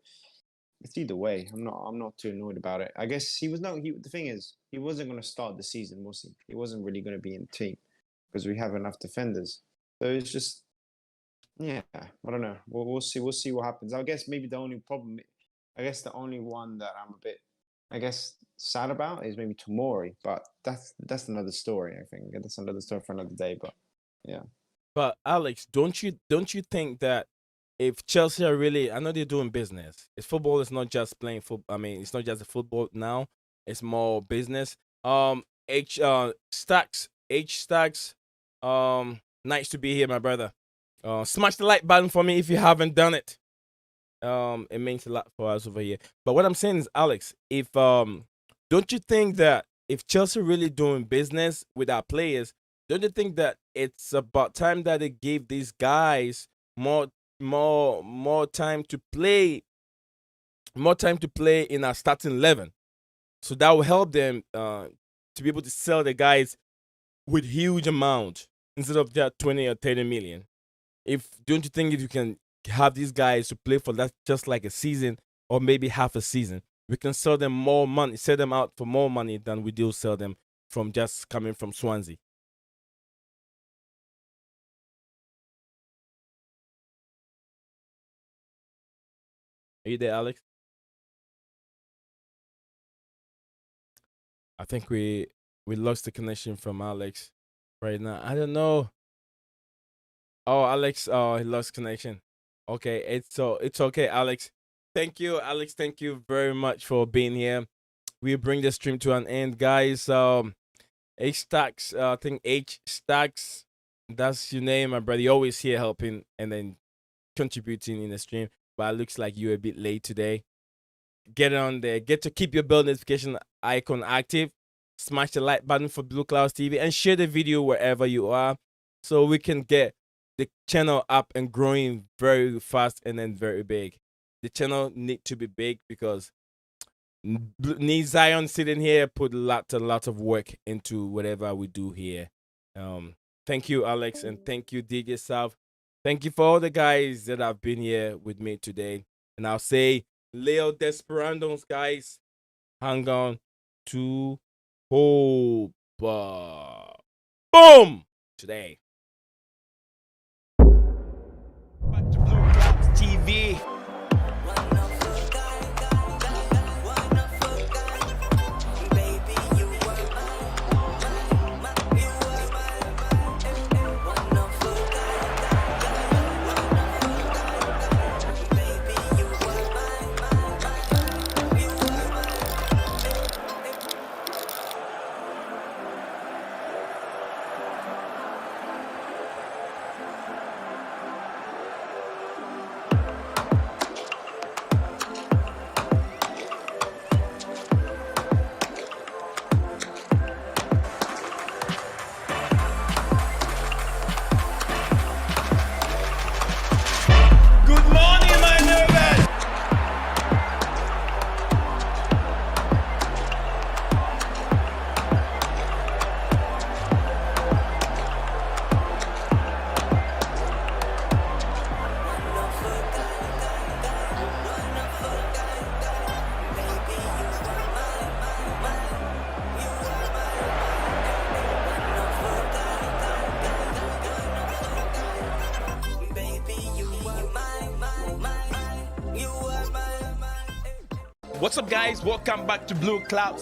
it's either way. I'm not too annoyed about it. I guess the thing is, he wasn't going to start the season, was he? He wasn't really going to be in the team because we have enough defenders. So it's just, yeah, I don't know. We'll see. We'll see what happens. I guess maybe the only one that I'm a bit, I guess, sad about is maybe Tomori, but that's another story. I think that's another story for another day. But yeah. But Alex, don't you think that if Chelsea are really, I know they're doing business. It's football. It's not just playing football. I mean, it's not just the football now. It's more business. Stacks. Nice to be here, my brother. Smash the like button for me if you haven't done it. It means a lot for us over here. But what I'm saying is, Alex, if don't you think that if Chelsea really doing business with our players, don't you think that it's about time that they give these guys more time to play, in our starting 11? So that will help them to be able to sell the guys with huge amount instead of just 20 or 30 million. Don't you think if you can have these guys to play for that just like a season or maybe half a season, we can sell them more money, sell them out for more money than we do sell them from just coming from Swansea. Are you there, Alex? I think we lost the connection from Alex right now. I don't know. Oh, Alex, he lost connection. Okay, it's okay, Alex. Thank you, Alex. Thank you very much for being here. We bring the stream to an end, guys. H Stacks, I think H Stacks, that's your name, my brother. You're always here helping and then contributing in the stream. But it looks like you're a bit late today. Get on there. Get to keep your bell notification icon active. Smash the like button for Blue Clouds TV and share the video wherever you are so we can get the channel up and growing very fast and then very big. The channel need to be big because Zion sitting here put a lot of work into whatever we do here. Thank you, Alex, and thank you, DJ South. Thank you for all the guys that have been here with me today. And I'll say, Leo Desperados, guys, hang on to hope. Boom! Today. Back to Blue Clouds TV. What's up, guys? Welcome back to Blue Clouds